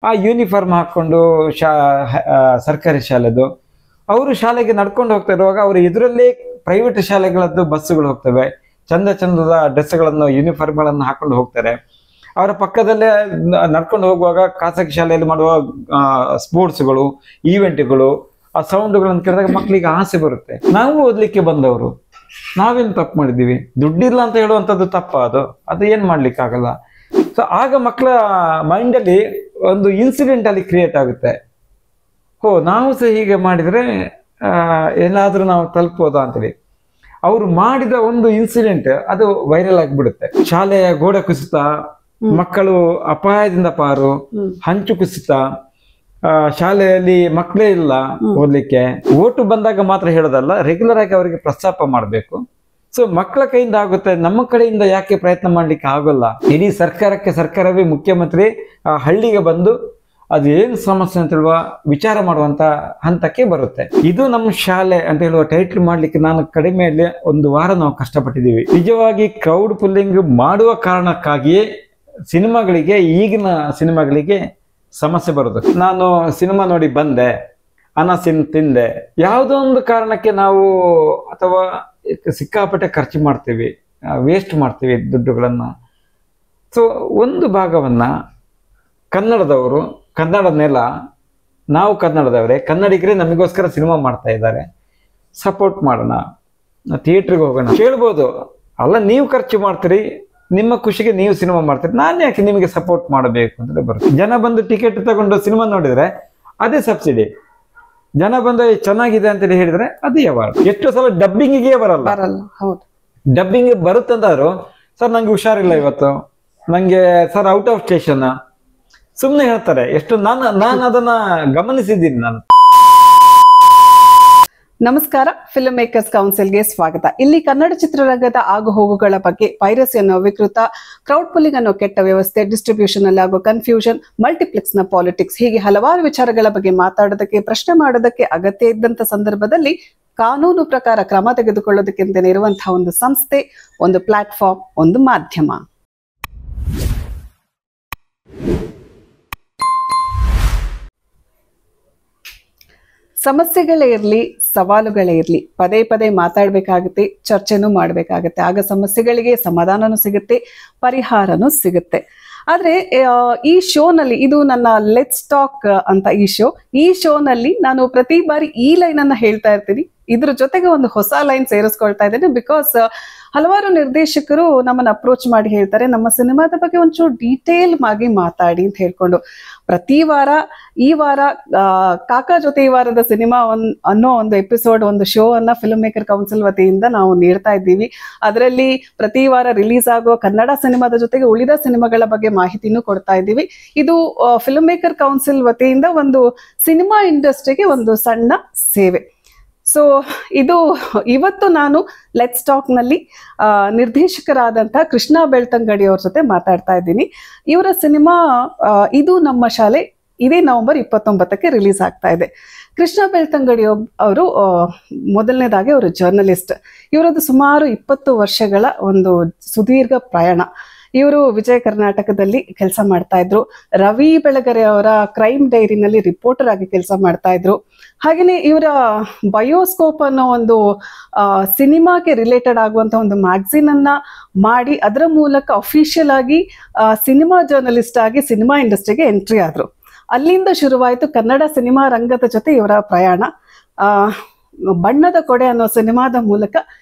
ಆ ಯೂನಿಫಾರ್ಮ್ ಹಾಕೊಂಡು ಸರ್ಕಾರಿ ಶಾಲೆದು ಅವರು ಶಾಲೆಗೆ ನಡ್ಕೊಂಡು ಹೋಗ್ತಾ ಇರುವಾಗ ಅವರು ಇದರಲ್ಲೇ ಪ್ರೈವೇಟ್ ಶಾಲೆಗಳದ್ದು ಬಸ್ಸುಗಳು ಹೋಗ್ತವೆ, ಚಂದ ಚಂದದ ಡ್ರೆಸ್ಗಳನ್ನು ಯೂನಿಫಾರ್ಮ್ಗಳನ್ನು ಹಾಕೊಂಡು ಹೋಗ್ತಾರೆ. ಅವರ ಪಕ್ಕದಲ್ಲೇ ನಡ್ಕೊಂಡು ಹೋಗುವಾಗ ಖಾಸಗಿ ಶಾಲೆಯಲ್ಲಿ ಮಾಡುವ ಸ್ಪೋರ್ಟ್ಸ್ಗಳು, ಈವೆಂಟ್ಗಳು, ಆ ಸೌಂಡ್ಗಳನ್ನು ಕೇಳಿದಾಗ ಮಕ್ಕಳಿಗೆ ಆಸೆ ಬರುತ್ತೆ. ನಾವು ಓದ್ಲಿಕ್ಕೆ ಬಂದವರು, ನಾವೇನು ತಪ್ಪು ಮಾಡಿದ್ದೀವಿ? ದುಡ್ಡಿಲ್ಲ ಅಂತ ಹೇಳುವಂಥದ್ದು ತಪ್ಪ? ಅದು ಏನು ಮಾಡ್ಲಿಕ್ಕೆ ಆಗಲ್ಲ. ಸೊ ಆಗ ಮಕ್ಕಳ ಮೈಂಡಲ್ಲಿ ಒಂದು ಇನ್ಸಿಡೆಂಟ್ ಅಲ್ಲಿ ಕ್ರಿಯೇಟ್ ಆಗುತ್ತೆ. ನಾವು ಸಹ ಹೀಗೆ ಮಾಡಿದರೆ ಏನಾದರೂ ನಾವು ತಲುಪೋದಾ ಅಂತೇಳಿ. ಅವರು ಮಾಡಿದ ಒಂದು ಇನ್ಸಿಡೆಂಟ್ ಅದು ವೈರಲ್ ಆಗಿಬಿಡುತ್ತೆ. ಶಾಲೆಯ ಗೋಡೆ ಕುಸಿತ, ಮಕ್ಕಳು ಅಪಾಯದಿಂದ ಪಾರು, ಹಂಚು ಕುಸಿತ, ಶಾಲೆಯಲ್ಲಿ ಮಕ್ಕಳೇ ಇಲ್ಲ ಓದ್ಲಿಕ್ಕೆ. ಓಟು ಬಂದಾಗ ಮಾತ್ರ ಹೇಳೋದಲ್ಲ, ರೆಗ್ಯುಲರ್ ಆಗಿ ಅವರಿಗೆ ಪ್ರಸ್ತಾಪ ಮಾಡಬೇಕು. ಸೊ ಮಕ್ಕಳ ಕೈಯಿಂದ ಆಗುತ್ತೆ, ನಮ್ಮ ಕಡೆಯಿಂದ ಯಾಕೆ ಪ್ರಯತ್ನ ಮಾಡ್ಲಿಕ್ಕೆ ಆಗೋಲ್ಲ? ಇಡೀ ಸರ್ಕಾರವೇ ಮುಖ್ಯಮಂತ್ರಿ ಹಳ್ಳಿಗೆ ಬಂದು ಅದೇನು ಸಮಸ್ಯೆ ಅಂತ ಹೇಳುವ ವಿಚಾರ ಮಾಡುವಂತ ಹಂತಕ್ಕೆ ಬರುತ್ತೆ. ಇದು ನಮ್ಮ ಶಾಲೆ ಅಂತ ಹೇಳುವ ಟೈಟಲ್ ಮಾಡ್ಲಿಕ್ಕೆ ನಾನು ಕಡಿಮೆಯಲ್ಲಿ 1 ವಾರ ನಾವು ಕಷ್ಟಪಟ್ಟಿದ್ದೀವಿ. ನಿಜವಾಗಿ ಕ್ರೌಡ್ ಪುಲ್ಲಿಂಗ್ ಮಾಡುವ ಕಾರಣಕ್ಕಾಗಿಯೇ ಈಗಿನ ಸಿನಿಮಾಗಳಿಗೆ ಸಮಸ್ಯೆ ಬರೋದು. ನಾನು ಸಿನಿಮಾ ನೋಡಿ ಬಂದೆ, ತಿಂದೆ, ಯಾವುದೋ ಒಂದು ಕಾರಣಕ್ಕೆ ನಾವು ಅಥವಾ ಸಿಕ್ಕಾಪಟ್ಟೆ ಖರ್ಚು ಮಾಡ್ತೀವಿ, ವೇಸ್ಟ್ ಮಾಡ್ತೀವಿ ದುಡ್ಡುಗಳನ್ನ. ಸೊ ಒಂದು ಭಾಗವನ್ನ ಕನ್ನಡದವರು, ಕನ್ನಡ ನೆಲ, ನಾವು ಕನ್ನಡದವರೇ, ಕನ್ನಡಿಗರೇ ನಮಗೋಸ್ಕರ ಸಿನಿಮಾ ಮಾಡ್ತಾ ಇದ್ದಾರೆ, ಸಪೋರ್ಟ್ ಮಾಡೋಣ, ಥಿಯೇಟ್ರಿಗೆ ಹೋಗೋಣ. ಕೇಳ್ಬೋದು, ಅಲ್ಲ ನೀವು ಖರ್ಚು ಮಾಡ್ತೀರಿ, ನಿಮ್ಮ ಖುಷಿಗೆ ನೀವು ಸಿನಿಮಾ ಮಾಡ್ತೀರಿ, ನಾನು ಯಾಕೆ ನಿಮಗೆ ಸಪೋರ್ಟ್ ಮಾಡಬೇಕು ಅಂತ ಬರುತ್ತೆ. ಜನ ಬಂದು ಟಿಕೆಟ್ ತಗೊಂಡು ಸಿನಿಮಾ ನೋಡಿದ್ರೆ ಅದೇ ಸಬ್ಸಿಡಿ, ಜನ ಬಂದು ಚೆನ್ನಾಗಿದೆ ಅಂತೇಳಿ ಹೇಳಿದ್ರೆ ಅದೇ ಅವಾರ್ಡ್. ಎಷ್ಟೋ ಸಲ ಡಬ್ಬಿಂಗಿಗೆ ಬರಲ್ಲ. ಡಬ್ಬಿಂಗ್ ಬರುತ್ತಂತಾದ್ರು, ಸರ್ ನಂಗೆ ಹುಷಾರಿಲ್ಲ ಇವತ್ತು, ನಂಗೆ ಸರ್ ಔಟ್ ಆಫ್ ಸ್ಟೇಷನ್ ಸುಮ್ಮನೆ ಹೇಳ್ತಾರೆ. ಎಷ್ಟು ನಾನು ಅದನ್ನ ಗಮನಿಸಿದ್ದೀನಿ ನಾನು. ನಮಸ್ಕಾರ, ಫಿಲ್ಮ್ ಮೇಕರ್ಸ್ ಕೌನ್ಸಿಲ್ಗೆ ಸ್ವಾಗತ. ಇಲ್ಲಿ ಕನ್ನಡ ಚಿತ್ರರಂಗದ ಆಗು ಹೋಗುಗಳ ಬಗ್ಗೆ, ಪೈರಸಿ ಅನ್ನೋ ವಿಕೃತ, ಕ್ರೌಡ್ ಪುಲ್ಲಿಂಗ್ ಅನ್ನೋ ಕೆಟ್ಟ ವ್ಯವಸ್ಥೆ, ಡಿಸ್ಟ್ರಿಬ್ಯೂಷನ್ ಅಲ್ಲಿ ಆಗೋ ಕನ್ಫ್ಯೂಷನ್, ಮಲ್ಟಿಪ್ಲೆಕ್ಸ್ ನ ಪಾಲಿಟಿಕ್ಸ್, ಹೀಗೆ ಹಲವಾರು ವಿಚಾರಗಳ ಬಗ್ಗೆ ಮಾತಾಡೋದಕ್ಕೆ, ಪ್ರಶ್ನೆ ಮಾಡೋದಕ್ಕೆ ಅಗತ್ಯ ಇದ್ದಂತ ಸಂದರ್ಭದಲ್ಲಿ ಕಾನೂನು ಪ್ರಕಾರ ಕ್ರಮ ತೆಗೆದುಕೊಳ್ಳೋದಕ್ಕಿಂತ ಇರುವಂತಹ ಒಂದು ಸಂಸ್ಥೆ, ಒಂದು ಪ್ಲಾಟ್ಫಾರ್ಮ್, ಒಂದು ಮಾಧ್ಯಮ. ಸಮಸ್ಯೆಗಳೇ ಇರಲಿ, ಸವಾಲುಗಳೇ ಇರಲಿ, ಪದೇ ಪದೇ ಮಾತಾಡ್ಬೇಕಾಗುತ್ತೆ, ಚರ್ಚೆನೂ ಮಾಡ್ಬೇಕಾಗತ್ತೆ. ಆಗ ಸಮಸ್ಯೆಗಳಿಗೆ ಸಮಾಧಾನನೂ ಸಿಗುತ್ತೆ, ಪರಿಹಾರನೂ ಸಿಗುತ್ತೆ. ಆದ್ರೆ ಈ ಶೋನಲ್ಲಿ, ಇದು ನನ್ನ ಲೆಟ್ಸ್ ಟಾಕ್ ಅಂತ ಈ ಶೋನಲ್ಲಿ ನಾನು ಪ್ರತಿ ಬಾರಿ ಈ ಲೈನ್ ಅನ್ನ ಹೇಳ್ತಾ ಇರ್ತೀನಿ. ಇದ್ರ ಜೊತೆಗೆ ಒಂದು ಹೊಸ ಲೈನ್ ಸೇರಿಸ್ಕೊಳ್ತಾ ಇದ್ದೇನೆ. ಬಿಕಾಸ್ ಹಲವಾರು ನಿರ್ದೇಶಕರು ನಮ್ಮನ್ನ ಅಪ್ರೋಚ್ ಮಾಡಿ ಹೇಳ್ತಾರೆ, ನಮ್ಮ ಸಿನಿಮಾದ ಬಗ್ಗೆ ಒಂಚೂರು ಡೀಟೇಲ್ ಆಗಿ ಮಾತಾಡಿ ಅಂತ ಹೇಳ್ಕೊಂಡು. ಪ್ರತಿ ವಾರ, ಈ ವಾರ ಕಾಕಾ ಜೊತೆ ಈ ವಾರದ ಸಿನಿಮಾ ಅನ್ನೋ ಒಂದು ಎಪಿಸೋಡ್, ಒಂದು ಶೋ ಅನ್ನ ಫಿಲ್ಮ್ ಮೇಕರ್ ಕೌನ್ಸಿಲ್ ವತಿಯಿಂದ ನಾವು ನೀಡ್ತಾ ಇದ್ದೀವಿ. ಅದರಲ್ಲಿ ಪ್ರತಿ ವಾರ ರಿಲೀಸ್ ಆಗೋ ಕನ್ನಡ ಸಿನಿಮಾದ ಜೊತೆಗೆ ಉಳಿದ ಸಿನಿಮಾಗಳ ಬಗ್ಗೆ ಮಾಹಿತಿನೂ ಕೊಡ್ತಾ ಇದ್ದೀವಿ. ಇದು ಫಿಲ್ಮ್ ಮೇಕರ್ ಕೌನ್ಸಿಲ್ ವತಿಯಿಂದ ಒಂದು ಸಿನಿಮಾ ಇಂಡಸ್ಟ್ರಿಗೆ ಒಂದು ಸಣ್ಣ ಸೇವೆ. ಸೊ ಇವತ್ತು ನಾನು ಲೆಟ್ಸ್ ಟಾಕ್ ನಲ್ಲಿ ನಿರ್ದೇಶಕರಾದಂಥ ಕೃಷ್ಣ ಬೆಳ್ತಂಗಡಿ ಅವ್ರ ಜೊತೆ ಮಾತಾಡ್ತಾ ಇದ್ದೀನಿ. ಇವರ ಸಿನಿಮಾ ಇದು ನಮ್ಮ ಶಾಲೆ ಇದೇ ನವೆಂಬರ್ 29ಕ್ಕೆ ರಿಲೀಸ್ ಆಗ್ತಾ ಇದೆ. ಕೃಷ್ಣ ಬೆಳ್ತಂಗಡಿ ಅವರು ಮೊದಲನೇದಾಗಿ ಅವರು ಜರ್ನಲಿಸ್ಟ್. ಇವರದ್ದು ಸುಮಾರು 20 ವರ್ಷಗಳ ಒಂದು ಸುದೀರ್ಘ ಪ್ರಯಾಣ. ಇವರು ವಿಜಯ ಕರ್ನಾಟಕದಲ್ಲಿ ಕೆಲಸ ಮಾಡ್ತಾ ಇದ್ರು. ರವಿ ಬೆಳಗೆರೆ ಅವರ ಕ್ರೈಮ್ ಡೈರಿನಲ್ಲಿ ರಿಪೋರ್ಟರ್ ಆಗಿ ಕೆಲಸ ಮಾಡ್ತಾ ಇದ್ರು. ಹಾಗೇನೆ ಇವರ ಬಯೋಸ್ಕೋಪ್ ಅನ್ನೋ ಒಂದು ಸಿನಿಮಾಗೆ ರಿಲೇಟೆಡ್ ಆಗುವಂತ ಒಂದು ಮ್ಯಾಗಝಿನ್ ಅನ್ನ ಮಾಡಿ, ಅದರ ಮೂಲಕ ಅಫಿಷಿಯಲ್ ಆಗಿ ಸಿನಿಮಾ ಜರ್ನಲಿಸ್ಟ್ ಆಗಿ ಸಿನಿಮಾ ಇಂಡಸ್ಟ್ರಿಗೆ ಎಂಟ್ರಿ ಆದ್ರು. ಅಲ್ಲಿಂದ ಶುರುವಾಯಿತು ಕನ್ನಡ ಸಿನಿಮಾ ರಂಗದ ಜೊತೆ ಇವರ ಪ್ರಯಾಣ. ಬಣ್ಣದ ಕೊಡೆ ಅನ್ನೋ ಸಿನಿಮಾದ ಮೂಲಕ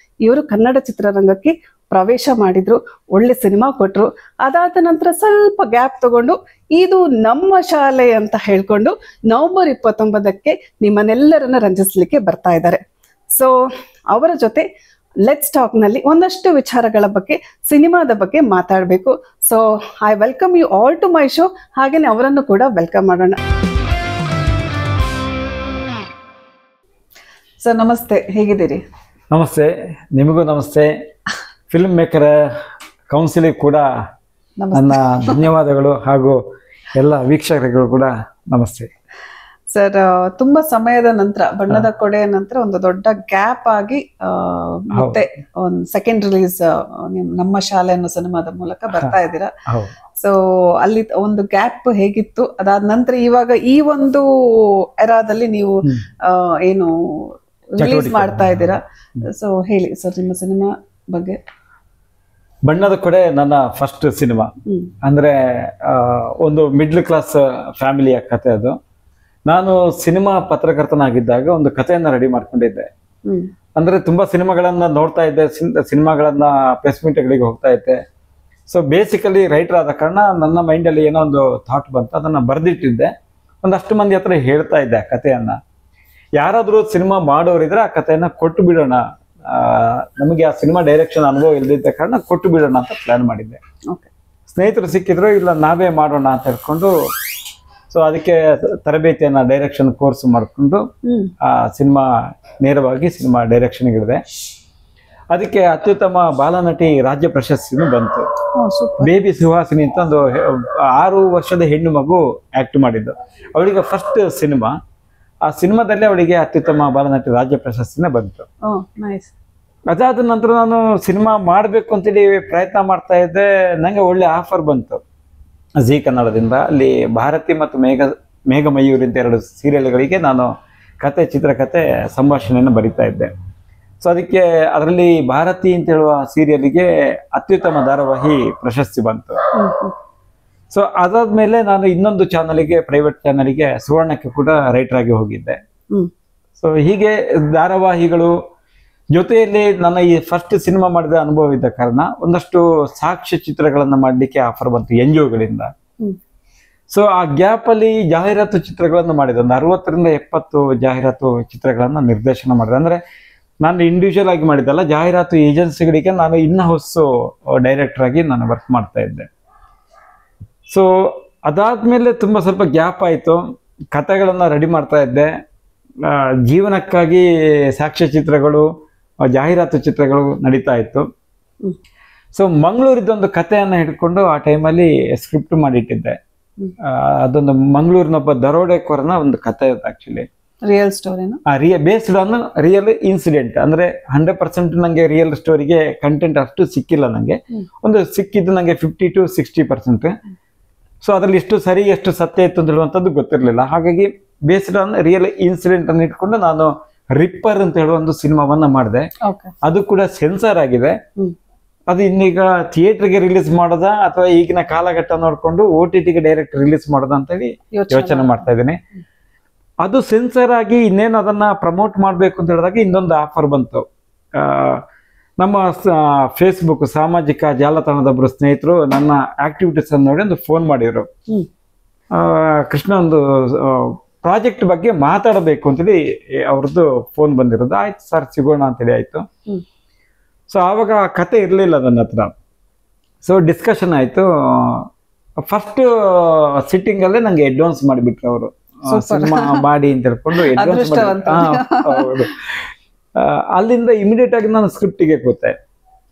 ಇವರು ಕನ್ನಡ ಚಿತ್ರರಂಗಕ್ಕೆ ಪ್ರವೇಶ ಮಾಡಿದ್ರು. ಒಳ್ಳೆ ಸಿನಿಮಾ ಕೊಟ್ರು. ಅದಾದ ನಂತರ ಸ್ವಲ್ಪ ಗ್ಯಾಪ್ ತಗೊಂಡು ಇದು ನಮ್ಮ ಶಾಲೆ ಅಂತ ಹೇಳ್ಕೊಂಡು ನವೆಂಬರ್ 29ಕ್ಕೆ ನಿಮ್ಮನ್ನೆಲ್ಲರನ್ನ ರಂಜಿಸ್ಲಿಕ್ಕೆ ಬರ್ತಾ ಇದ್ದಾರೆ. ಸೊ ಅವರ ಜೊತೆ ಲೆಟ್ಸ್ ಟಾಕ್ ನಲ್ಲಿ ಒಂದಷ್ಟು ವಿಚಾರಗಳ ಬಗ್ಗೆ, ಸಿನಿಮಾದ ಬಗ್ಗೆ ಮಾತಾಡಬೇಕು. So I welcome you all to my show. ಹಾಗೇನೆ ಅವರನ್ನು ಕೂಡ ವೆಲ್ಕಮ್ ಮಾಡೋಣ. ಸರ್ ನಮಸ್ತೆ, ಹೇಗಿದ್ದೀರಿ? ನಮಸ್ತೆ, ನಿಮಗೂ ನಮಸ್ತೆ. ಫಿಲ್ಮ್ ಮೇಕರ್ ಕೌನ್ಸಿಲಿಗೆ ಕೂಡ ನನ್ನ ಧನ್ಯವಾದಗಳು, ಹಾಗೂ ಎಲ್ಲ ವೀಕ್ಷಕರಿಗೂ ಕೂಡ ನಮಸ್ತೆ. ಸರ್ ತುಂಬಾ ಸಮಯದ ನಂತರ ಬಣ್ಣದ ಕೊಡೆಯ ನಂತರ ಒಂದು ದೊಡ್ಡ ಗ್ಯಾಪ್ ಆಗಿ ಮತ್ತೆ ಒಂದು ಸೆಕೆಂಡ್ ರಿಲೀಸ್ ನಮ್ಮ ಶಾಲೆ ಅನ್ನೋ ಸಿನಿಮಾದ ಮೂಲಕ ಬರ್ತಾ ಇದ್ದೀರಾ. ಸೊ ಅಲ್ಲಿ ಒಂದು ಗ್ಯಾಪ್ ಹೇಗಿತ್ತು, ಅದಾದ ನಂತರ ಇವಾಗ ಈ ಒಂದು ಎರಾದಲ್ಲಿ ನೀವು ಏನು ರಿಲೀಸ್ ಮಾಡ್ತಾ ಇದ್ದೀರಾ, ಸೊ ಹೇಳಿ ಸರ್ ನಿಮ್ಮ ಸಿನಿಮಾ ಬಗ್ಗೆ. ಬಣ್ಣದ ಕೊಡೆ ನನ್ನ ಫಸ್ಟ್ ಸಿನಿಮಾ. ಅಂದ್ರೆ ಒಂದು ಮಿಡ್ಲ್ ಕ್ಲಾಸ್ ಫ್ಯಾಮಿಲಿಯ ಕತೆ ಅದು. ನಾನು ಸಿನಿಮಾ ಪತ್ರಕರ್ತನಾಗಿದ್ದಾಗ ಒಂದು ಕಥೆಯನ್ನ ರೆಡಿ ಮಾಡ್ಕೊಂಡಿದ್ದೆ. ಅಂದ್ರೆ ತುಂಬಾ ಸಿನಿಮಾಗಳನ್ನ ನೋಡ್ತಾ ಇದ್ದೆ, ಸಿನಿಮಾಗಳನ್ನ ಪ್ರೆಸ್ ಮೀಟ್ಗಳಿಗೆ ಹೋಗ್ತಾ ಇದ್ದೆ. ಸೊ ಬೇಸಿಕಲಿ ರೈಟರ್ ಆದ ಕಾರಣ ನನ್ನ ಮೈಂಡಲ್ಲಿ ಏನೋ ಒಂದು ಥಾಟ್ ಬಂತು, ಅದನ್ನ ಬರೆದಿಟ್ಟಿದ್ದೆ. ಒಂದಷ್ಟು ಮಂದಿ ಹತ್ರ ಹೇಳ್ತಾ ಇದ್ದೆ ಆ ಕಥೆಯನ್ನ. ಯಾರಾದ್ರೂ ಸಿನಿಮಾ ಮಾಡೋರಿದ್ರೆ ಆ ಕಥೆಯನ್ನ ಕೊಟ್ಟು ಬಿಡೋಣ, ನಮಗೆ ಆ ಸಿನಿಮಾ ಡೈರೆಕ್ಷನ್ ಅನುಭವ ಇಲ್ಲದಿದ್ದ ಕಾರಣ ಕೊಟ್ಟು ಬಿಡೋಣ ಅಂತ ಪ್ಲಾನ್ ಮಾಡಿದ್ದೆ. ಸ್ನೇಹಿತರು ಸಿಕ್ಕಿದ್ರು, ಇಲ್ಲ ನಾವೇ ಮಾಡೋಣ ಅಂತ ಹೇಳ್ಕೊಂಡು, ಸೊ ಅದಕ್ಕೆ ತರಬೇತಿಯನ್ನ ಡೈರೆಕ್ಷನ್ ಕೋರ್ಸ್ ಮಾಡ್ಕೊಂಡು ಆ ಸಿನಿಮಾ ನೇರವಾಗಿ ಸಿನಿಮಾ ಡೈರೆಕ್ಷನ್ ಹಿಡಿದೆ. ಅದಕ್ಕೆ ಅತ್ಯುತ್ತಮ ಬಾಲನಟಿ ರಾಜ್ಯ ಪ್ರಶಸ್ತಿನೂ ಬಂತು. ಬೇಬಿ ಸುಹಾಸಿನಿ ಅಂತ ಒಂದು 6 ವರ್ಷದ ಹೆಣ್ಣು ಮಗು ಆಕ್ಟ್ ಮಾಡಿದ್ದು. ಅವಳಿಗೆ ಫಸ್ಟ್ ಸಿನಿಮಾ. ಆ ಸಿನಿಮಾದಲ್ಲಿ ಅವಳಿಗೆ ಅತ್ಯುತ್ತಮ ಬಾಲನಟಿ ರಾಜ್ಯ ಪ್ರಶಸ್ತಿನೇ ಬಂತು. ಅದಾದ ನಂತರ ನಾನು ಸಿನಿಮಾ ಮಾಡಬೇಕು ಅಂತೇಳಿ ಪ್ರಯತ್ನ ಮಾಡ್ತಾ ಇದ್ದೆ. ನಂಗೆ ಒಳ್ಳೆ ಆಫರ್ ಬಂತು ಜಿ ಕನ್ನಡದಿಂದ. ಅಲ್ಲಿ ಭಾರತಿ ಮತ್ತು ಮೇಘಮಯೂರಿ ಅಂತ 2 ಸೀರಿಯಲ್ಗಳಿಗೆ ನಾನು ಕತೆ, ಚಿತ್ರಕಥೆ, ಸಂಭಾಷಣೆಯನ್ನು ಬರಿತಾ ಇದ್ದೆ. ಸೊ ಅದಕ್ಕೆ ಅದರಲ್ಲಿ ಭಾರತಿ ಅಂತ ಹೇಳುವ ಸೀರಿಯಲ್ಗೆ ಅತ್ಯುತ್ತಮ ಧಾರಾವಾಹಿ ಪ್ರಶಸ್ತಿ ಬಂತು. ಸೊ ಅದಾದ್ಮೇಲೆ ನಾನು ಇನ್ನೊಂದು ಚಾನಲ್ಗೆ, ಪ್ರೈವೇಟ್ ಚಾನಲ್ಗೆ, ಸುವರ್ಣಕ್ಕೆ ಕೂಡ ರೈಟರ್ ಆಗಿ ಹೋಗಿದ್ದೆ. ಸೊ ಹೀಗೆ ಧಾರಾವಾಹಿಗಳು ಜೊತೆಯಲ್ಲಿ ನನ್ನ ಈ ಫಸ್ಟ್ ಸಿನಿಮಾ ಮಾಡಿದ ಅನುಭವ ಇದ್ದ ಕಾರಣ ಒಂದಷ್ಟು ಸಾಕ್ಷ್ಯ ಚಿತ್ರಗಳನ್ನ ಮಾಡಲಿಕ್ಕೆ ಆಫರ್ ಬಂತು NGOಗಳಿಂದ. ಸೊ ಆ ಗ್ಯಾಪ್ ಅಲ್ಲಿ ಜಾಹೀರಾತು ಚಿತ್ರಗಳನ್ನು ಮಾಡಿದೆ. ಒಂದು 60ರಿಂದ 70 ಜಾಹೀರಾತು ಚಿತ್ರಗಳನ್ನ ನಿರ್ದೇಶನ ಮಾಡಿದೆ. ಅಂದ್ರೆ ನಾನು ಇಂಡಿವಿಜುವಲ್ ಆಗಿ ಮಾಡಿದ್ದಲ್ಲ, ಜಾಹೀರಾತು ಏಜೆನ್ಸಿಗಳಿಗೆ ನಾನು ಇನ್ ಹೌಸ್ ಡೈರೆಕ್ಟರ್ ಆಗಿ ನಾನು ವರ್ಕ್ ಮಾಡ್ತಾ ಇದ್ದೆ. ಸೊ ಅದಾದ್ಮೇಲೆ ತುಂಬಾ ಸ್ವಲ್ಪ ಗ್ಯಾಪ್ ಆಯಿತು. ಕಥೆಗಳನ್ನ ರೆಡಿ ಮಾಡ್ತಾ ಇದ್ದೆ. ಜೀವನಕ್ಕಾಗಿ ಸಾಕ್ಷ್ಯ ಚಿತ್ರಗಳು, ಜಾಹೀರಾತು ಚಿತ್ರಗಳು ನಡೀತಾ ಇತ್ತು. ಸೊ ಮಂಗಳೂರಿದ್ದೊಂದು ಕಥೆಯನ್ನು ಹಿಡ್ಕೊಂಡು ಆ ಟೈಮಲ್ಲಿ ಸ್ಕ್ರಿಪ್ಟ್ ಮಾಡಿಟ್ಟಿದ್ದೆ. ಅದೊಂದು ಮಂಗಳೂರಿನೊಬ್ಬ ದರೋಡೆಕೋರನ ಒಂದು ಕಥೆ ಇತ್ತು. ಆಕ್ಚುಲಿ ರಿಯಲ್ ಸ್ಟೋರಿನ ಬೇಸ್ಡ್ ಆನ್ ರಿಯಲ್ ಇನ್ಸಿಡೆಂಟ್. ಅಂದ್ರೆ 100% ನಂಗೆ ರಿಯಲ್ ಸ್ಟೋರಿಗೆ ಕಂಟೆಂಟ್ ಅಷ್ಟು ಸಿಕ್ಕಿಲ್ಲ. ನಂಗೆ ಒಂದು ಸಿಕ್ಕಿದ್ದು ನಂಗೆ 50 to 60%. ಸೊ ಅದ್ರಲ್ಲಿ ಎಷ್ಟು ಸರಿ ಎಷ್ಟು ಸತ್ಯ ಇತ್ತು ಅಂತ ಹೇಳುವಂಥದ್ದು ಗೊತ್ತಿರಲಿಲ್ಲ. ಹಾಗಾಗಿ ಬೇಸ್ಡ್ ಆನ್ ರಿಯಲ್ ಇನ್ಸಿಡೆಂಟ್ ಅನ್ನು ಇಟ್ಕೊಂಡು ನಾನು ರಿಪ್ಪರ್ ಅಂತ ಹೇಳುವ ಒಂದು ಸಿನಿಮಾವನ್ನ ಮಾಡಿದೆ. ಅದು ಕೂಡ ಸೆನ್ಸರ್ ಆಗಿದೆ. ಅದು ಇನ್ನೀಗ ಥಿಯೇಟರ್ಗೆ ರಿಲೀಸ್ ಮಾಡೋದಾ ಅಥವಾ ಈಗಿನ ಕಾಲಘಟ್ಟ ನೋಡ್ಕೊಂಡು OTTಗೆ ಡೈರೆಕ್ಟ್ ರಿಲೀಸ್ ಮಾಡೋದಾ ಅಂತೇಳಿ ಯೋಚನೆ ಮಾಡ್ತಾ ಇದ್ದೀನಿ. ಅದು ಸೆನ್ಸರ್ ಆಗಿ ಇನ್ನೇನು ಅದನ್ನ ಪ್ರಮೋಟ್ ಮಾಡ್ಬೇಕು ಅಂತ ಹೇಳಿದಾಗ ಇನ್ನೊಂದು ಆಫರ್ ಬಂತು. ನಮ್ಮ ಫೇಸ್ಬುಕ್ ಸಾಮಾಜಿಕ ಜಾಲತಾಣದೊಬ್ಬರು ಸ್ನೇಹಿತರು ನನ್ನ ಆಕ್ಟಿವಿಟೀಸ್ ಅನ್ನು ನೋಡಿ ಒಂದು ಫೋನ್ ಮಾಡಿದ್ರು. ಕೃಷ್ಣ, ಒಂದು ಪ್ರಾಜೆಕ್ಟ್ ಬಗ್ಗೆ ಮಾತಾಡಬೇಕು ಅಂತೇಳಿ ಅವ್ರದ್ದು ಫೋನ್ ಬಂದಿರೋದು. ಆಯ್ತು ಸರ್, ಸಿಗೋಣ ಅಂತೇಳಿ ಆಯ್ತು. ಸೊ ಆವಾಗ ಕತೆ ಇರಲಿಲ್ಲ ನನ್ನ ಹತ್ರ. ಸೊ ಡಿಸ್ಕಷನ್ ಆಯ್ತು. ಫಸ್ಟ್ ಸಿಟ್ಟಿಂಗ್ ಅಲ್ಲೇ ನಂಗೆ ಅಡ್ವಾನ್ಸ್ ಮಾಡಿಬಿಟ್ರು ಅವರು, ಸಿನಿಮಾ ಮಾಡಿ ಅಂತ ಹೇಳ್ಕೊಂಡು ಅಡ್ವಾನ್ಸ್ ಮಾಡಿ. ಅಲ್ಲಿಂದ ಇಮಿಡಿಯೇಟ್ ಆಗಿ ನಾನು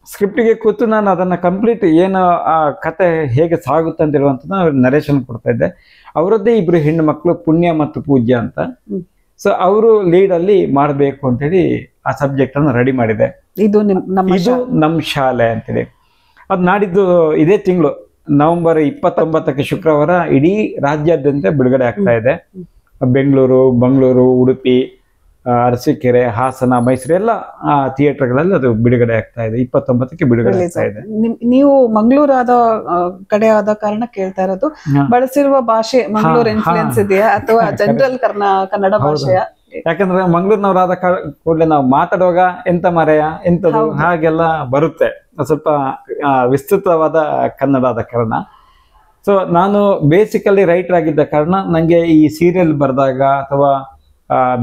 ಸ್ಕ್ರಿಪ್ಟಿಗೆ ಕೂತು ನಾನು ಅದನ್ನ ಕಂಪ್ಲೀಟ್ ಏನು ಆ ಕತೆ ಹೇಗೆ ಸಾಗುತ್ತೆ ಅಂತ ಹೇಳುವಂಥದ್ದು ನರೇಶನ್ ಕೊಡ್ತಾ ಇದ್ದೆ. ಅವರದ್ದೇ 2 ಹೆಣ್ಣು ಮಕ್ಕಳು, ಪುಣ್ಯ ಮತ್ತು ಪೂಜ್ಯ ಅಂತ. ಸೊ ಅವರು ಲೀಡ್ ಅಲ್ಲಿ ಮಾಡಬೇಕು ಅಂತೇಳಿ ಆ ಸಬ್ಜೆಕ್ಟ್ ಅನ್ನು ರೆಡಿ ಮಾಡಿದೆ. ಇದು ನಮ್ಮ ಶಾಲೆ ಅಂತೇಳಿ. ಅದು ನಾಡಿದ್ದು ಇದೇ ತಿಂಗಳು ನವೆಂಬರ್ 29ಕ್ಕೆ ಶುಕ್ರವಾರ ಇಡೀ ರಾಜ್ಯಾದ್ಯಂತ ಬಿಡುಗಡೆ ಆಗ್ತಾ ಇದೆ. ಬೆಂಗಳೂರು, ಮಂಗಳೂರು, ಉಡುಪಿ, ಅರಸೀಕೆರೆ, ಹಾಸನ, ಮೈಸೂರು ಎಲ್ಲ ಥಿಯೇಟರ್ಗಳಲ್ಲಿ ಅದು ಬಿಡುಗಡೆ ಆಗ್ತಾ ಇದೆ. 29ಕ್ಕೆ ಬಿಡುಗಡೆ ಆಗ್ತಾ ಇದೆ. ನೀವು ಮಂಗಳೂರಾದ ಕಡೆ ಆದ ಕಾರಣ ಕೇಳ್ತಾ ಇರೋದು, ಬಳಸಿರುವ ಭಾಷೆ ಮಂಗಳೂರು ಇನ್ಫ್ಲುಯೆನ್ಸ್ ಇದೆಯಾ ಅಥವಾ ಜನರಲ್ ಕನ್ನಡ ಭಾಷೆಯ? ಯಾಕಂದ್ರೆ ಮಂಗಳೂರಿನವರಾದ ಕೂಡಲೇ ನಾವು ಮಾತಾಡುವಾಗ ಎಂತ ಮರೆಯ ಎಂತದು ಹಾಗೆಲ್ಲ ಬರುತ್ತೆ. ಸ್ವಲ್ಪ ವಿಸ್ತೃತವಾದ ಕನ್ನಡ ಆದ ಕಾರಣ. ಸೊ ನಾನು ಬೇಸಿಕಲಿ ರೈಟರ್ ಆಗಿದ್ದ ಕಾರಣ ನನಗೆ ಈ ಸೀರಿಯಲ್ ಬರೆದಾಗ ಅಥವಾ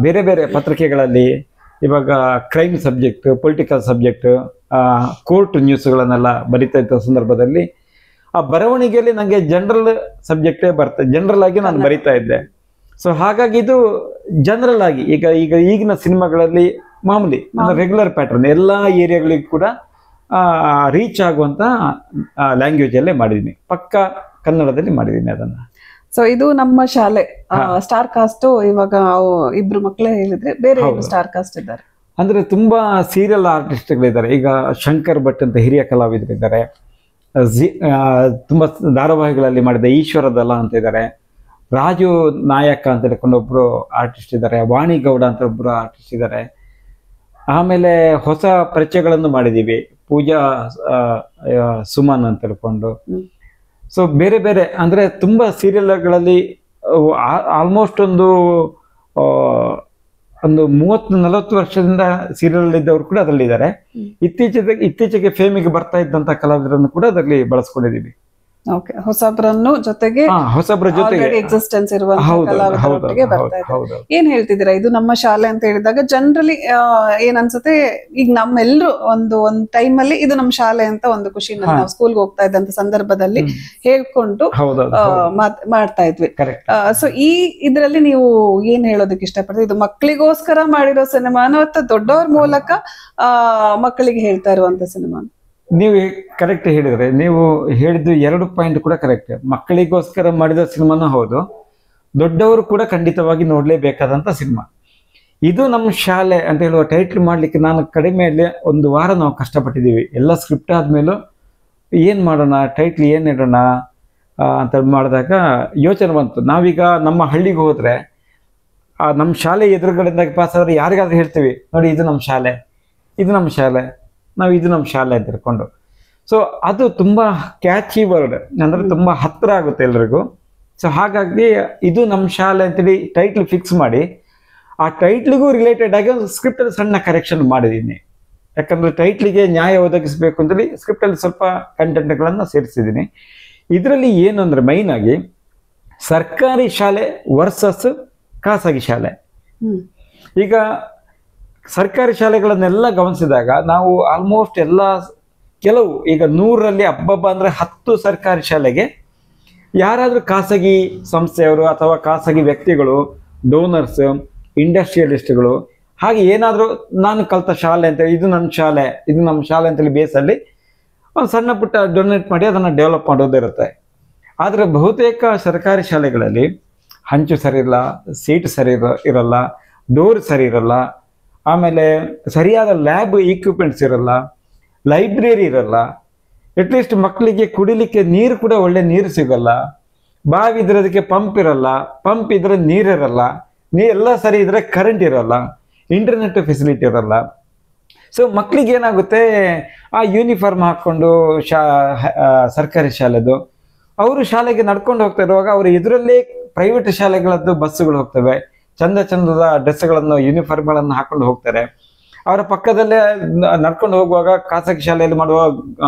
ಬೇರೆ ಬೇರೆ ಪತ್ರಿಕೆಗಳಲ್ಲಿ ಇವಾಗ crime subject, political subject, court ನ್ಯೂಸ್ಗಳನ್ನೆಲ್ಲ ಬರಿತಾ ಇದ್ದ ಸಂದರ್ಭದಲ್ಲಿ ಆ ಬರವಣಿಗೆಯಲ್ಲಿ ನನಗೆ ಜನರಲ್ ಸಬ್ಜೆಕ್ಟೇ ಜನರಲ್ ಆಗಿ ನಾನು ಬರಿತಾ ಇದ್ದೆ. ಸೊ ಹಾಗಾಗಿ ಇದು ಜನರಲ್ ಆಗಿ ಈಗಿನ ಸಿನಿಮಾಗಳಲ್ಲಿ ಮಾಮೂಲಿ ರೆಗ್ಯುಲರ್ ಪ್ಯಾಟರ್ನ್ ಎಲ್ಲ ಏರಿಯಾಗಳಿಗೂ ಕೂಡ ರೀಚ್ ಆಗುವಂತ ಲ್ಯಾಂಗ್ವೇಜ್ ಅಲ್ಲೇ ಮಾಡಿದ್ದೀನಿ. ಪಕ್ಕ ಕನ್ನಡದಲ್ಲಿ ಮಾಡಿದ್ದೀನಿ ಅದನ್ನ. ಸೊ ಇದು ನಮ್ಮ ಶಾಲೆ ಸ್ಟಾರ್ ಕಾಸ್ಟ್. ಇವಾಗ ಇಬ್ರು ಮಕ್ಕಳೇ ಹೇಳಿದ್ರೆ, ಬೇರೆ ಸ್ಟಾರ್ ಕಾಸ್ಟ್ ಇದ್ದಾರೆ ಅಂದ್ರೆ ತುಂಬಾ ಸೀರಿಯಲ್ ಆರ್ಟಿಸ್ಟ್ಗಳಿದ್ದಾರೆ. ಈಗ ಶಂಕರ್ ಭಟ್ ಅಂತ ಹಿರಿಯ ಕಲಾವಿದರಿದ್ದಾರೆ. ತುಂಬಾ ಧಾರಾವಾಹಿಗಳಲ್ಲಿ ಮಾಡಿದ ಈಶ್ವರದಲ್ಲ ಅಂತ ಇದ್ದಾರೆ. ರಾಜು ನಾಯಕ ಅಂತ ಹೇಳ್ಕೊಂಡು ಒಬ್ರು ಆರ್ಟಿಸ್ಟ್ ಇದ್ದಾರೆ. ವಾಣಿ ಗೌಡ ಅಂತ ಒಬ್ರು ಆರ್ಟಿಸ್ಟ್ ಇದ್ದಾರೆ. ಆಮೇಲೆ ಹೊಸ ಪರಿಚಯಗಳನ್ನು ಮಾಡಿದೀವಿ, ಪೂಜಾ ಸುಮನ್ ಅಂತ ಹೇಳ್ಕೊಂಡು. ಸೊ ಬೇರೆ ಬೇರೆ ಅಂದ್ರೆ ತುಂಬಾ ಸೀರಿಯಲ್ಗಳಲ್ಲಿ ಆಲ್ಮೋಸ್ಟ್ ಒಂದು 30-40 ವರ್ಷದಿಂದ ಸೀರಿಯಲ್ ಇದ್ದವರು ಕೂಡ ಅದರಲ್ಲಿ ಇದ್ದಾರೆ. ಇತ್ತೀಚೆಗೆ ಫೇಮಿಗೆ ಬರ್ತಾ ಇದ್ದಂತ ಕಲಾವಿದರನ್ನು ಕೂಡ ಅದರಲ್ಲಿ ಬಳಸ್ಕೊಂಡಿದೀವಿ. ಹೊಸಬ್ರನ್ನು ಜೊತೆಗೆ ಎಕ್ಸಿಸ್ಟೆನ್ಸ್ ಇರುವಂತಹ ಬರ್ತಾ ಇದ್ದಾರೆ. ಏನ್ ಹೇಳ್ತಿದ್ದೀರಾ, ಇದು ನಮ್ಮ ಶಾಲೆ ಅಂತ ಹೇಳಿದಾಗ ಜನರಲಿ ಏನ್ ಅನ್ಸುತ್ತೆ, ಈಗ ನಮ್ಮೆಲ್ರು ಒಂದು ಟೈಮ್ ಅಲ್ಲಿ ಇದು ನಮ್ಮ ಶಾಲೆ ಅಂತ ಒಂದು ಖುಷಿ, ನಾವು ಸ್ಕೂಲ್ಗೆ ಹೋಗ್ತಾ ಇದ್ದಂತ ಸಂದರ್ಭದಲ್ಲಿ ಹೇಳ್ಕೊಂಡು ಮಾಡ್ತಾ ಇದ್ವಿ. ಸೊ ಇದ್ರಲ್ಲಿ ನೀವು ಏನ್ ಹೇಳೋದಕ್ಕೆ ಇಷ್ಟಪಡ್ತೀವಿ? ಇದು ಮಕ್ಕಳಿಗೋಸ್ಕರ ಮಾಡಿರೋ ಸಿನಿಮಾನ ಅಥವಾ ದೊಡ್ಡವ್ರ ಮೂಲಕ ಮಕ್ಕಳಿಗೆ ಹೇಳ್ತಾ ಇರುವಂತ ಸಿನಿಮಾ? ನೀವು ಕರೆಕ್ಟ್ ಹೇಳಿದ್ರೆ, ನೀವು ಹೇಳಿದ್ದು 2 ಪಾಯಿಂಟ್ ಕೂಡ ಕರೆಕ್ಟ್. ಮಕ್ಕಳಿಗೋಸ್ಕರ ಮಾಡಿದ ಸಿನಿಮಾನೂ ಹೌದು, ದೊಡ್ಡವರು ಕೂಡ ಖಂಡಿತವಾಗಿ ನೋಡ್ಲೇಬೇಕಾದಂತ ಸಿನಿಮಾ. ಇದು ನಮ್ಮ ಶಾಲೆ ಅಂತ ಹೇಳುವ ಟೈಟ್ಲ್ ಮಾಡ್ಲಿಕ್ಕೆ ನಾನು ಕಡಿಮೆಯಲ್ಲಿ 1 ವಾರ ನಾವು ಕಷ್ಟಪಟ್ಟಿದ್ದೀವಿ. ಎಲ್ಲ ಸ್ಕ್ರಿಪ್ಟ್ ಆದ್ಮೇಲೂ ಏನ್ ಮಾಡೋಣ, ಟೈಟ್ಲ್ ಏನ್ ಇಡೋಣ ಅಂತ ಮಾಡಿದಾಗ ಯೋಚನೆ ಬಂತು. ನಾವೀಗ ನಮ್ಮ ಹಳ್ಳಿಗೆ ಹೋದ್ರೆ ನಮ್ಮ ಶಾಲೆ ಎದುರುಗಡೆಯಿಂದ ಪಾಸ್ ಆದ್ರೆ ಯಾರಿಗಾದ್ರೂ ಹೇಳ್ತೀವಿ, ನೋಡಿ ಇದು ನಮ್ಮ ಶಾಲೆ, ಇದು ನಮ್ಮ ಶಾಲೆ, ನಾವು ಇದು ನಮ್ಮ ಶಾಲೆ ಅಂತ ಹೇಳ್ಕೊಂಡು. ಸೊ ಅದು ತುಂಬಾ ಕ್ಯಾಚಿ ವರ್ಡ್, ಅಂದ್ರೆ ತುಂಬಾ ಹತ್ರ ಆಗುತ್ತೆ ಎಲ್ರಿಗೂ. ಸೊ ಹಾಗಾಗಿ ಇದು ನಮ್ಮ ಶಾಲೆ ಅಂತೇಳಿ ಟೈಟ್ಲ್ ಫಿಕ್ಸ್ ಮಾಡಿ, ಆ ಟೈಟ್ಲಿಗೂ ರಿಲೇಟೆಡ್ ಆಗಿ ಒಂದು ಸ್ಕ್ರಿಪ್ಟ್ ಅಲ್ಲಿ ಸಣ್ಣ ಕರೆಕ್ಷನ್ ಮಾಡಿದ್ದೀನಿ. ಯಾಕಂದ್ರೆ ಟೈಟ್ಲಿಗೆ ನ್ಯಾಯ ಒದಗಿಸ್ಬೇಕು ಅಂತೇಳಿ ಸ್ಕ್ರಿಪ್ಟ್ ಅಲ್ಲಿ ಸ್ವಲ್ಪ ಕಂಟೆಂಟ್ಗಳನ್ನ ಸೇರಿಸಿದ್ದೀನಿ. ಇದರಲ್ಲಿ ಏನು ಅಂದ್ರೆ ಮೈನ್ ಆಗಿ ಸರ್ಕಾರಿ ಶಾಲೆ ವರ್ಸಸ್ ಖಾಸಗಿ ಶಾಲೆ. ಈಗ ಸರ್ಕಾರಿ ಶಾಲೆಗಳನ್ನೆಲ್ಲ ಗಮನಿಸಿದಾಗ ನಾವು ಆಲ್ಮೋಸ್ಟ್ ಕೆಲವು ಈಗ 100ರಲ್ಲಿ ಹಬ್ಬ ಅಂದ್ರೆ 10 ಸರ್ಕಾರಿ ಶಾಲೆಗೆ ಯಾರಾದ್ರೂ ಖಾಸಗಿ ಸಂಸ್ಥೆಯವರು ಅಥವಾ ಖಾಸಗಿ ವ್ಯಕ್ತಿಗಳು, ಡೋನರ್ಸ್, ಇಂಡಸ್ಟ್ರಿಯಲಿಸ್ಟ್ಗಳು, ಹಾಗೆ ಏನಾದರೂ ನಾನು ಕಲ್ತ ಶಾಲೆ ಅಂತ ಇದು ನಮ್ಮ ಶಾಲೆ ಅಂತೇಳಿ ಬೇಸಲ್ಲಿ ಒಂದು ಸಣ್ಣ ಪುಟ್ಟ ಡೊನೇಟ್ ಮಾಡಿ ಅದನ್ನು ಡೆವಲಪ್ ಮಾಡೋದಿರುತ್ತೆ. ಆದರೆ ಬಹುತೇಕ ಸರ್ಕಾರಿ ಶಾಲೆಗಳಲ್ಲಿ ಹಂಚು ಸರಿ ಇಲ್ಲ, ಸೀಟ್ ಸರಿ ಇರಲ್ಲ, ಡೋರ್ ಸರಿ ಇರಲ್ಲ, ಆಮೇಲೆ ಸರಿಯಾದ ಲ್ಯಾಬ್ ಇಕ್ವಿಪ್ಮೆಂಟ್ಸ್ ಇರಲ್ಲ, ಲೈಬ್ರರಿ ಇರಲ್ಲ, ಅಟ್ಲೀಸ್ಟ್ ಮಕ್ಕಳಿಗೆ ಕುಡಿಲಿಕ್ಕೆ ನೀರು ಕೂಡ ಒಳ್ಳೆ ನೀರು ಸಿಗಲ್ಲ, ಬಾವಿ ಇದ್ರೆ ಅದಕ್ಕೆ ಪಂಪ್ ಇರಲ್ಲ, ಪಂಪ್ ಇದ್ರೆ ನೀರಿರಲ್ಲ, ಎಲ್ಲ ಸರಿ ಇದ್ರೆ ಕರೆಂಟ್ ಇರಲ್ಲ, ಇಂಟರ್ನೆಟ್ ಫೆಸಿಲಿಟಿ ಇರಲ್ಲ. ಸೊ ಮಕ್ಕಳಿಗೆ ಏನಾಗುತ್ತೆ, ಆ ಯೂನಿಫಾರ್ಮ್ ಹಾಕ್ಕೊಂಡು ಸರ್ಕಾರಿ ಶಾಲೆದು ಅವರು ಶಾಲೆಗೆ ನಡ್ಕೊಂಡು ಹೋಗ್ತಾ ಇರುವಾಗ ಅವ್ರ ಎದುರಲ್ಲೇ ಪ್ರೈವೇಟ್ ಶಾಲೆಗಳದ್ದು ಬಸ್ಸುಗಳು ಹೋಗ್ತವೆ, ಚಂದದ ಡ್ರೆಸ್ಗಳನ್ನು, ಯೂನಿಫಾರ್ಮ್ಗಳನ್ನು ಹಾಕೊಂಡು ಹೋಗ್ತಾರೆ. ಅವರ ಪಕ್ಕದಲ್ಲೇ ನಡ್ಕೊಂಡು ಹೋಗುವಾಗ ಖಾಸಗಿ ಶಾಲೆಯಲ್ಲಿ ಮಾಡುವ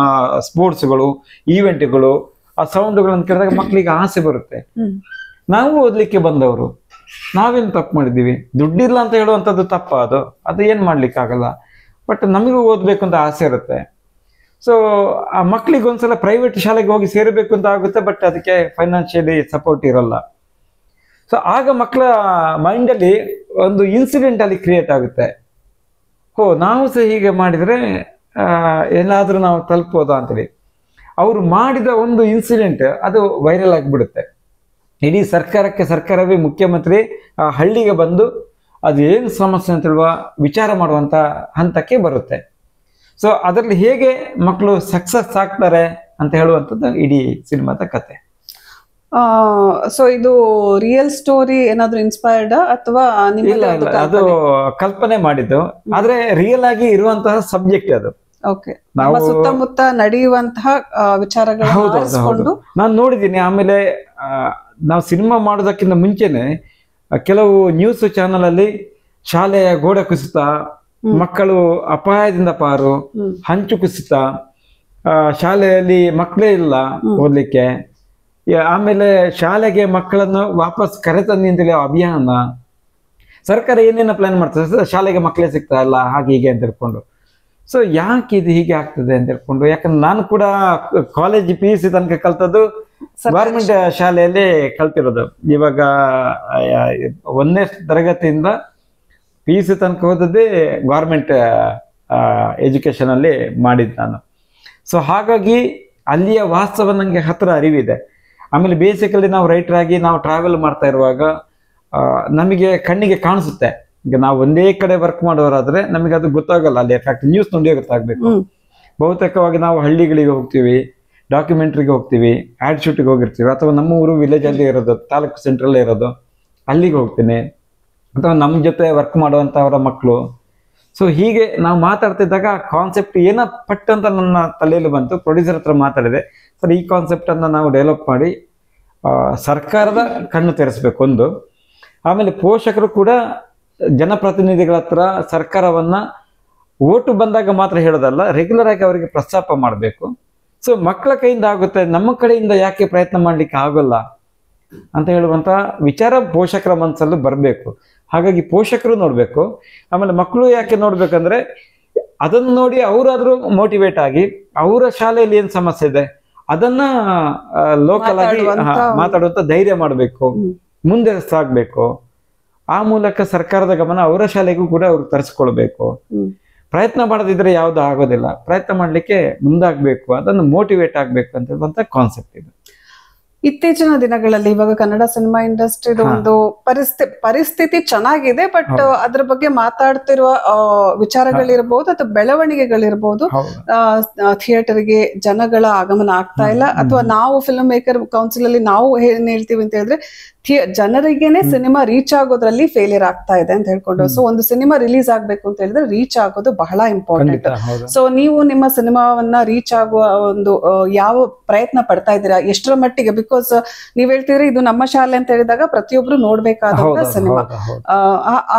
ಸ್ಪೋರ್ಟ್ಸ್ಗಳು, ಈವೆಂಟ್ಗಳು, ಆ ಸೌಂಡ್ಗಳನ್ನು ಕೇಳಿದಾಗ ಮಕ್ಕಳಿಗೆ ಆಸೆ ಬರುತ್ತೆ. ನಾವು ಓದ್ಲಿಕ್ಕೆ ಬಂದವರು, ನಾವೇನು ತಪ್ಪು ಮಾಡಿದ್ದೀವಿ? ದುಡ್ಡಿಲ್ಲ ಅಂತ ಹೇಳುವಂಥದ್ದು ತಪ್ಪ, ಅದು ಏನ್ ಮಾಡ್ಲಿಕ್ಕೆ ಆಗಲ್ಲ. ಬಟ್ ನಮಗೂ ಓದ್ಬೇಕು ಅಂತ ಆಸೆ ಇರುತ್ತೆ. ಸೊ ಆ ಮಕ್ಕಳಿಗೆ ಒಂದ್ಸಲ ಪ್ರೈವೇಟ್ ಶಾಲೆಗೆ ಹೋಗಿ ಸೇರಬೇಕು ಅಂತ ಆಗುತ್ತೆ, ಬಟ್ ಅದಕ್ಕೆ ಫೈನಾನ್ಷಿಯಲಿ ಸಪೋರ್ಟ್ ಇರಲ್ಲ. ಸೊ ಆಗ ಮಕ್ಕಳ ಮೈಂಡಲ್ಲಿ ಒಂದು ಇನ್ಸಿಡೆಂಟ್ ಅಲ್ಲಿ ಕ್ರಿಯೇಟ್ ಆಗುತ್ತೆ. ನಾವು ಸಹ ಹೀಗೆ ಮಾಡಿದರೆ ಎಲ್ಲಾದ್ರೂ ನಾವು ತಲುಪೋದಾ ಅಂತೇಳಿ. ಅವರು ಮಾಡಿದ ಒಂದು ಇನ್ಸಿಡೆಂಟ್ ಅದು ವೈರಲ್ ಆಗಿಬಿಡುತ್ತೆ. ಇಡೀ ಸರ್ಕಾರವೇ ಮುಖ್ಯಮಂತ್ರಿ ಆ ಹಳ್ಳಿಗೆ ಬಂದು ಅದು ಏನು ಸಮಸ್ಯೆ ಅಂತ ಹೇಳುವ ವಿಚಾರ ಮಾಡುವಂತ ಹಂತಕ್ಕೆ ಬರುತ್ತೆ. ಸೊ ಅದರಲ್ಲಿ ಹೇಗೆ ಮಕ್ಕಳು ಸಕ್ಸಸ್ ಆಗ್ತಾರೆ ಅಂತ ಹೇಳುವಂಥದ್ದು ಇಡೀ ಸಿನಿಮಾದ ಕತೆ. ಸೊ ಇದು ರಿಯಲ್ ಸ್ಟೋರಿ ಏನಾದ್ರು ಇನ್ಸ್ಪೈರ್ಡ್ ಅಥವಾ ಇಲ್ಲ, ಅದು ಕಲ್ಪನೆ ಮಾಡಿದ್ದು, ಆದ್ರೆ ರಿಯಲ್ ಆಗಿ ಇರುವಂತಹ ಸಬ್ಜೆಕ್ಟ್ ಅದು. ನಮ್ಮ ಸುತ್ತಮುತ್ತ ನಡೆಯುವಂತಹ ವಿಚಾರಗಳು ನಾನು ನೋಡಿದ್ದೀನಿ. ಆಮೇಲೆ ನಾವು ಸಿನಿಮಾ ಮಾಡೋದಕ್ಕಿಂತ ಮುಂಚೆನೆ ಕೆಲವು ನ್ಯೂಸ್ ಚಾನೆಲ್ ಅಲ್ಲಿ ಶಾಲೆಯ ಗೋಡೆ ಕುಸಿತ, ಮಕ್ಕಳು ಅಪಾಯದಿಂದ ಪಾರು, ಹಂಚು ಕುಸಿತ, ಶಾಲೆಯಲ್ಲಿ ಮಕ್ಕಳೇ ಇಲ್ಲ ಓದ್ಲಿಕ್ಕೆ, ಆಮೇಲೆ ಶಾಲೆಗೆ ಮಕ್ಕಳನ್ನು ವಾಪಸ್ ಕರೆತನ್ನಿ ಅಂತೇಳಿ ಅಭಿಯಾನ, ಸರ್ಕಾರ ಏನೇನೋ ಪ್ಲಾನ್ ಮಾಡ್ತದೆ, ಶಾಲೆಗೆ ಮಕ್ಕಳೇ ಸಿಗ್ತಾ ಇಲ್ಲ ಹಾಗೆ ಹೀಗೆ ಅಂತ ಹೇಳ್ಕೊಂಡು. ಸೊ ಯಾಕೆ ಇದು ಹೀಗೆ ಆಗ್ತದೆ ಅಂತ ಹೇಳ್ಕೊಂಡು, ಯಾಕಂದ್ರೆ ನಾನು ಕೂಡ ಕಾಲೇಜ್ PUC ತನಕ ಕಲ್ತದ್ದು ಗೌರ್ಮೆಂಟ್ ಶಾಲೆಯಲ್ಲಿ ಕಲ್ತಿರೋದು. ಇವಾಗ 1ನೇ ತರಗತಿಯಿಂದ PUC ತನಕ ಹೋದದ್ದೇ ಗೌರ್ಮೆಂಟ್ ಎಜುಕೇಶನ್ ಅಲ್ಲಿ ಮಾಡಿದ್ದು ನಾನು. ಸೊ ಹಾಗಾಗಿ ಅಲ್ಲಿಯ ವಾಸ್ತವ ನನಗೆ ಹತ್ರ ಅರಿವಿದೆ. ಆಮೇಲೆ ಬೇಸಿಕಲಿ ನಾವು ರೈಟರ್ ಆಗಿ ನಾವು ಟ್ರಾವೆಲ್ ಮಾಡ್ತಾ ಇರುವಾಗ ನಮಗೆ ಕಣ್ಣಿಗೆ ಕಾಣಿಸುತ್ತೆ. ಈಗ ನಾವು ಒಂದೇ ಕಡೆ ವರ್ಕ್ ಮಾಡೋರಾದ್ರೆ ನಮಗೆ ಅದು ಗೊತ್ತಾಗಲ್ಲ, ಅಲ್ಲಿ ಎಫೆಕ್ಟ್ ನ್ಯೂಸ್ ನೋಡಿಯೇ ಗೊತ್ತಾಗಬೇಕು. ಬಹುತೇಕವಾಗಿ ನಾವು ಹಳ್ಳಿಗಳಿಗೆ ಹೋಗ್ತೀವಿ, ಡಾಕ್ಯುಮೆಂಟ್ರಿಗೆ ಹೋಗ್ತೀವಿ, ಆಡ್ ಶೂಟಿಗೆ ಹೋಗಿರ್ತೀವಿ, ಅಥವಾ ನಮ್ಮ ಊರು ವಿಲೇಜ್ ಅಲ್ಲಿ ಇರೋದು, ತಾಲೂಕು ಸೆಂಟ್ರಲ್ಲೇ ಇರೋದು, ಅಲ್ಲಿಗೆ ಹೋಗ್ತೀನಿ, ಅಥವಾ ನಮ್ಮ ಜೊತೆ ವರ್ಕ್ ಮಾಡುವಂಥವರ ಮಕ್ಕಳು. ಸೊ ಹೀಗೆ ನಾವು ಮಾತಾಡ್ತಿದ್ದಾಗ ಕಾನ್ಸೆಪ್ಟ್ ಏನ ಪಟ್ ಅಂತ ನನ್ನ ತಲೆಯಲ್ಲಿ ಬಂತು. ಪ್ರೊಡ್ಯೂಸರ್ ಹತ್ರ ಮಾತಾಡಿದೆ, ಸರ್ ಈ ಕಾನ್ಸೆಪ್ಟ್ ಅನ್ನ ನಾವು ಡೆವಲಪ್ ಮಾಡಿ ಸರ್ಕಾರದ ಕಣ್ಣು ತೆರೆಸ್ಬೇಕು ಒಂದು. ಆಮೇಲೆ ಪೋಷಕರು ಕೂಡ ಜನಪ್ರತಿನಿಧಿಗಳ ಹತ್ರ ಸರ್ಕಾರವನ್ನ ಓಟು ಬಂದಾಗ ಮಾತ್ರ ಹೇಳೋದಲ್ಲ, ರೆಗ್ಯುಲರ್ ಆಗಿ ಅವರಿಗೆ ಪ್ರಸ್ತಾಪ ಮಾಡಬೇಕು. ಸೊ ಮಕ್ಕಳ ಕೈಯಿಂದ ಆಗುತ್ತೆ, ನಮ್ಮ ಕಡೆಯಿಂದ ಯಾಕೆ ಪ್ರಯತ್ನ ಮಾಡ್ಲಿಕ್ಕೆ ಆಗೋಲ್ಲ ಅಂತ ಹೇಳುವಂತ ವಿಚಾರ ಪೋಷಕರ ಮನಸ್ಸಲ್ಲೂ ಬರಬೇಕು. ಹಾಗಾಗಿ ಪೋಷಕರು ನೋಡ್ಬೇಕು. ಆಮೇಲೆ ಮಕ್ಕಳು ಯಾಕೆ ನೋಡ್ಬೇಕಂದ್ರೆ ಅದನ್ನು ನೋಡಿ ಅವರಾದ್ರೂ ಮೋಟಿವೇಟ್ ಆಗಿ ಅವರ ಶಾಲೆಯಲ್ಲಿ ಏನ್ ಸಮಸ್ಯೆ ಇದೆ ಅದನ್ನ ಲೋಕಲ್ ಆಗಿ ಮಾತಾಡುವಂತ ಧೈರ್ಯ ಮಾಡಬೇಕು, ಮುಂದೆ ಸಾಗ್ಬೇಕು. ಆ ಮೂಲಕ ಸರ್ಕಾರದ ಗಮನ ಅವರ ಶಾಲೆಗೂ ಕೂಡ ಅವ್ರು ತರಿಸ್ಕೊಳ್ಬೇಕು. ಪ್ರಯತ್ನ ಮಾಡದಿದ್ರೆ ಯಾವ್ದು ಆಗೋದಿಲ್ಲ, ಪ್ರಯತ್ನ ಮಾಡ್ಲಿಕ್ಕೆ ಮುಂದಾಗ್ಬೇಕು, ಅದನ್ನು ಮೋಟಿವೇಟ್ ಆಗ್ಬೇಕು ಅಂತ ಹೇಳುವಂತ ಕಾನ್ಸೆಪ್ಟ್ ಇದು. ಇತ್ತೀಚಿನ ದಿನಗಳಲ್ಲಿ ಇವಾಗ ಕನ್ನಡ ಸಿನಿಮಾ ಇಂಡಸ್ಟ್ರಿದು ಒಂದು ಪರಿಸ್ಥಿತಿ ಚೆನ್ನಾಗಿದೆ, ಬಟ್ ಅದ್ರ ಬಗ್ಗೆ ಮಾತಾಡ್ತಿರುವ ವಿಚಾರಗಳಿರ್ಬಹುದು ಅಥವಾ ಬೆಳವಣಿಗೆಗಳಿರ್ಬಹುದು, ಥಿಯೇಟರ್ಗೆ ಜನಗಳ ಆಗಮನ ಆಗ್ತಾ ಇಲ್ಲ. ಅಥವಾ ನಾವು ಫಿಲ್ಮ್ ಮೇಕರ್ ಕೌನ್ಸಿಲ್ ಅಲ್ಲಿ ನಾವು ಏನ್ ಹೇಳ್ತೀವಿ ಅಂತ ಹೇಳಿದ್ರೆ, ಜನರಿಗೇನೆ ಸಿನಿಮಾ ರೀಚ್ ಆಗೋದ್ರಲ್ಲಿ ಫೇಲಿಯರ್ ಆಗ್ತಾ ಇದೆ ಅಂತ ಹೇಳ್ಕೊಂಡು. ಸೊ ಒಂದು ಸಿನಿಮಾ ರಿಲೀಸ್ ಆಗ್ಬೇಕು ಅಂತ ಹೇಳಿದ್ರೆ ರೀಚ್ ಆಗೋದು ಬಹಳ ಇಂಪಾರ್ಟೆಂಟ್. ಸೊ ನೀವು ನಿಮ್ಮ ಸಿನಿಮಾವನ್ನ ರೀಚ್ ಆಗುವ ಒಂದು ಯಾವ ಪ್ರಯತ್ನ ಪಡ್ತಾ ಇದ್ದೀರಾ, ಎಷ್ಟರ ಮಟ್ಟಿಗೆ? ಬಿಕಾಸ್ ನೀವ್ ಹೇಳ್ತಿದ್ರೆ ಇದು ನಮ್ಮ ಶಾಲೆ ಅಂತ ಹೇಳಿದಾಗ ಪ್ರತಿಯೊಬ್ರು ನೋಡ್ಬೇಕಾದಂತ ಸಿನಿಮಾ,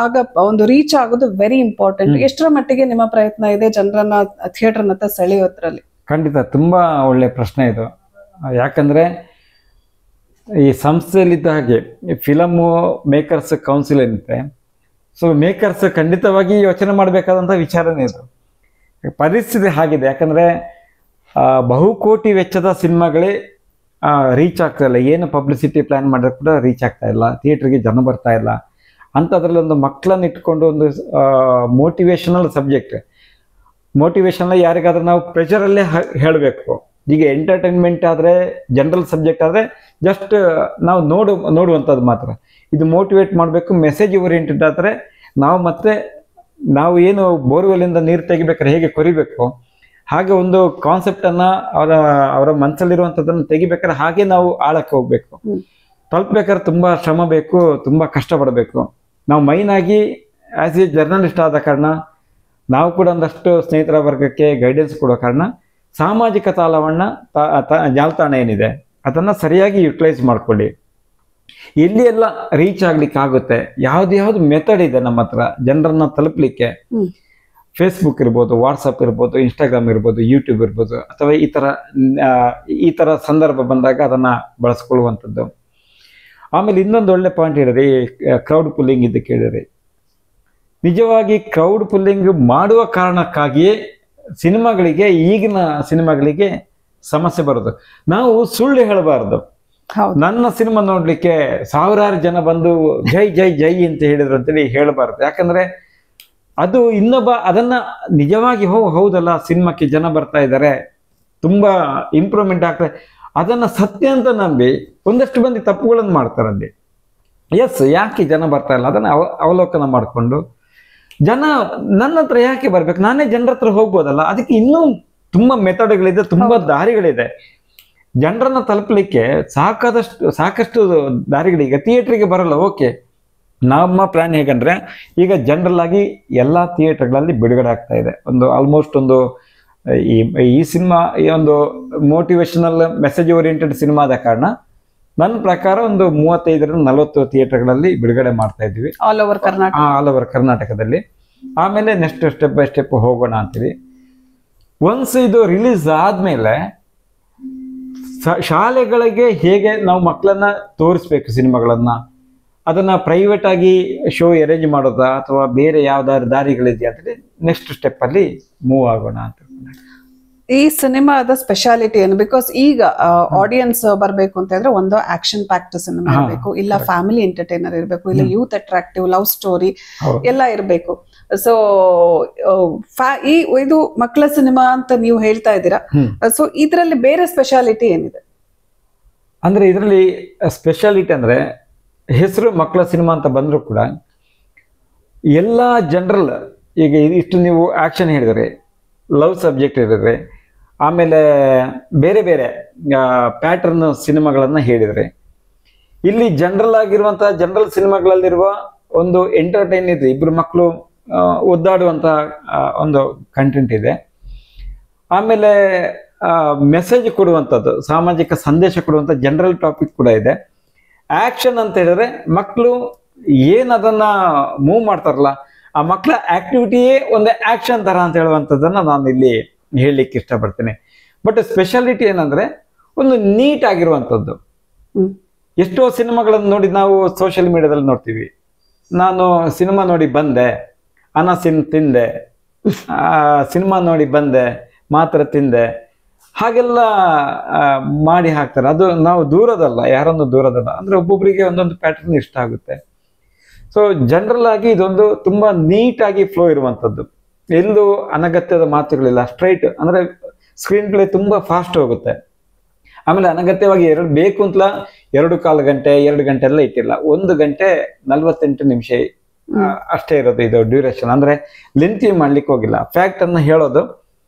ಆಗ ಒಂದು ರೀಚ್ ಆಗೋದು ವೆರಿ ಇಂಪಾರ್ಟೆಂಟ್. ಎಷ್ಟರ ಮಟ್ಟಿಗೆ ನಿಮ್ಮ ಪ್ರಯತ್ನ ಇದೆ ಜನರನ್ನ ಥಿಯೇಟರ್ನತ್ತ ಸೆಳೆಯೋದ್ರಲ್ಲಿ? ಖಂಡಿತ ತುಂಬಾ ಒಳ್ಳೆ ಪ್ರಶ್ನೆ ಇದು. ಯಾಕಂದ್ರೆ ಈ ಸಂಸ್ಥೆಯಲ್ಲಿದ್ದ ಹಾಗೆ ಫಿಲಮ್ ಮೇಕರ್ಸ್ ಕೌನ್ಸಿಲ್ ಏನಿದೆ, ಸೊ ಮೇಕರ್ಸ್ ಖಂಡಿತವಾಗಿ ಯೋಚನೆ ಮಾಡಬೇಕಾದಂಥ ವಿಚಾರನೇ ಇದು. ಪರಿಸ್ಥಿತಿ ಹಾಗಿದೆ, ಯಾಕಂದರೆ ಬಹುಕೋಟಿ ವೆಚ್ಚದ ಸಿನಿಮಾಗಳೇ ರೀಚ್ ಆಗ್ತಾ ಇಲ್ಲ. ಏನು ಪಬ್ಲಿಸಿಟಿ ಪ್ಲ್ಯಾನ್ ಮಾಡಿದ್ರೆ ಕೂಡ ರೀಚ್ ಆಗ್ತಾ ಇಲ್ಲ, ಥಿಯೇಟ್ರಿಗೆ ಜನ ಬರ್ತಾ ಇಲ್ಲ. ಅಂಥದ್ರಲ್ಲಿ ಒಂದು ಮಕ್ಕಳನ್ನ ಇಟ್ಕೊಂಡು ಒಂದು ಮೋಟಿವೇಶನಲ್ ಸಬ್ಜೆಕ್ಟ್, ಮೋಟಿವೇಶನಲ್ ಯಾರಿಗಾದ್ರೂ ನಾವು ಪ್ರೆಷರಲ್ಲೇ ಹೇಳಬೇಕು. ಈಗ ಎಂಟರ್ಟೈನ್ಮೆಂಟ್ ಆದರೆ, ಜನರಲ್ ಸಬ್ಜೆಕ್ಟ್ ಆದರೆ ಜಸ್ಟ್ ನಾವು ನೋಡುವಂಥದ್ದು ಮಾತ್ರ. ಇದು ಮೋಟಿವೇಟ್ ಮಾಡಬೇಕು, ಮೆಸೇಜ್ ಓರಿಯೆಂಟೆಡ್ ಆದರೆ ನಾವು ಏನು ಬೋರ್ವೆಲ್ಲಿಂದ ನೀರು ತೆಗಿಬೇಕಾದ್ರೆ ಹೇಗೆ ಕೊರಿಬೇಕು, ಹಾಗೆ ಒಂದು ಕಾನ್ಸೆಪ್ಟನ್ನು ಅವರ ಮನಸ್ಸಲ್ಲಿರುವಂಥದ್ದನ್ನು ತೆಗಿಬೇಕಾದ್ರೆ ಹಾಗೆ ನಾವು ಆಳಕ್ಕೆ ಹೋಗ್ಬೇಕು. ತಲುಪಬೇಕಾದ್ರೆ ತುಂಬ ಶ್ರಮ ಬೇಕು, ತುಂಬ ಕಷ್ಟಪಡಬೇಕು. ನಾವು ಮೈನ್ ಆಗಿ ಆ್ಯಸ್ ಎ ಜರ್ನಲಿಸ್ಟ್ ಆದ ಕಾರಣ ನಾವು ಕೂಡ ಒಂದಷ್ಟು ಸ್ನೇಹಿತರ ವರ್ಗಕ್ಕೆ ಗೈಡೆನ್ಸ್ ಕೊಡೋ ಕಾರಣ ಸಾಮಾಜಿಕ ಜಾಲತಾಣ ಏನಿದೆ ಅದನ್ನು ಸರಿಯಾಗಿ ಯುಟಿಲೈಸ್ ಮಾಡ್ಕೊಳ್ಳಿ. ಎಲ್ಲಿ ಎಲ್ಲ ರೀಚ್ ಆಗ್ಲಿಕ್ಕೆ ಆಗುತ್ತೆ, ಯಾವ್ದು ಮೆಥಡ್ ಇದೆ ನಮ್ಮ ಹತ್ರ ಜನರನ್ನ ತಲುಪಲಿಕ್ಕೆ. ಫೇಸ್ಬುಕ್ ಇರ್ಬೋದು, ವಾಟ್ಸಪ್ ಇರ್ಬೋದು, ಇನ್ಸ್ಟಾಗ್ರಾಮ್ ಇರ್ಬೋದು, ಯೂಟ್ಯೂಬ್ ಇರ್ಬೋದು, ಅಥವಾ ಈ ಥರ ಸಂದರ್ಭ ಬಂದಾಗ ಅದನ್ನು ಬಳಸ್ಕೊಳ್ಳುವಂಥದ್ದು. ಆಮೇಲೆ ಇನ್ನೊಂದು ಒಳ್ಳೆ ಪಾಯಿಂಟ್ ಹೇಳಿರಿ, ಕ್ರೌಡ್ ಪುಲ್ಲಿಂಗ್ ಇದಕ್ಕೆ ಹೇಳಿರಿ. ನಿಜವಾಗಿ ಕ್ರೌಡ್ ಪುಲ್ಲಿಂಗ್ ಮಾಡುವ ಕಾರಣಕ್ಕಾಗಿಯೇ ಈಗಿನ ಸಿನಿಮಾಗಳಿಗೆ ಸಮಸ್ಯೆ ಬರೋದು. ನಾವು ಸುಳ್ಳು ಹೇಳಬಾರ್ದು. ನನ್ನ ಸಿನಿಮಾ ನೋಡ್ಲಿಕ್ಕೆ ಸಾವಿರಾರು ಜನ ಬಂದು ಜೈ ಜೈ ಜೈ ಅಂತ ಹೇಳಿದ್ರು ಅಂತೇಳಿ ಹೇಳಬಾರ್ದು. ಯಾಕಂದ್ರೆ ಅದು ಇನ್ನೊಬ್ಬ ಅದನ್ನ ನಿಜವಾಗಿ ಹೌದಲ್ಲ, ಸಿನಿಮಾಕ್ಕೆ ಜನ ಬರ್ತಾ ಇದ್ದಾರೆ, ತುಂಬಾ ಇಂಪ್ರೂವ್ಮೆಂಟ್ ಆಗ್ತದೆ, ಅದನ್ನ ಸತ್ಯ ಅಂತ ನಂಬಿ ಒಂದಷ್ಟು ಮಂದಿ ತಪ್ಪುಗಳನ್ನು ಮಾಡ್ತಾರಲ್ಲಿ. ಎಸ್, ಯಾಕೆ ಜನ ಬರ್ತಾ ಇಲ್ಲ ಅದನ್ನ ಅವಲೋಕನ ಮಾಡಿಕೊಂಡು ಜನ ನನ್ನ ಹತ್ರ ಯಾಕೆ ಬರ್ಬೇಕು, ನಾನೇ ಜನರ ಹತ್ರ ಹೋಗ್ಬೋದಲ್ಲ. ಅದಕ್ಕೆ ಇನ್ನೂ ತುಂಬಾ ಮೆಥಡ್ಗಳಿದೆ, ತುಂಬಾ ದಾರಿಗಳಿದೆ. ಜನರನ್ನ ತಲುಪಲಿಕ್ಕೆ ಸಾಕಷ್ಟು ದಾರಿಗಳೀಗ. ಥಿಯೇಟ್ರಿಗೆ ಬರಲ್ಲ, ಓಕೆ. ನಮ್ಮ ಪ್ಲಾನ್ ಹೇಗಂದ್ರೆ, ಈಗ ಜನರಲ್ ಆಗಿ ಎಲ್ಲ ಥಿಯೇಟರ್ಗಳಲ್ಲಿ ಬಿಡುಗಡೆ ಆಗ್ತಾ ಇದೆ. ಆಲ್ಮೋಸ್ಟ್ ಈ ಸಿನಿಮಾ ಒಂದು ಮೋಟಿವೇಶನಲ್ ಮೆಸೇಜ್ ಓರಿಯೆಂಟೆಡ್ ಸಿನಿಮಾ ಆದ ಕಾರಣ ನನ್ನ ಪ್ರಕಾರ 35-40 ಥಿಯೇಟರ್ಗಳಲ್ಲಿ ಬಿಡುಗಡೆ ಮಾಡ್ತಾ ಇದ್ವಿ, ಆಲ್ ಓವರ್ ಕರ್ನಾಟಕದಲ್ಲಿ. ಆಮೇಲೆ ನೆಕ್ಸ್ಟ್ ಸ್ಟೆಪ್ ಬೈ ಸ್ಟೆಪ್ ಹೋಗೋಣ ಅಂತೀವಿ. ಒನ್ಸ್ ಇದು ರಿಲೀಸ್ ಆದ್ಮೇಲೆ ಶಾಲೆಗಳಿಗೆ ಹೇಗೆ ನಾವು ಮಕ್ಕಳನ್ನ ತೋರಿಸ್ಬೇಕು ಸಿನಿಮಾಗಳನ್ನ, ಅದನ್ನ ಪ್ರೈವೇಟ್ ಆಗಿ ಶೋ ಅರೇಂಜ್ ಮಾಡೋದಾ ಅಥವಾ ಬೇರೆ ಯಾವ್ದಾದ್ರು ದಾರಿಗಳಿದೆಯಾ ಅಂತೇಳಿ ನೆಕ್ಸ್ಟ್ ಸ್ಟೆಪ್ ಅಲ್ಲಿ ಮೂವ್ ಆಗೋಣ ಅಂತ. ಈ ಸಿನಿಮಾದ ಸ್ಪೆಷಾಲಿಟಿ ಏನು? ಬಿಕಾಸ್ ಈಗ ಆಡಿಯನ್ಸ್ ಬರ್ಬೇಕು ಅಂತ ಹೇಳಿದ್ರೆ ಒಂದು ಆಕ್ಷನ್ ಪ್ಯಾಕ್ಡ್ ಸಿನಿಮಾ ಇರಬೇಕು, ಇಲ್ಲ ಫ್ಯಾಮಿಲಿ ಎಂಟರ್ಟೈನರ್ ಇರಬೇಕು, ಇಲ್ಲ ಯೂತ್ ಅಟ್ರಾಕ್ಟಿವ್ ಲವ್ ಸ್ಟೋರಿ ಎಲ್ಲ ಇರಬೇಕು. ಸೊ ಇದು ಮಕ್ಕಳ ಸಿನಿಮಾ ಅಂತ ನೀವು ಹೇಳ್ತಾ ಇದ್ದೀರಾ. ಸೊ ಇದರಲ್ಲಿ ಬೇರೆ ಸ್ಪೆಷಾಲಿಟಿ ಏನಿದೆ? ಅಂದ್ರೆ ಇದರಲ್ಲಿ ಸ್ಪೆಷಾಲಿಟಿ ಅಂದ್ರೆ ಹೆಸರು ಮಕ್ಕಳ ಸಿನಿಮಾ ಅಂತ ಬಂದರೂ ಕೂಡ ಎಲ್ಲ ಜನರಲ್, ಈಗ ಇಷ್ಟು ನೀವು ಆಕ್ಷನ್ ಹೇಳಿದ್ರೆ, ಲವ್ ಸಬ್ಜೆಕ್ಟ್ ಹೇಳಿದ್ರೆ, ಆಮೇಲೆ ಬೇರೆ ಬೇರೆ ಪ್ಯಾಟರ್ನ್ ಸಿನಿಮಾಗಳನ್ನ ಹೇಳಿದ್ರೆ, ಇಲ್ಲಿ ಜನರಲ್ ಆಗಿರುವಂತಹ ಜನರಲ್ ಸಿನಿಮಾಗಳಲ್ಲಿರುವ ಒಂದು ಎಂಟರ್ಟೈನ್ ಇದೆ, ಇಬ್ರು ಮಕ್ಕಳು ಒದ್ದಾಡುವಂತ ಒಂದು ಕಂಟೆಂಟ್ ಇದೆ. ಆಮೇಲೆ ಮೆಸೇಜ್ ಕೊಡುವಂಥದ್ದು, ಸಾಮಾಜಿಕ ಸಂದೇಶ ಕೊಡುವಂಥ ಜನರಲ್ ಟಾಪಿಕ್ ಕೂಡ ಇದೆ. ಆಕ್ಷನ್ ಅಂತ ಹೇಳಿದ್ರೆ ಮಕ್ಕಳು ಏನ್ ಅದನ್ನ ಮೂವ್ ಮಾಡ್ತಾರಲ್ಲ, ಆ ಮಕ್ಕಳ ಆಕ್ಟಿವಿಟಿಯೇ ಒಂದು ಆಕ್ಷನ್ ತರ ಅಂತ ಹೇಳುವಂಥದ್ದನ್ನ ನಾನು ಇಲ್ಲಿ ಹೇಳಲಿಕ್ಕೆ ಇಷ್ಟಪಡ್ತೇನೆ. ಬಟ್ ಸ್ಪೆಷಾಲಿಟಿ ಏನಂದ್ರೆ ಒಂದು ನೀಟ್ ಆಗಿರುವಂಥದ್ದು. ಎಷ್ಟೋ ಸಿನಿಮಾಗಳನ್ನು ನೋಡಿ ನಾವು ಸೋಷಿಯಲ್ ಮೀಡಿಯಾದಲ್ಲಿ ನೋಡ್ತೀವಿ, ನಾನು ಸಿನಿಮಾ ನೋಡಿ ಬಂದೆ, ಅನಸಿನ್ ತಿಂದೆ, ಸಿನಿಮಾ ನೋಡಿ ಬಂದೆ ಮಾತ್ರ ತಿಂದೆ, ಹಾಗೆಲ್ಲ ಮಾಡಿ ಹಾಕ್ತಾರೆ. ಅದು ನಾವು ದೂರದಲ್ಲ, ಯಾರೊಂದು ದೂರದಲ್ಲ, ಅಂದ್ರೆ ಒಬ್ಬೊಬ್ಬರಿಗೆ ಒಂದೊಂದು ಪ್ಯಾಟರ್ನ್ ಇಷ್ಟ ಆಗುತ್ತೆ. ಸೊ ಜನರಲ್ ಆಗಿ ಇದೊಂದು ತುಂಬಾ ನೀಟಾಗಿ ಫ್ಲೋ ಇರುವಂಥದ್ದು, ಎಲ್ಲೂ ಅನಗತ್ಯದ ಮಾತುಗಳಿಲ್ಲ, ಸ್ಟ್ರೈಟ್. ಅಂದ್ರೆ ಸ್ಕ್ರೀನ್ ಪ್ಲೇ ತುಂಬಾ ಫಾಸ್ಟ್ ಹೋಗುತ್ತೆ. ಆಮೇಲೆ ಅನಗತ್ಯವಾಗಿ ಬೇಕು ಅಂತಲ 2.25 ಗಂಟೆ 2 ಗಂಟೆ ಎಲ್ಲ ಇಟ್ಟಿಲ್ಲ, 1 ಗಂಟೆ 48 ನಿಮಿಷ ಅಷ್ಟೇ ಇರೋದು ಇದು ಡ್ಯೂರೇಷನ್. ಅಂದ್ರೆ ಲೆಂತಿ ಮಾಡ್ಲಿಕ್ಕೆ ಹೋಗಿಲ್ಲ, ಫ್ಯಾಕ್ಟ್ ಅನ್ನ ಹೇಳೋದು,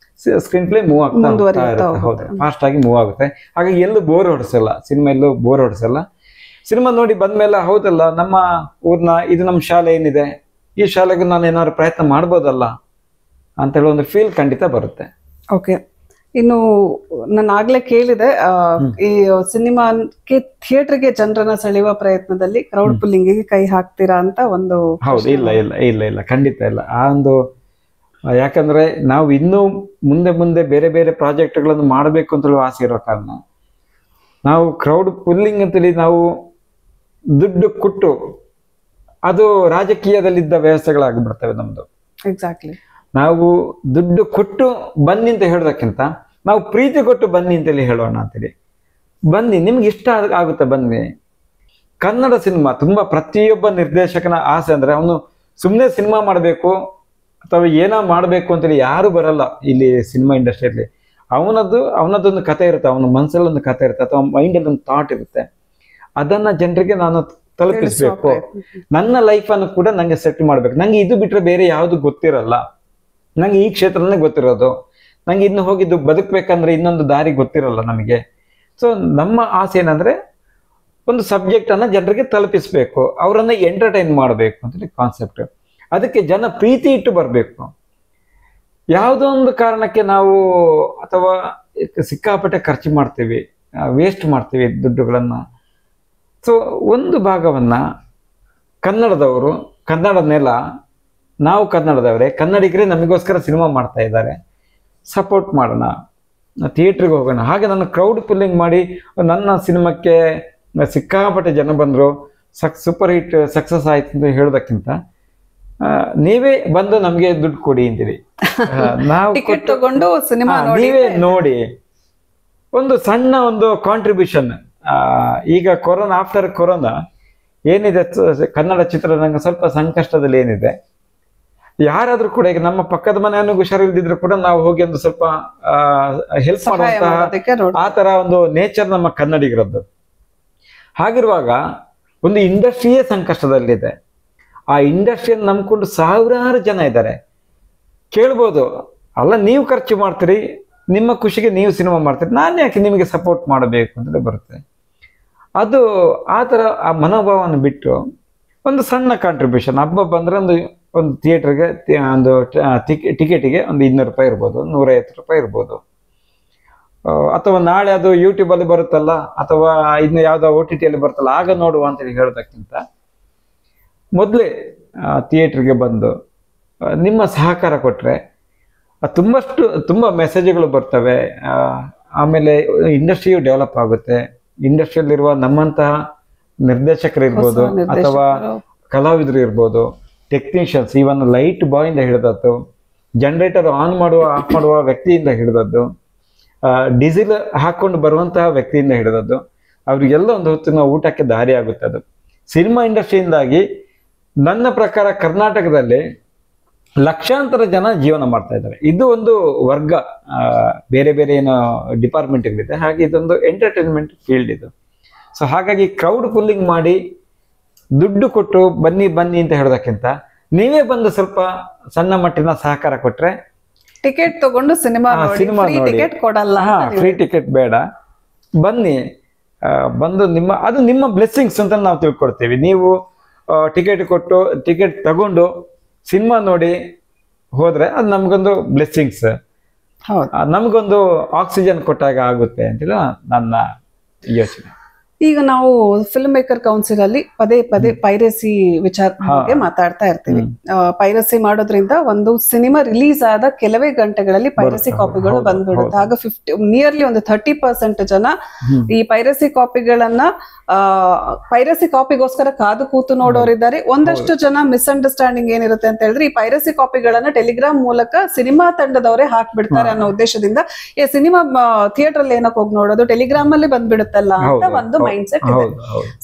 ಸ್ಕ್ರೀನ್ ಪ್ಲೇ ಮೂವ್ ಆಗ್ತಾ ಇರುತ್ತೆ. ಹೌದು, ಫಾಸ್ಟ್ ಆಗಿ ಮೂವ್ ಆಗುತ್ತೆ. ಹಾಗಾಗಿ ಎಲ್ಲೂ ಬೋರ್ ಹೊಡಿಸಲ್ಲ, ಸಿನಿಮಾ ಎಲ್ಲೂ ಬೋರ್ ಹೊಡಿಸಲ್ಲ. ಸಿನಿಮಾ ನೋಡಿ ಬಂದ್ಮೇಲೆ ಹೌದಲ್ಲ, ನಮ್ಮ ಊರ್ನ ಇದು ನಮ್ಮ ಶಾಲೆ ಏನಿದೆ, ಈ ಶಾಲೆಗೆ ನಾನು ಏನಾದ್ರು ಪ್ರಯತ್ನ ಮಾಡ್ಬೋದಲ್ಲ ಅಂತ ಹೇಳಿ ಒಂದು ಫೀಲ್ ಖಂಡಿತ ಬರುತ್ತೆ. ಓಕೆ, ಇನ್ನು ನಾನು ಆಗ್ಲೇ ಕೇಳಿದೆ, ಈ ಸಿನಿಮಾಕ್ಕೆ ಥಿಯೇಟರ್ಗೆ ಜನರನ್ನ ಸೆಳೆಯುವ ಪ್ರಯತ್ನದಲ್ಲಿ ಕ್ರೌಡ್ ಪುಲ್ಲಿಂಗಿಗೆ ಕೈ ಹಾಕ್ತೀರಾ ಅಂತ ಒಂದು. ಹೌದು, ಇಲ್ಲ ಇಲ್ಲ ಇಲ್ಲ ಇಲ್ಲ ಖಂಡಿತ ಇಲ್ಲ. ಆ ಒಂದು ಯಾಕಂದ್ರೆ ನಾವು ಇನ್ನೂ ಮುಂದೆ ಮುಂದೆ ಬೇರೆ ಬೇರೆ ಪ್ರಾಜೆಕ್ಟ್ಗಳನ್ನು ಮಾಡಬೇಕು ಅಂತ ಹೇಳುವ ಆಸೆ ಇರೋ ಕಾರಣ ನಾವು ಕ್ರೌಡ್ ಪುಲ್ಲಿಂಗ್ ಅಂತೇಳಿ ನಾವು ದುಡ್ಡು ಕೊಟ್ಟು, ಅದು ರಾಜಕೀಯದಲ್ಲಿದ್ದ ವ್ಯವಸ್ಥೆಗಳಾಗಿಬಿಡ್ತವೆ ನಮ್ದು. ಎಕ್ಸಾಕ್ಟ್ಲಿ. ನಾವು ದುಡ್ಡು ಕೊಟ್ಟು ಬನ್ನಿ ಅಂತ ಹೇಳೋದಕ್ಕಿಂತ ನಾವು ಪ್ರೀತಿ ಕೊಟ್ಟು ಬನ್ನಿ ಅಂತೇಳಿ ಹೇಳೋಣ ಅಂತೇಳಿ. ಬನ್ನಿ, ನಿಮ್ಗೆ ಇಷ್ಟ ಆಗುತ್ತೆ ಬನ್ನಿ. ಕನ್ನಡ ಸಿನಿಮಾ ತುಂಬಾ ಪ್ರತಿಯೊಬ್ಬ ನಿರ್ದೇಶಕನ ಆಸೆ ಅಂದ್ರೆ ಅವನು ಸುಮ್ಮನೆ ಸಿನಿಮಾ ಮಾಡಬೇಕು ಅಥವಾ ಏನೋ ಮಾಡಬೇಕು ಅಂತೇಳಿ ಯಾರು ಬರಲ್ಲ ಇಲ್ಲಿ ಸಿನಿಮಾ ಇಂಡಸ್ಟ್ರಿಯಲ್ಲಿ. ಅವನದೊಂದು ಕತೆ ಇರುತ್ತೆ, ಅವನ ಮನಸ್ಸಲ್ಲಿ ಒಂದು ಕತೆ ಇರುತ್ತೆ, ಅಥವಾ ಮೈಂಡಲ್ಲಿ ಒಂದು ಥಾಟ್ ಇರುತ್ತೆ. ಅದನ್ನ ಜನರಿಗೆ ನಾನು ತಲುಪಿಸ್ಬೇಕು. ನನ್ನ ಲೈಫನ್ನು ಕೂಡ ನಂಗೆ ಸೆಟ್ ಮಾಡ್ಬೇಕು. ನಂಗೆ ಇದು ಬಿಟ್ರೆ ಬೇರೆ ಯಾವುದು ಗೊತ್ತಿರಲ್ಲ. ನಂಗೆ ಈ ಕ್ಷೇತ್ರನೇ ಗೊತ್ತಿರೋದು. ನಂಗೆ ಇನ್ನು ಹೋಗಿದ್ದು ಬದುಕ್ಬೇಕಂದ್ರೆ ಇನ್ನೊಂದು ದಾರಿ ಗೊತ್ತಿರಲ್ಲ ನಮಗೆ. ಸೊ ನಮ್ಮ ಆಸೆ ಏನಂದ್ರೆ ಒಂದು ಸಬ್ಜೆಕ್ಟ್ ಅನ್ನ ಜನರಿಗೆ ತಲುಪಿಸ್ಬೇಕು, ಅವರನ್ನ ಎಂಟರ್ಟೈನ್ ಮಾಡಬೇಕು ಅಂತೇಳಿ ಕಾನ್ಸೆಪ್ಟ್. ಅದಕ್ಕೆ ಜನ ಪ್ರೀತಿ ಇಟ್ಟು ಬರಬೇಕು. ಯಾವುದೋ ಒಂದು ಕಾರಣಕ್ಕೆ ನಾವು ಅಥವಾ ಸಿಕ್ಕಾಪಟ್ಟೆ ಖರ್ಚು ಮಾಡ್ತೀವಿ, ವೇಸ್ಟ್ ಮಾಡ್ತೀವಿ ದುಡ್ಡುಗಳನ್ನ. ಸೊ ಒಂದು ಭಾಗವನ್ನ ಕನ್ನಡದವರು, ಕನ್ನಡ ನೆಲ, ನಾವು ಕನ್ನಡದವರೇ, ಕನ್ನಡಿಗರೇ ನಮಗೋಸ್ಕರ ಸಿನಿಮಾ ಮಾಡ್ತಾ ಇದ್ದಾರೆ, ಸಪೋರ್ಟ್ ಮಾಡೋಣ, ಥಿಯೇಟ್ರಿಗೆ ಹೋಗೋಣ. ಹಾಗೆ ನಾನು ಕ್ರೌಡ್ ಪುಲ್ಲಿಂಗ್ ಮಾಡಿ ನನ್ನ ಸಿನಿಮಾಕ್ಕೆ ಸಿಕ್ಕಾಪಟ್ಟೆ ಜನ ಬಂದರು, ಸೂಪರ್ ಹಿಟ್ ಸಕ್ಸಸ್ ಆಯ್ತು ಅಂತ ಹೇಳೋದಕ್ಕಿಂತ ನೀವೇ ಬಂದು ನಮಗೆ ದುಡ್ಡು ಕೊಡಿ ಅಂತೀವಿ. ನಾವು ತಗೊಂಡು ಸಿನಿಮಾ ನೀವೇ ನೋಡಿ, ಒಂದು ಸಣ್ಣ ಒಂದು ಕಾಂಟ್ರಿಬ್ಯೂಷನ್. ಈಗ ಕೊರೋನಾ, ಆಫ್ಟರ್ ಕೊರೋನಾ ಏನಿದೆ, ಕನ್ನಡ ಚಿತ್ರರಂಗ ಸ್ವಲ್ಪ ಸಂಕಷ್ಟದಲ್ಲಿ ಏನಿದೆ. ಯಾರಾದ್ರೂ ಕೂಡ, ಈಗ ನಮ್ಮ ಪಕ್ಕದ ಮನೆಯನ್ನು ಹುಷಾರಿಲ್ದಿದ್ರು ಕೂಡ ನಾವು ಹೋಗಿ ಒಂದು ಸ್ವಲ್ಪ ಹೆಲ್ಪ್ ಮಾಡುವಂತಹ ಆ ತರ ಒಂದು ನೇಚರ್ ನಮ್ಮ ಕನ್ನಡಿಗರದ್ದು. ಹಾಗಿರುವಾಗ ಒಂದು ಇಂಡಸ್ಟ್ರಿಯೇ ಸಂಕಷ್ಟದಲ್ಲಿದೆ. ಆ ಇಂಡಸ್ಟ್ರಿಯನ್ನು ನಂಬ್ಕೊಂಡು ಸಾವಿರಾರು ಜನ ಇದ್ದಾರೆ. ಕೇಳ್ಬೋದು, ಅಲ್ಲ ನೀವು ಖರ್ಚು ಮಾಡ್ತೀರಿ, ನಿಮ್ಮ ಖುಷಿಗೆ ನೀವು ಸಿನಿಮಾ ಮಾಡ್ತೀರಿ, ನಾನು ಯಾಕೆ ನಿಮಗೆ ಸಪೋರ್ಟ್ ಮಾಡಬೇಕು ಅಂತಲೇ ಬರುತ್ತೆ. ಅದು ಆ ಥರ ಆ ಮನೋಭಾವವನ್ನು ಬಿಟ್ಟು ಒಂದು ಸಣ್ಣ ಕಾಂಟ್ರಿಬ್ಯೂಷನ್. ಹಬ್ಬ ಬಂದರೆ ಒಂದು ಥಿಯೇಟ್ರಿಗೆ ಒಂದು ಟಿಕೆಟಿಗೆ ಒಂದು 200 ರೂಪಾಯಿ ಇರ್ಬೋದು, 150 ರೂಪಾಯಿ ಇರ್ಬೋದು. ಅಥವಾ ನಾಳೆ ಅದು ಯೂಟ್ಯೂಬಲ್ಲಿ ಬರುತ್ತಲ್ಲ, ಅಥವಾ ಇನ್ನು ಯಾವುದೋ OTT ಬರುತ್ತಲ್ಲ, ಆಗ ನೋಡುವ ಅಂತೇಳಿ ಹೇಳೋದಕ್ಕಿಂತ ಮೊದಲೇ ಥಿಯೇಟ್ರಿಗೆ ಬಂದು ನಿಮ್ಮ ಸಹಕಾರ ಕೊಟ್ಟರೆ ತುಂಬ ಮೆಸೇಜ್ಗಳು ಬರ್ತವೆ. ಆಮೇಲೆ ಇಂಡಸ್ಟ್ರಿಯು ಡೆವಲಪ್ ಆಗುತ್ತೆ. ಇಂಡಸ್ಟ್ರಿಯಲ್ಲಿರುವ ನಮ್ಮಂತಹ ನಿರ್ದೇಶಕರಿರ್ಬೋದು, ಅಥವಾ ಕಲಾವಿದರು ಇರ್ಬೋದು, ಟೆಕ್ನಿಷಿಯನ್ಸ್, ಈವನ್ ಲೈಟ್ ಬಾಯಿಂದ ಹಿಡಿದದ್ದು, ಜನರೇಟರ್ ಆನ್ ಮಾಡುವ ಆಫ್ ಮಾಡುವ ವ್ಯಕ್ತಿಯಿಂದ ಹಿಡಿದದ್ದು, ಡೀಸೆಲ್ ಹಾಕೊಂಡು ಬರುವಂತಹ ವ್ಯಕ್ತಿಯಿಂದ ಹಿಡಿದದ್ದು, ಅವರಿಗೆಲ್ಲ ಒಂದು ಹೊತ್ತಿನ ಊಟಕ್ಕೆ ದಾರಿ ಆಗುತ್ತೆ. ಅದು ಸಿನಿಮಾ ಇಂಡಸ್ಟ್ರಿಯಿಂದಾಗಿ ನನ್ನ ಪ್ರಕಾರ ಕರ್ನಾಟಕದಲ್ಲಿ ಲಕ್ಷಾಂತರ ಜನ ಜೀವನ ಮಾಡ್ತಾ ಇದ್ದಾರೆ. ಇದು ಒಂದು ವರ್ಗ, ಬೇರೆ ಬೇರೆ ಏನೋ ಡಿಪಾರ್ಟ್ಮೆಂಟ್ಗಳಿದೆ, ಹಾಗೆ ಇದೊಂದು ಎಂಟರ್ಟೈನ್ಮೆಂಟ್ ಫೀಲ್ಡ್ ಇದು. ಸೊ ಹಾಗಾಗಿ ಕ್ರೌಡ್ ಪುಲ್ಲಿಂಗ್ ಮಾಡಿ ದುಡ್ಡು ಕೊಟ್ಟು ಬನ್ನಿ ಬನ್ನಿ ಅಂತ ಹೇಳೋದಕ್ಕಿಂತ ನೀವೇ ಬಂದು ಸ್ವಲ್ಪ ಸಣ್ಣ ಮಟ್ಟಿನ ಸಹಕಾರ ಕೊಟ್ರೆ, ಟಿಕೆಟ್ ತಗೊಂಡು ಸಿನಿಮಾ ಸಿನಿಮಾ ನೋಡಿ, ಟಿಕೆಟ್ ಕೊಡಲ್ಲ, ಫ್ರೀ ಟಿಕೆಟ್ ಬೇಡ, ಬನ್ನಿ, ಬಂದು ಅದು ನಿಮ್ಮ ಬ್ಲೆಸ್ಸಿಂಗ್ಸ್ ಅಂತ ನಾವು ತಿಳ್ಕೊಡ್ತೀವಿ. ನೀವು ಟಿಕೆಟ್ ಕೊಟ್ಟು ಟಿಕೆಟ್ ತಗೊಂಡು ಸಿನಿಮಾ ನೋಡಿ ಹೋದ್ರೆ ಅದು ನಮ್ಗೊಂದು ಬ್ಲೆಸ್ಸಿಂಗ್ಸ್, ನಮ್ಗೊಂದು ಆಕ್ಸಿಜನ್ ಕೊಟ್ಟಾಗ ಆಗುತ್ತೆ ಅಂತೇಳಿ ನನ್ನ ಯೋಚನೆ. ಈಗ ನಾವು ಫಿಲ್ಮ್ ಮೇಕರ್ ಕೌನ್ಸಿಲ್ ಅಲ್ಲಿ ಪದೇ ಪದೇ ಪೈರಸಿ ವಿಚಾರ ಬಗ್ಗೆ ಮಾತಾಡ್ತಾ ಇರ್ತೀವಿ. ಪೈರಸಿ ಮಾಡೋದ್ರಿಂದ ಒಂದು ಸಿನಿಮಾ ರಿಲೀಸ್ ಆದ ಕೆಲವೇ ಗಂಟೆಗಳಲ್ಲಿ ಪೈರಸಿ ಕಾಪಿಗಳು ಬಂದ್ಬಿಡುತ್ತೆ. ಆಗ ನಿಯರ್ಲಿ ಒಂದು 30% ಜನ ಈ ಪೈರಸಿ ಕಾಪಿಗಳನ್ನ ಪೈರಸಿ ಕಾಪಿಗೋಸ್ಕರ ಕಾದು ಕೂತು ನೋಡೋರಿದ್ದಾರೆ. ಒಂದಷ್ಟು ಜನ ಮಿಸ್ಅಂಡರ್ಸ್ಟ್ಯಾಂಡಿಂಗ್ ಏನಿರುತ್ತೆ ಅಂತ ಹೇಳಿದ್ರೆ, ಈ ಪೈರಸಿ ಕಾಪಿಗಳನ್ನ ಟೆಲಿಗ್ರಾಮ್ ಮೂಲಕ ಸಿನಿಮಾ ತಂಡದವರೇ ಹಾಕ್ಬಿಡ್ತಾರೆ ಅನ್ನೋ ಉದ್ದೇಶದಿಂದ ಸಿನಿಮಾ ಥಿಯೇಟರ್ ಅಲ್ಲಿ ಏನಕ್ಕೆ ಹೋಗಿ ನೋಡೋದು, ಟೆಲಿಗ್ರಾಮ್ ಅಲ್ಲಿ ಬಂದ್ಬಿಡುತ್ತಲ್ಲ ಅಂತ ಒಂದು ಮೈಂಡ್ ಸೆಟ್ ಇದೆ.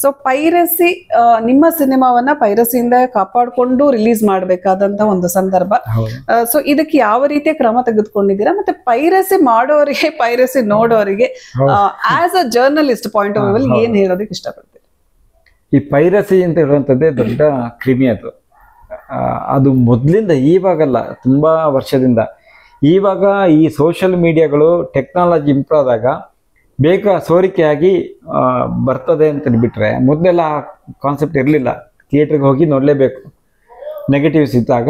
ಸೊ ಪೈರಸಿ, ನಿಮ್ಮ ಸಿನಿಮಾವನ್ನ ಪೈರಸಿಯಿಂದ ಕಾಪಾಡಿಕೊಂಡು ರಿಲೀಸ್ ಮಾಡ್ಬೇಕಾದಂತ ಒಂದು ಸಂದರ್ಭ. ಸೊ ಇದಕ್ಕೆ ಯಾವ ರೀತಿಯ ಕ್ರಮ ತೆಗೆದುಕೊಂಡಿದ್ದೀರಾ, ಮತ್ತೆ ಪೈರಸಿ ಮಾಡೋರಿಗೆ ಪೈರಸಿ ನೋಡೋರಿಗೆ as a journalist point of view ಏನ್ ಹೇಳೋದಕ್ಕೆ ಇಷ್ಟಪಡ್ತೀರಿ? ಈ ಪೈರಸಿ ಅಂತ ಹೇಳುವಂಥದ್ದೇ ದೊಡ್ಡ ಕ್ರಿಮಿ. ಅದು ಮೊದಲಿಂದ, ಇವಾಗಲ್ಲ, ತುಂಬಾ ವರ್ಷದಿಂದ. ಇವಾಗ ಈ ಸೋಷಿಯಲ್ ಮೀಡಿಯಾಗಳು ಟೆಕ್ನಾಲಜಿ ಇಂಪ್ರೂವ್ ಆದಾಗ ಬೇಗ ಸೋರಿಕೆಯಾಗಿ ಬರ್ತದೆ ಅಂತ ಬಿಟ್ರೆ, ಮೊದಲೆಲ್ಲ ಕಾನ್ಸೆಪ್ಟ್ ಇರಲಿಲ್ಲ. ಥಿಯೇಟ್ರಿಗೆ ಹೋಗಿ ನೋಡಲೇಬೇಕು, ನೆಗೆಟಿವ್ಸ್ ಇದ್ದಾಗ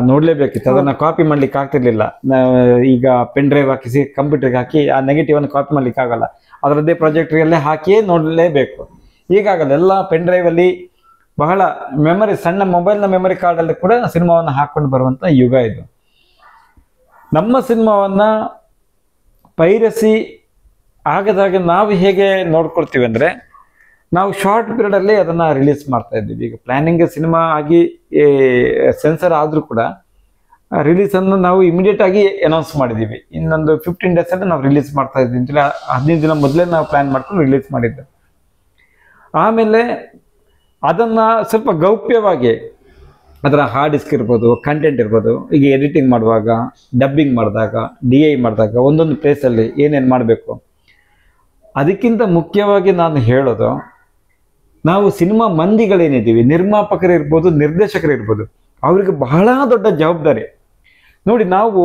ನೋಡಲೇಬೇಕಿತ್ತು, ಅದನ್ನು ಕಾಪಿ ಮಾಡ್ಲಿಕ್ಕೆ ಆಗ್ತಿರ್ಲಿಲ್ಲ. ಈಗ ಪೆನ್ ಡ್ರೈವ್ ಹಾಕಿಸಿ ಕಂಪ್ಯೂಟರ್ಗೆ ಹಾಕಿ ಆ ನೆಗೆಟಿವ್ ಅನ್ನು ಕಾಪಿ ಮಾಡ್ಲಿಕ್ಕೆ ಆಗಲ್ಲ, ಅದರದ್ದೇ ಪ್ರೊಜೆಕ್ಟ್ರಲ್ಲೇ ಹಾಕಿಯೇ ನೋಡಲೇಬೇಕು. ಈಗಾಗಲ್ಲ, ಎಲ್ಲ ಪೆನ್ ಡ್ರೈವಲ್ಲಿ ಬಹಳ ಮೆಮೊರಿ, ಸಣ್ಣ ಮೊಬೈಲ್ನ ಮೆಮೊರಿ ಕಾರ್ಡಲ್ಲಿ ಕೂಡ ಸಿನಿಮಾವನ್ನು ಹಾಕೊಂಡು ಬರುವಂಥ ಯುಗ ಇದು. ನಮ್ಮ ಸಿನಿಮಾವನ್ನು ಪೈರಸಿ ಆಗದಾಗ ನಾವು ಹೇಗೆ ನೋಡ್ಕೊಳ್ತೀವಿ ಅಂದರೆ, ನಾವು ಶಾರ್ಟ್ ಪೀರಿಯಡಲ್ಲಿ ಅದನ್ನು ರಿಲೀಸ್ ಮಾಡ್ತಾ ಇದ್ದೀವಿ. ಈಗ ಪ್ಲ್ಯಾನಿಂಗ್ ಸಿನಿಮಾ ಆಗಿ ಸೆನ್ಸರ್ ಆದರೂ ಕೂಡ ರಿಲೀಸನ್ನು ನಾವು ಇಮಿಡಿಯೇಟ್ ಆಗಿ ಅನೌನ್ಸ್ ಮಾಡಿದ್ದೀವಿ. ಇನ್ನೊಂದು 15 ಡೇಸಲ್ಲಿ ನಾವು ರಿಲೀಸ್ ಮಾಡ್ತಾ ಇದ್ದೀವಿ ಅಂತೇಳಿ 15 ದಿನ ಮೊದಲೇ ನಾವು ಪ್ಲ್ಯಾನ್ ಮಾಡ್ಕೊಂಡು ರಿಲೀಸ್ ಮಾಡಿದ್ದೆ. ಆಮೇಲೆ ಅದನ್ನು ಸ್ವಲ್ಪ ಗೌಪ್ಯವಾಗಿ, ಅದರ ಹಾರ್ಡ್ ಡಿಸ್ಕ್ ಇರ್ಬೋದು, ಕಂಟೆಂಟ್ ಇರ್ಬೋದು, ಈಗ ಎಡಿಟಿಂಗ್ ಮಾಡುವಾಗ, ಡಬ್ಬಿಂಗ್ ಮಾಡಿದಾಗ, DI ಮಾಡಿದಾಗ ಒಂದೊಂದು ಪ್ಲೇಸಲ್ಲಿ ಏನೇನು ಮಾಡಬೇಕು. ಅದಕ್ಕಿಂತ ಮುಖ್ಯವಾಗಿ ನಾನು ಹೇಳೋದು, ನಾವು ಸಿನಿಮಾ ಮಂದಿಗಳೇನಿದ್ದೀವಿ, ನಿರ್ಮಾಪಕರಿರ್ಬೋದು, ನಿರ್ದೇಶಕರಿರ್ಬೋದು, ಅವ್ರಿಗೆ ಬಹಳ ದೊಡ್ಡ ಜವಾಬ್ದಾರಿ. ನೋಡಿ, ನಾವು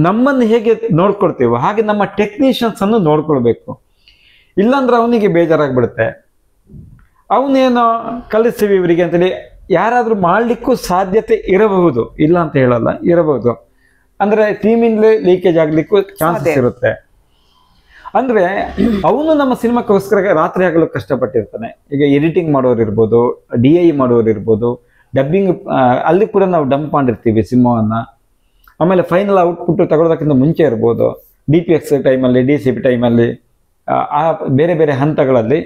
ನಮ್ಮನ್ನು ಹೇಗೆ ನೋಡ್ಕೊಳ್ತೀವೋ ಹಾಗೆ ನಮ್ಮ ಟೆಕ್ನಿಷಿಯನ್ಸನ್ನು ನೋಡ್ಕೊಳ್ಬೇಕು. ಇಲ್ಲಾಂದ್ರೆ ಅವನಿಗೆ ಬೇಜಾರಾಗ್ಬಿಡುತ್ತೆ. ಅವನೇನೋ ಕಲಿಸ್ತೀವಿ ಇವರಿಗೆ ಅಂತೇಳಿ ಯಾರಾದರೂ ಮಾಡಲಿಕ್ಕೂ ಸಾಧ್ಯತೆ ಇರಬಹುದು, ಇಲ್ಲ ಅಂತ ಹೇಳಲ್ಲ, ಇರಬಹುದು. ಅಂದರೆ ಟೀಮಿಂದಲೇ ಲೀಕೇಜ್ ಆಗಲಿಕ್ಕೂ ಚಾನ್ಸಸ್ ಇರುತ್ತೆ. ಅಂದರೆ ಅವನು ನಮ್ಮ ಸಿನಿಮಾಕ್ಕೋಸ್ಕರ ರಾತ್ರಿ ಆಗಲು ಕಷ್ಟಪಟ್ಟಿರ್ತಾನೆ. ಈಗ ಎಡಿಟಿಂಗ್ ಮಾಡೋರು ಇರ್ಬೋದು, DI ಮಾಡೋರು ಇರ್ಬೋದು, ಡಬ್ಬಿಂಗ್ ಅಲ್ಲಿ ಕೂಡ ನಾವು ಡಂಪ್ ಮಾಡಿರ್ತೀವಿ ಸಿನಿಮಾವನ್ನು. ಆಮೇಲೆ ಫೈನಲ್ ಔಟ್ಪುಟ್ ತಗೊಳ್ಳೋದಕ್ಕಿಂತ ಮುಂಚೆ ಇರ್ಬೋದು, DPX ಟೈಮಲ್ಲಿ, DCP ಟೈಮಲ್ಲಿ, ಆ ಬೇರೆ ಬೇರೆ ಹಂತಗಳಲ್ಲಿ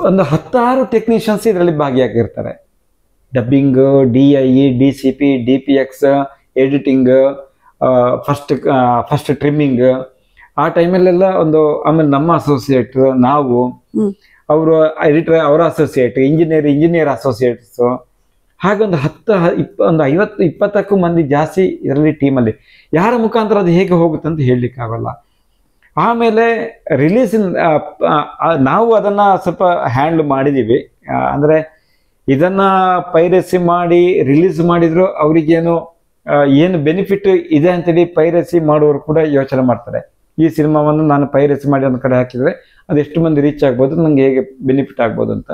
ಒಂದು 10 ಟೆಕ್ನಿಷಿಯನ್ಸ್ ಇದರಲ್ಲಿ ಭಾಗಿಯಾಗಿರ್ತಾರೆ. Dubbing, DI, DCP, DPX, editing, first trimming, ಆ ಟೈಮಲ್ಲೆಲ್ಲ ಒಂದು. ಆಮೇಲೆ ನಮ್ಮ ಅಸೋಸಿಯೇಟ್, ನಾವು, ಅವರು ಎಡಿಟರ್, ಅವರ ಅಸೋಸಿಯೇಟ್, ಇಂಜಿನಿಯರ್ ಅಸೋಸಿಯೇಟ್ಸು, ಹಾಗೆ ಒಂದು 50-20 ಮಂದಿ ಜಾಸ್ತಿ ಇದರಲ್ಲಿ ಟೀಮಲ್ಲಿ. ಯಾರ ಮುಖಾಂತರ ಅದು ಹೇಗೆ ಹೋಗುತ್ತೆ ಅಂತ ಹೇಳಲಿಕ್ಕಾಗಲ್ಲ. ಆಮೇಲೆ ರಿಲೀಸಿನ ನಾವು ಅದನ್ನು ಸ್ವಲ್ಪ ಹ್ಯಾಂಡ್ಲ್ ಮಾಡಿದ್ದೀವಿ. ಅಂದರೆ ಇದನ್ನು ಪೈರಸಿ ಮಾಡಿ ರಿಲೀಸ್ ಮಾಡಿದ್ರು ಅವರಿಗೇನು ಏನು ಬೆನಿಫಿಟ್ ಇದೆ ಅಂತೇಳಿ ಪೈರಸಿ ಮಾಡುವವರು ಕೂಡ ಯೋಚನೆ ಮಾಡ್ತಾರೆ. ಈ ಸಿನಿಮಾವನ್ನು ನಾನು ಪೈರಸಿ ಮಾಡಿ ಒಂದು ಕಡೆ ಹಾಕಿದರೆ ಅದೆಷ್ಟು ಮಂದಿ ರೀಚ್ ಆಗ್ಬೋದು, ನನಗೆ ಹೇಗೆ ಬೆನಿಫಿಟ್ ಆಗ್ಬೋದು ಅಂತ.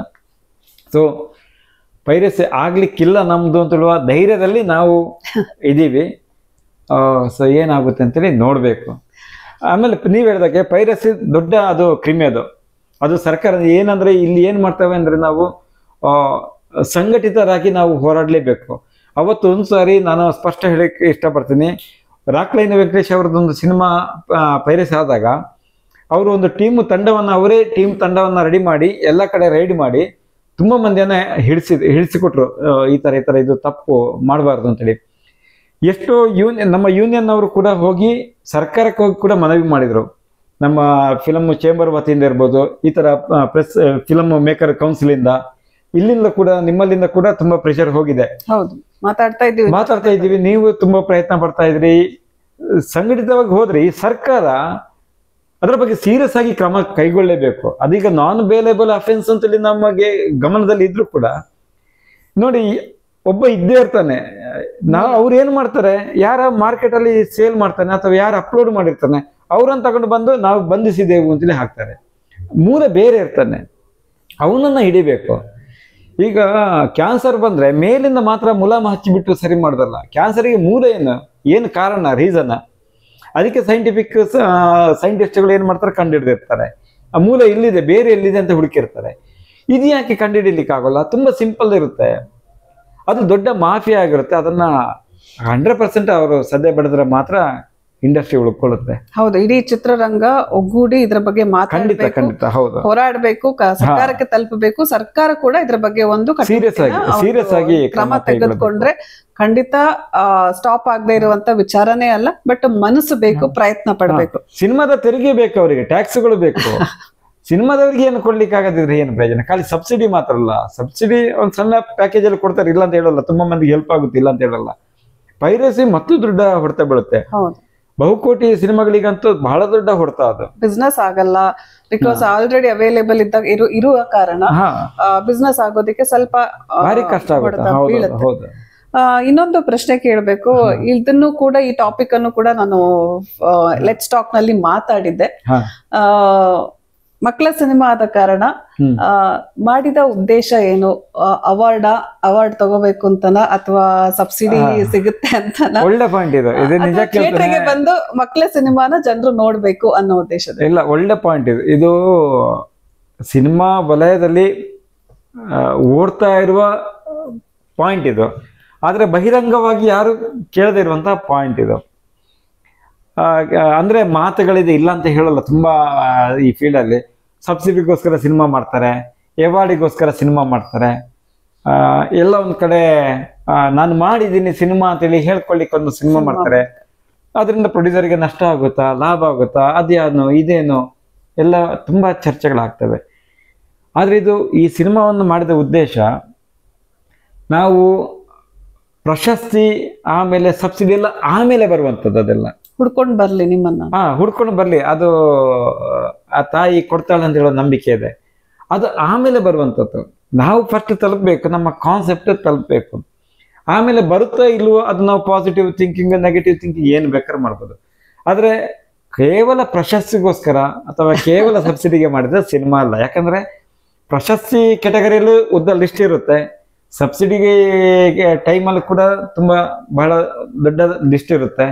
ಸೊ ಪೈರಸಿ ಆಗಲಿಕ್ಕಿಲ್ಲ ನಮ್ಮದು ಅಂತ ಹೇಳುವ ಧೈರ್ಯದಲ್ಲಿ ನಾವು ಇದ್ದೀವಿ. ಸೊ ಏನಾಗುತ್ತೆ ಅಂತೇಳಿ ನೋಡಬೇಕು. ಆಮೇಲೆ ನೀವು ಹೇಳಿದಾಗೆ ಪೈರಸಿ ದೊಡ್ಡ ಅದು ಕ್ರಿಮಿ. ಅದು ಸರ್ಕಾರ ಏನಂದರೆ ಇಲ್ಲಿ ಏನು ಮಾಡ್ತೇವೆ ಅಂದರೆ, ನಾವು ಸಂಘಟಿತರಾಗಿ ನಾವು ಹೋರಾಡಲೇಬೇಕು. ಅವತ್ತು ಒಂದು ಸಾರಿ ನಾನು ಸ್ಪಷ್ಟ ಹೇಳಕ್ಕೆ ಇಷ್ಟಪಡ್ತೀನಿ, ರಾಕ್ಲೈನ್ ವೆಂಕಟೇಶ್ ಅವರದೊಂದು ಸಿನಿಮಾ ಪೈರಸಿ ಆದಾಗ ಅವರು ಒಂದು ಅವರೇ ಟೀಮ್ ತಂಡವನ್ನು ರೆಡಿ ಮಾಡಿ ಎಲ್ಲ ಕಡೆ ರೈಡ್ ಮಾಡಿ ತುಂಬ ಮಂದಿಯನ್ನ ಹಿಡಿಸಿಕೊಟ್ರು. ಈ ಥರ ಇದು ತಪ್ಪು ಮಾಡಬಾರ್ದು ಅಂತೇಳಿ. ಎಷ್ಟೋ ನಮ್ಮ ಯೂನಿಯನ್ ಅವರು ಕೂಡ ಹೋಗಿ ಸರ್ಕಾರಕ್ಕೆ ಹೋಗಿ ಕೂಡ ಮನವಿ ಮಾಡಿದರು. ನಮ್ಮ ಫಿಲಮ್ ಚೇಂಬರ್ ವತಿಯಿಂದ ಇರ್ಬೋದು, ಈ ಥರ ಪ್ರೆಸ್ ಫಿಲಮ್ ಮೇಕರ್ ಕೌನ್ಸಿಲಿಂದ, ಇಲ್ಲಿಂದ ಕೂಡ ನಿಮ್ಮಲ್ಲಿಂದ ಕೂಡ ತುಂಬಾ ಪ್ರೆಷರ್ ಹೋಗಿದೆ. ಹೌದು, ಮಾತಾಡ್ತಾ ಇದ್ದೀವಿ. ನೀವು ತುಂಬಾ ಪ್ರಯತ್ನ ಪಡ್ತಾ ಇದ್ರಿ, ಸಂಘಟಿತವಾಗಿ ಹೋದ್ರಿ. ಸರ್ಕಾರ ಅದರ ಬಗ್ಗೆ ಸೀರಿಯಸ್ ಆಗಿ ಕ್ರಮ ಕೈಗೊಳ್ಳಲೇಬೇಕು. ಅದೀಗ ನಾನ್ ಬೇಲೇಬಲ್ ಅಫೆನ್ಸ್ ಅಂತೇಳಿ ನಮಗೆ ಗಮನದಲ್ಲಿ ಇದ್ರು ಕೂಡ ನೋಡಿ, ಒಬ್ಬ ಇದ್ದೇ ಇರ್ತಾನೆ. ಅವ್ರು ಏನ್ ಮಾಡ್ತಾರೆ, ಯಾರ ಮಾರ್ಕೆಟ್ ಅಲ್ಲಿ ಸೇಲ್ ಮಾಡ್ತಾನೆ ಅಥವಾ ಯಾರು ಅಪ್ಲೋಡ್ ಮಾಡಿರ್ತಾನೆ ಅವ್ರನ್ನ ತಗೊಂಡು ಬಂದು ನಾವು ಬಂಧಿಸಿದೆವು ಅಂತೇಳಿ ಹಾಕ್ತಾರೆ. ಮೂಲ ಬೇರೆ ಇರ್ತಾನೆ, ಅವನನ್ನ ಹಿಡಿಬೇಕು. ಈಗ ಕ್ಯಾನ್ಸರ್ ಬಂದ್ರೆ ಮೇಲಿಂದ ಮಾತ್ರ ಮುಲಾಮ ಹಚ್ಚಿಬಿಟ್ಟು ಸರಿ ಮಾಡೋದಲ್ಲ. ಕ್ಯಾನ್ಸರ್ಗೆ ಮೂಲ ಏನು ಕಾರಣ, ರೀಸನ್, ಅದಕ್ಕೆ ಸೈಂಟಿಸ್ಟ್ಗಳು ಏನ್ ಮಾಡ್ತಾರೆ, ಕಂಡುಹಿಡಿದಿರ್ತಾರೆ. ಆ ಮೂಲ ಇಲ್ಲಿದೆ, ಬೇರೆ ಎಲ್ಲಿದೆ ಅಂತ ಹುಡುಕಿರ್ತಾರೆ. ಇದು ಯಾಕೆ ಕಂಡುಹಿಡಿಲಿಕ್ಕೆ ಆಗೋಲ್ಲ? ತುಂಬಾ ಸಿಂಪಲ್ ಇರುತ್ತೆ. ಅದು ದೊಡ್ಡ ಮಾಫಿಯಾ ಆಗಿರುತ್ತೆ. ಅದನ್ನ 100% ಅವರು ಸದ್ಯ ಬಡಿದ್ರೆ ಮಾತ್ರ ಇಂಡಸ್ಟ್ರಿ ಉಳ್ಕೊಳ್ಳುತ್ತೆ. ಹೌದು, ಇಡೀ ಚಿತ್ರರಂಗ ಒಗ್ಗೂಡಿ ಇದ್ರ ಬಗ್ಗೆ ಖಂಡಿತ ಖಂಡಿತ ಹೌದು, ಹೋರಾಡಬೇಕು, ಸರ್ಕಾರಕ್ಕೆ ತಲುಪಬೇಕು. ಸರ್ಕಾರ ಕೂಡ ಇದ್ರ ಬಗ್ಗೆ ಒಂದು ಸೀರಿಯಸ್ ಆಗಿ ಕ್ರಮ ತೆಗೆದುಕೊಂಡ್ರೆ ಖಂಡಿತ ಸ್ಟಾಪ್ ಆಗದೆ ಇರುವಂತ ವಿಚಾರನೇ ಅಲ್ಲ. ಬಟ್ ಮನಸ್ಸು ಬೇಕು, ಪ್ರಯತ್ನ ಪಡಬೇಕು. ಸಿನಿಮಾದ ತೆರಿಗೆ ಬೇಕು, ಅವರಿಗೆ ಟ್ಯಾಕ್ಸ್ಗಳು ಬೇಕು. ಸಿನಿಮಾದವ್ರಿಗೆ ಏನು ಕೊಡ್ಲಿಕ್ಕೆ ಆಗದಿದ್ರೆ ಏನು ಪ್ರಯೋಜನ? ಖಾಲಿ ಸಬ್ಸಿಡಿ ಮಾತ್ರ ಅಲ್ಲ, ಸಬ್ಸಿಡಿ ಒಂದ್ ಸಣ್ಣ ಪ್ಯಾಕೇಜ್ ಅಲ್ಲಿ ಕೊಡ್ತಾರೆ, ಇಲ್ಲ ಅಂತ ಹೇಳಲ್ಲ. ತುಂಬಾ ಮಂದಿಗೆ ಹೆಲ್ಪ್ ಆಗುತ್ತೆ, ಇಲ್ಲ ಅಂತ ಹೇಳಲ್ಲ. ಪೈರಸಿ ಮತ್ತು ದೊಡ್ಡ ಹೊಡೆತ ಬೀಳುತ್ತೆ. ಬಹುಕೋಟಿ ಸಿನಿಮಾಗಳಿಗಂತೂ ಬಹಳ ದೊಡ್ಡ ಹೊಡೆತ. ಅದು ಬಿಸ್ನೆಸ್ ಆಗಲ್ಲ, ಬಿಕಾಸ್ ಆಲ್ರೆಡಿ ಅವೈಲೇಬಲ್ ಇದ್ದಾಗ ಇರುವ ಕಾರಣ ಬಿಸ್ನೆಸ್ ಆಗೋದಕ್ಕೆ ಸ್ವಲ್ಪ ಭಾರಿ ಕಷ್ಟ ಆಗುತ್ತೆ. ಇನ್ನೊಂದು ಪ್ರಶ್ನೆ ಕೇಳಬೇಕು. ಇದನ್ನು ಕೂಡ, ಈ ಟಾಪಿಕ್ ಅನ್ನು ಕೂಡ ನಾನು ಲೆಟ್ಸ್ ಟಾಕ್ ನಲ್ಲಿ ಮಾತಾಡಿದ್ದೆ. ಮಕ್ಕಳ ಸಿನಿಮಾ ಆದ ಕಾರಣ ಮಾಡಿದ ಉದ್ದೇಶ ಏನು? ಅವಾರ್ಡ್ ತಗೋಬೇಕು ಅಂತನ ಅಥವಾ ಸಬ್ಸಿಡಿ ಸಿಗುತ್ತೆ ಅಂತನ? ಒಳ್ಳೆ ಪಾಯಿಂಟ್ ಇದು. ಥಿಯೇಟರ್ಗೆ ಬಂದು ಮಕ್ಕಳ ಸಿನಿಮಾನ ಜನರು ನೋಡ್ಬೇಕು ಅನ್ನೋ ಉದ್ದೇಶದ? ಇಲ್ಲ, ಒಳ್ಳೆ ಪಾಯಿಂಟ್ ಇದು. ಇದು ಸಿನಿಮಾ ವಲಯದಲ್ಲಿ ಓಡ್ತಾ ಇರುವ ಪಾಯಿಂಟ್ ಇದು. ಆದ್ರೆ ಬಹಿರಂಗವಾಗಿ ಯಾರು ಕೇಳದೇ ಇರುವಂತಹ ಪಾಯಿಂಟ್ ಇದು. ಅಂದ್ರೆ ಮಾತುಗಳಿದೆ, ಇಲ್ಲ ಅಂತ ಹೇಳಲ್ಲ. ತುಂಬಾ ಈ ಫೀಲ್ಡ್ ಅಲ್ಲಿ ಸಬ್ಸಿಡಿಗೋಸ್ಕರ ಸಿನಿಮಾ ಮಾಡ್ತಾರೆ, ಅವಾರ್ಡಿಗೋಸ್ಕರ ಸಿನಿಮಾ ಮಾಡ್ತಾರೆ. ಎಲ್ಲ ಒಂದ್ ಕಡೆ ನಾನು ಮಾಡಿದ್ದೀನಿ ಸಿನಿಮಾ ಅಂತೇಳಿ ಹೇಳ್ಕೊಳ್ಳಿಕ್ಕೆ ಒಂದು ಸಿನಿಮಾ ಮಾಡ್ತಾರೆ. ಅದರಿಂದ ಪ್ರೊಡ್ಯೂಸರ್ಗೆ ನಷ್ಟ ಆಗುತ್ತಾ, ಲಾಭ ಆಗುತ್ತಾ, ಅದೇನು ಇದೇನು ಎಲ್ಲ ತುಂಬಾ ಚರ್ಚೆಗಳಾಗ್ತವೆ. ಆದ್ರೆ ಇದು ಈ ಸಿನಿಮಾವನ್ನು ಮಾಡಿದ ಉದ್ದೇಶ, ನಾವು ಪ್ರಶಸ್ತಿ ಆಮೇಲೆ ಸಬ್ಸಿಡಿ ಎಲ್ಲ ಆಮೇಲೆ ಬರುವಂಥದ್ದು. ಅದೆಲ್ಲ ಹುಡ್ಕೊಂಡು ಬರ್ಲಿ, ನಿಮ್ಮನ್ನ ಹುಡ್ಕೊಂಡು ಬರ್ಲಿ, ಅದು ಆ ತಾಯಿ ಕೊಡ್ತಾಳೆ ಅಂತ ಹೇಳೋ ನಂಬಿಕೆ ಇದೆ. ಅದು ಆಮೇಲೆ ಬರುವಂಥದ್ದು. ನಾವು ಫಸ್ಟ್ ತಲುಪಬೇಕು, ನಮ್ಮ ಕಾನ್ಸೆಪ್ಟ್ ತಲುಪಬೇಕು. ಆಮೇಲೆ ಬರುತ್ತಾ ಇಲ್ವೋ ಅದು ನಾವು ಪಾಸಿಟಿವ್ ಥಿಂಕಿಂಗ್, ನೆಗೆಟಿವ್ ಥಿಂಕಿಂಗ್ ಏನು ಬೇಕಾದ್ರೂ ಮಾಡ್ಬೋದು. ಆದ್ರೆ ಕೇವಲ ಪ್ರಶಸ್ತಿಗೋಸ್ಕರ ಅಥವಾ ಕೇವಲ ಸಬ್ಸಿಡಿಗೆ ಮಾಡಿದ್ರೆ ಸಿನಿಮಾ ಅಲ್ಲ. ಯಾಕಂದ್ರೆ ಪ್ರಶಸ್ತಿ ಕೆಟಗರಿಯಲ್ಲೂ ಉದ್ದ ಲಿಸ್ಟ್ ಇರುತ್ತೆ, ಸಬ್ಸಿಡಿಗೆ ಟೈಮಲ್ಲಿ ಕೂಡ ತುಂಬಾ ಬಹಳ ದೊಡ್ಡ ಲಿಸ್ಟ್ ಇರುತ್ತೆ.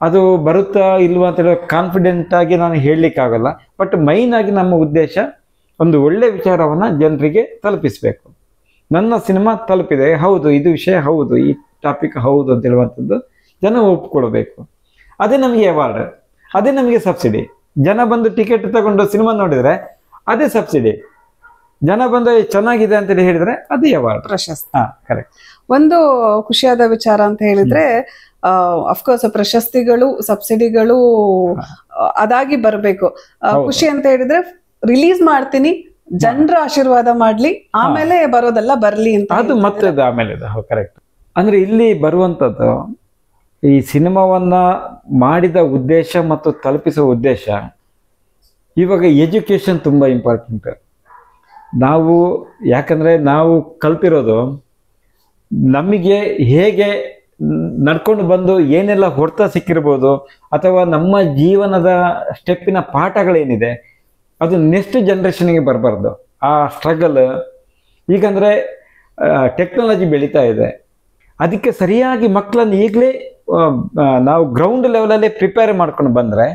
ಅದು ಬರುತ್ತಾ ಇಲ್ವಾ ಅಂತ ಹೇಳೋ ಕಾನ್ಫಿಡೆಂಟ್ ಆಗಿ ನಾನು ಹೇಳಲಿಕ್ಕೆ ಆಗಲ್ಲ. ಬಟ್ ಮೈನ್ ಆಗಿ ನಮ್ಮ ಉದ್ದೇಶ ಒಂದು ಒಳ್ಳೆ ವಿಚಾರವನ್ನ ಜನರಿಗೆ ತಲುಪಿಸ್ಬೇಕು. ನನ್ನ ಸಿನಿಮಾ ತಲುಪಿದೆ, ಹೌದು ಇದು ವಿಷಯ ಹೌದು, ಈ ಟಾಪಿಕ್ ಹೌದು ಅಂತ ಹೇಳುವಂಥದ್ದು ಜನ ಒಪ್ಕೊಳ್ಬೇಕು. ಅದೇ ನಮಗೆ ಅವಾರ್ಡ್, ಅದೇ ನಮಗೆ ಸಬ್ಸಿಡಿ. ಜನ ಬಂದು ಟಿಕೆಟ್ ತಗೊಂಡು ಸಿನಿಮಾ ನೋಡಿದ್ರೆ ಅದೇ ಸಬ್ಸಿಡಿ. ಜನ ಬಂದು ಚೆನ್ನಾಗಿದೆ ಅಂತೇಳಿ ಹೇಳಿದ್ರೆ ಅದೇ ಅವಾರ್ಡ್, ಪ್ರಶಸ್ತಿ. ಕರೆಕ್ಟ್. ಒಂದು ಖುಷಿಯಾದ ವಿಚಾರ ಅಂತ ಹೇಳಿದ್ರೆ, ಅಫ್ಕೋರ್ಸ್ ಪ್ರಶಸ್ತಿಗಳು, ಸಬ್ಸಿಡಿಗಳು ಅದಾಗಿ ಬರಬೇಕು. ಖುಷಿ ಅಂತ ಹೇಳಿದ್ರೆ ರಿಲೀಸ್ ಮಾಡ್ತೀನಿ, ಜನರ ಆಶೀರ್ವಾದ ಮಾಡ್ಲಿ, ಆಮೇಲೆ ಬರೋದೆಲ್ಲ ಬರ್ಲಿ ಅಂತ. ಅದು ಮತ್ತೆ ಆಮೇಲೆ ಕರೆಕ್ಟ್. ಅಂದ್ರೆ ಇಲ್ಲಿ ಬರುವಂತದ್ದು ಈ ಸಿನಿಮಾವನ್ನ ಮಾಡಿದ ಉದ್ದೇಶ ಮತ್ತು ತಲುಪಿಸುವ ಉದ್ದೇಶ. ಇವಾಗ ಎಜುಕೇಶನ್ ತುಂಬಾ ಇಂಪಾರ್ಟೆಂಟ್. ನಾವು ಯಾಕಂದ್ರೆ ನಾವು ಕಲ್ತಿರೋದು ನಮಗೆ ಹೇಗೆ ನಡ್ಕೊಂಡು ಬಂದು ಏನೆಲ್ಲ ಹೊಡೆತ ಸಿಕ್ಕಿರ್ಬೋದು, ಅಥವಾ ನಮ್ಮ ಜೀವನದ ಸ್ಟೆಪ್ಪಿನ ಪಾಠಗಳೇನಿದೆ ಅದು ನೆಕ್ಸ್ಟ್ ಜನ್ರೇಷನ್ಗೆ ಬರಬಾರ್ದು. ಆ ಸ್ಟ್ರಗಲ್ ಈಗಂದ್ರೆ ಟೆಕ್ನಾಲಜಿ ಬೆಳೀತಾ ಇದೆ, ಅದಕ್ಕೆ ಸರಿಯಾಗಿ ಮಕ್ಕಳನ್ನು ಈಗಲೇ ನಾವು ಗ್ರೌಂಡ್ ಲೆವೆಲಲ್ಲೇ ಪ್ರಿಪೇರ್ ಮಾಡ್ಕೊಂಡು ಬಂದರೆ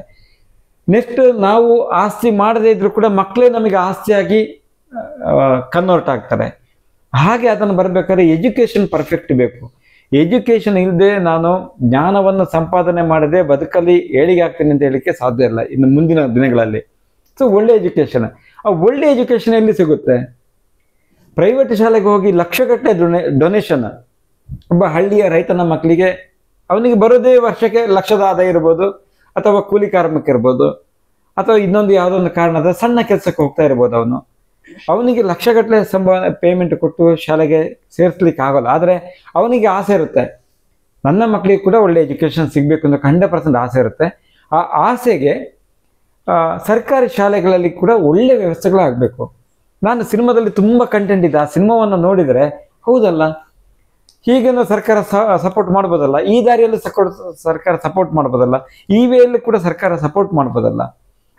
ನೆಕ್ಸ್ಟ್ ನಾವು ಆಸ್ತಿ ಮಾಡದೇ ಇದ್ರೂ ಕೂಡ ಮಕ್ಕಳೇ ನಮಗೆ ಆಸ್ತಿಯಾಗಿ ಕನ್ವರ್ಟ್ ಆಗ್ತಾರೆ. ಹಾಗೆ ಅದನ್ನು ಬರಬೇಕಾದ್ರೆ ಎಜುಕೇಶನ್ ಪರ್ಫೆಕ್ಟ್ ಬೇಕು. ಎಜುಕೇಶನ್ ಇಲ್ಲದೆ ನಾನು ಜ್ಞಾನವನ್ನು ಸಂಪಾದನೆ ಮಾಡದೆ ಬದುಕಲ್ಲಿ ಏಳಿಗೆ ಆಗ್ತೀನಿ ಅಂತ ಹೇಳಲಿಕ್ಕೆ ಸಾಧ್ಯ ಇಲ್ಲ ಇನ್ನು ಮುಂದಿನ ದಿನಗಳಲ್ಲಿ. ಸೊ ಒಳ್ಳೆ ಎಜುಕೇಶನ್, ಆ ಒಳ್ಳೆ ಎಜುಕೇಶನ್ ಎಲ್ಲಿ ಸಿಗುತ್ತೆ? ಪ್ರೈವೇಟ್ ಶಾಲೆಗೆ ಹೋಗಿ ಲಕ್ಷಗಟ್ಟಲೆ ಡೊನೇಷನ್. ಒಬ್ಬ ಹಳ್ಳಿಯ ರೈತನ ಮಕ್ಕಳಿಗೆ ಅವನಿಗೆ ಬರೋದೇ ವರ್ಷಕ್ಕೆ ಲಕ್ಷದ ಆದಾಯ ಇರ್ಬೋದು, ಅಥವಾ ಕೂಲಿ ಕಾರ್ಮಿಕ ಇರ್ಬೋದು, ಅಥವಾ ಇನ್ನೊಂದು ಯಾವುದೋ ಒಂದು ಕಾರಣದ ಸಣ್ಣ ಕೆಲಸಕ್ಕೆ ಹೋಗ್ತಾ ಇರ್ಬೋದು. ಅವನಿಗೆ ಲಕ್ಷಗಟ್ಟಲೆ ಪೇಮೆಂಟ್ ಕೊಟ್ಟು ಶಾಲೆಗೆ ಸೇರಿಸ್ಲಿಕ್ಕೆ ಆಗೋಲ್ಲ. ಆದರೆ ಅವನಿಗೆ ಆಸೆ ಇರುತ್ತೆ, ನನ್ನ ಮಕ್ಕಳಿಗೆ ಕೂಡ ಒಳ್ಳೆ ಎಜುಕೇಶನ್ ಸಿಗಬೇಕು ಅಂತ 100% ಆಸೆ ಇರುತ್ತೆ. ಆ ಆಸೆಗೆ ಸರ್ಕಾರಿ ಶಾಲೆಗಳಲ್ಲಿ ಕೂಡ ಒಳ್ಳೆ ವ್ಯವಸ್ಥೆಗಳಾಗಬೇಕು. ನಾನು ಸಿನಿಮಾದಲ್ಲಿ ತುಂಬ ಕಂಟೆಂಟ್ ಇದೆ, ಆ ಸಿನಿಮಾವನ್ನು ನೋಡಿದರೆ ಹೌದಲ್ಲ ಹೀಗೇನೋ ಸರ್ಕಾರ ಸಪೋರ್ಟ್ ಮಾಡ್ಬೋದಲ್ಲ, ಈ ದಾರಿಯಲ್ಲಿ ಸರ್ಕಾರ ಸಪೋರ್ಟ್ ಮಾಡ್ಬೋದಲ್ಲ, ಈ ವೇಯಲ್ಲಿ ಕೂಡ ಸರ್ಕಾರ ಸಪೋರ್ಟ್ ಮಾಡ್ಬೋದಲ್ಲ.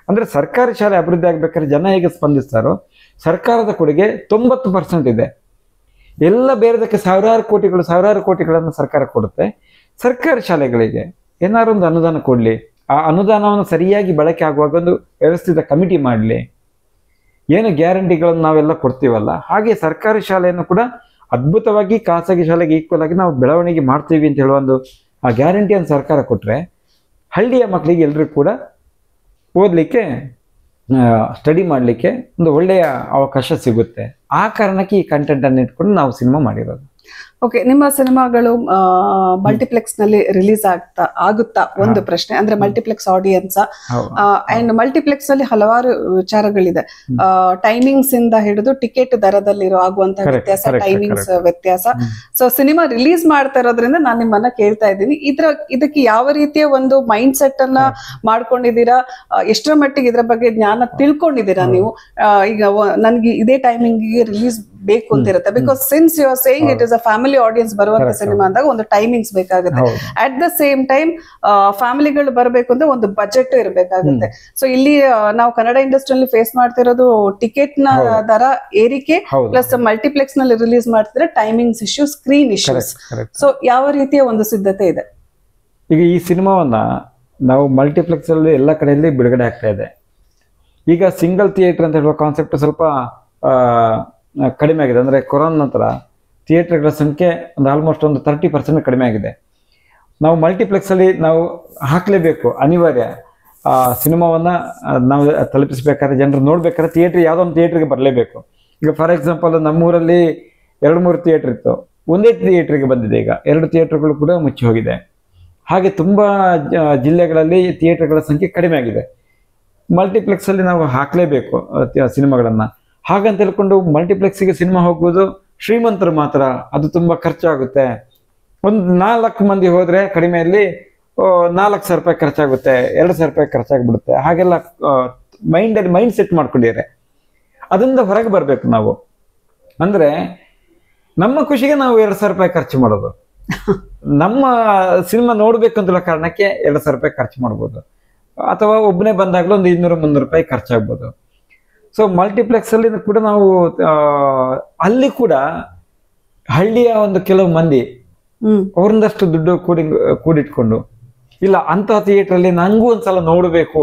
ಅಂದರೆ ಸರ್ಕಾರಿ ಶಾಲೆ ಅಭಿವೃದ್ಧಿ ಆಗ್ಬೇಕಾದ್ರೆ ಜನ ಹೇಗೆ ಸ್ಪಂದಿಸ್ತಾರೋ ಸರ್ಕಾರದ ಕೊಡುಗೆ 90% ಇದೆ. ಎಲ್ಲ ಬೇರೆದಕ್ಕೆ ಸಾವಿರಾರು ಕೋಟಿಗಳನ್ನು ಸರ್ಕಾರ ಕೊಡುತ್ತೆ. ಸರ್ಕಾರಿ ಶಾಲೆಗಳಿಗೆ ಏನಾದ್ರು ಒಂದು ಅನುದಾನ ಕೊಡಲಿ, ಆ ಅನುದಾನವನ್ನು ಸರಿಯಾಗಿ ಬಳಕೆ ಆಗುವಾಗ ಒಂದು ವ್ಯವಸ್ಥಿತ ಕಮಿಟಿ ಮಾಡಲಿ. ಏನು ಗ್ಯಾರಂಟಿಗಳನ್ನು ನಾವೆಲ್ಲ ಕೊಡ್ತೀವಲ್ಲ ಹಾಗೆ ಸರ್ಕಾರಿ ಶಾಲೆಯನ್ನು ಕೂಡ ಅದ್ಭುತವಾಗಿ ಖಾಸಗಿ ಶಾಲೆಗೆ ಈಕ್ವಲ್ ಆಗಿ ನಾವು ಬೆಳವಣಿಗೆ ಮಾಡ್ತೀವಿ ಅಂತ ಹೇಳುವ ಒಂದು ಆ ಗ್ಯಾರಂಟಿಯನ್ನು ಸರ್ಕಾರ ಕೊಟ್ಟರೆ ಹಳ್ಳಿಯ ಮಕ್ಕಳಿಗೆ ಎಲ್ರಿಗೂ ಕೂಡ ಓದಲಿಕ್ಕೆ ಸ್ಟಡಿ ಮಾಡಲಿಕ್ಕೆ ಒಂದು ಒಳ್ಳೆಯ ಅವಕಾಶ ಸಿಗುತ್ತೆ. ಆ ಕಾರಣಕ್ಕೆ ಈ ಕಂಟೆಂಟನ್ನು ಇಟ್ಕೊಂಡು ನಾವು ಸಿನಿಮಾ ಮಾಡಿರೋದು. ಓಕೆ, ನಿಮ್ಮ ಸಿನಿಮಾಗಳು ಮಲ್ಟಿಪ್ಲೆಕ್ಸ್ ನಲ್ಲಿ ರಿಲೀಸ್ ಆಗುತ್ತಾ ಒಂದು ಪ್ರಶ್ನೆ, ಅಂದ್ರೆ ಮಲ್ಟಿಪ್ಲೆಕ್ಸ್ ಆಡಿಯನ್ಸ್ ಅಂಡ್ ಮಲ್ಟಿಪ್ಲೆಕ್ಸ್ ಅಲ್ಲಿ ಹಲವಾರು ವಿಚಾರಗಳಿದೆ. ಟೈಮಿಂಗ್ಸ್ ಇಂದ ಹಿಡಿದು ಟಿಕೆಟ್ ದರದಲ್ಲಿರೋ ಆಗುವಂತಹ ವ್ಯತ್ಯಾಸ, ಟೈಮಿಂಗ್ಸ್ ವ್ಯತ್ಯಾಸ. ಸೊ ಸಿನಿಮಾ ರಿಲೀಸ್ ಮಾಡ್ತಾ ಇರೋದ್ರಿಂದ ನಾನು ನಿಮ್ಮನ್ನ ಕೇಳ್ತಾ ಇದ್ದೀನಿ, ಇದಕ್ಕೆ ಯಾವ ರೀತಿಯ ಒಂದು ಮೈಂಡ್ ಸೆಟ್ ಅನ್ನ ಮಾಡ್ಕೊಂಡಿದ್ದೀರಾ, ಎಷ್ಟರ ಮಟ್ಟಿಗೆ ಇದ್ರ ಬಗ್ಗೆ ಜ್ಞಾನ ತಿಳ್ಕೊಂಡಿದ್ದೀರಾ ನೀವು? ಈಗ ನನ್ಗೆ ಇದೇ ಟೈಮಿಂಗ್ ರಿಲೀಸ್ ಬೇಕು ಅಂತ ಇರುತ್ತೆ, because since you are saying it is a family audience ಬರುವಂತ ಸಿನಿಮಾ ಅಂದಾಗ ಒಂದು ಟೈಮಿಂಗ್ಸ್ ಬೇಕಾಗುತ್ತೆ. ಅಟ್ ದ ಸೇಮ್ ಟೈಮ್ ಫ್ಯಾಮಿಲಿಗಳು ಬರಬೇಕು ಅಂದ್ರೆ ಒಂದು ಬಜೆಟ್ ಇರಬೇಕಾಗುತ್ತೆ. ಸೊ ಇಲ್ಲಿ ನಾವು ಕನ್ನಡ ಇಂಡಸ್ಟ್ರಿಯಲ್ಲಿ ಫೇಸ್ ಮಾಡ್ತಿರೋದು ಟಿಕೆಟ್ ನ ದರ ಏರಿಕೆ ಪ್ಲಸ್ ಮಲ್ಟಿಪ್ಲೆಕ್ಸ್ ನಲ್ಲಿ ರಿಲೀಸ್ ಮಾಡ್ತಿದ್ರೆ timings issue, screen issues. So ಯಾವ ರೀತಿಯ ಒಂದು ಸಿದ್ಧತೆ ಇದೆ? ಈಗ ಈ ಸಿನಿಮಾವನ್ನ ನಾವು ಮಲ್ಟಿಪ್ಲೆಕ್ಸ್ ಅಲ್ಲಿ ಎಲ್ಲ ಕಡೆಯಲ್ಲಿ ಬಿಡುಗಡೆ ಆಗ್ತಾ ಇದೆ. ಈಗ ಸಿಂಗಲ್ ಥಿಯೇಟರ್ ಅಂತ ಹೇಳುವ ಕಾನ್ಸೆಪ್ಟ್ ಸ್ವಲ್ಪ ಕಡಿಮೆ ಆಗಿದೆ. ಅಂದರೆ ಕೊರೋನಾ ನಂತರ ಥಿಯೇಟರ್ಗಳ ಸಂಖ್ಯೆ ಒಂದು ಆಲ್ಮೋಸ್ಟ್ ಒಂದು 30% ಕಡಿಮೆ ಆಗಿದೆ. ನಾವು ಮಲ್ಟಿಪ್ಲೆಕ್ಸಲ್ಲಿ ನಾವು ಹಾಕಲೇಬೇಕು, ಅನಿವಾರ್ಯ. ಸಿನಿಮಾವನ್ನು ನಾವು ತಲುಪಿಸ್ಬೇಕಾದ್ರೆ, ಜನರು ನೋಡ್ಬೇಕಾದ್ರೆ ಯಾವುದೋ ಒಂದು ಥಿಯೇಟ್ರಿಗೆ ಬರಲೇಬೇಕು. ಈಗ ಫಾರ್ ಎಕ್ಸಾಂಪಲ್ ನಮ್ಮೂರಲ್ಲಿ 2-3 ಥಿಯೇಟ್ರ್ ಇತ್ತು, ಒಂದೇ ಥಿಯೇಟ್ರಿಗೆ ಬಂದಿದೆ. ಈಗ 2 ಥಿಯೇಟ್ರ್ಗಳು ಕೂಡ ಮುಚ್ಚಿ ಹೋಗಿದೆ. ಹಾಗೆ ತುಂಬ ಜಿಲ್ಲೆಗಳಲ್ಲಿ ಥಿಯೇಟರ್ಗಳ ಸಂಖ್ಯೆ ಕಡಿಮೆ ಆಗಿದೆ. ಮಲ್ಟಿಪ್ಲೆಕ್ಸಲ್ಲಿ ನಾವು ಹಾಕಲೇಬೇಕು ಸಿನಿಮಾಗಳನ್ನು. ಹಾಗಂತ ಹೇಳ್ಕೊಂಡು ಮಲ್ಟಿಪ್ಲೆಕ್ಸಿಗೆ ಸಿನಿಮಾ ಹೋಗುವುದು ಶ್ರೀಮಂತರು ಮಾತ್ರ, ಅದು ತುಂಬ ಖರ್ಚಾಗುತ್ತೆ. ಒಂದು 4 ಮಂದಿ ಹೋದರೆ ಕಡಿಮೆಯಲ್ಲಿ 4,000 ರೂಪಾಯಿ ಖರ್ಚಾಗುತ್ತೆ, 2,000 ರೂಪಾಯಿ ಖರ್ಚಾಗ್ಬಿಡುತ್ತೆ. ಹಾಗೆಲ್ಲ ಮೈಂಡ್ ಸೆಟ್ ಮಾಡ್ಕೊಂಡಿದ್ದಾರೆ. ಅದರಿಂದ ಹೊರಗೆ ಬರಬೇಕು ನಾವು. ಅಂದರೆ ನಮ್ಮ ಖುಷಿಗೆ ನಾವು 2,000 ರೂಪಾಯಿ ಖರ್ಚು ಮಾಡೋದು, ನಮ್ಮ ಸಿನಿಮಾ ನೋಡ್ಬೇಕಂತ ಕಾರಣಕ್ಕೆ 2,000 ರೂಪಾಯಿ ಖರ್ಚು ಮಾಡ್ಬೋದು, ಅಥವಾ ಒಬ್ಬನೇ ಬಂದಾಗಲೂ ಒಂದು 200-300 ರೂಪಾಯಿ ಖರ್ಚಾಗ್ಬೋದು. ಸೊ ಮಲ್ಟಿಪ್ಲೆಕ್ಸ್ ಅಲ್ಲಿ ಕೂಡ ನಾವು ಅಲ್ಲಿ ಕೂಡ ಹಳ್ಳಿಯ ಒಂದು ಕೆಲವು ಮಂದಿ ಅವ್ರದಷ್ಟು ದುಡ್ಡು ಕೂಡಿಟ್ಕೊಂಡು, ಇಲ್ಲ ಅಂತಹ ಥಿಯೇಟರ್ ಅಲ್ಲಿ ನಂಗೂ ಒಂದ್ಸಲ ನೋಡಬೇಕು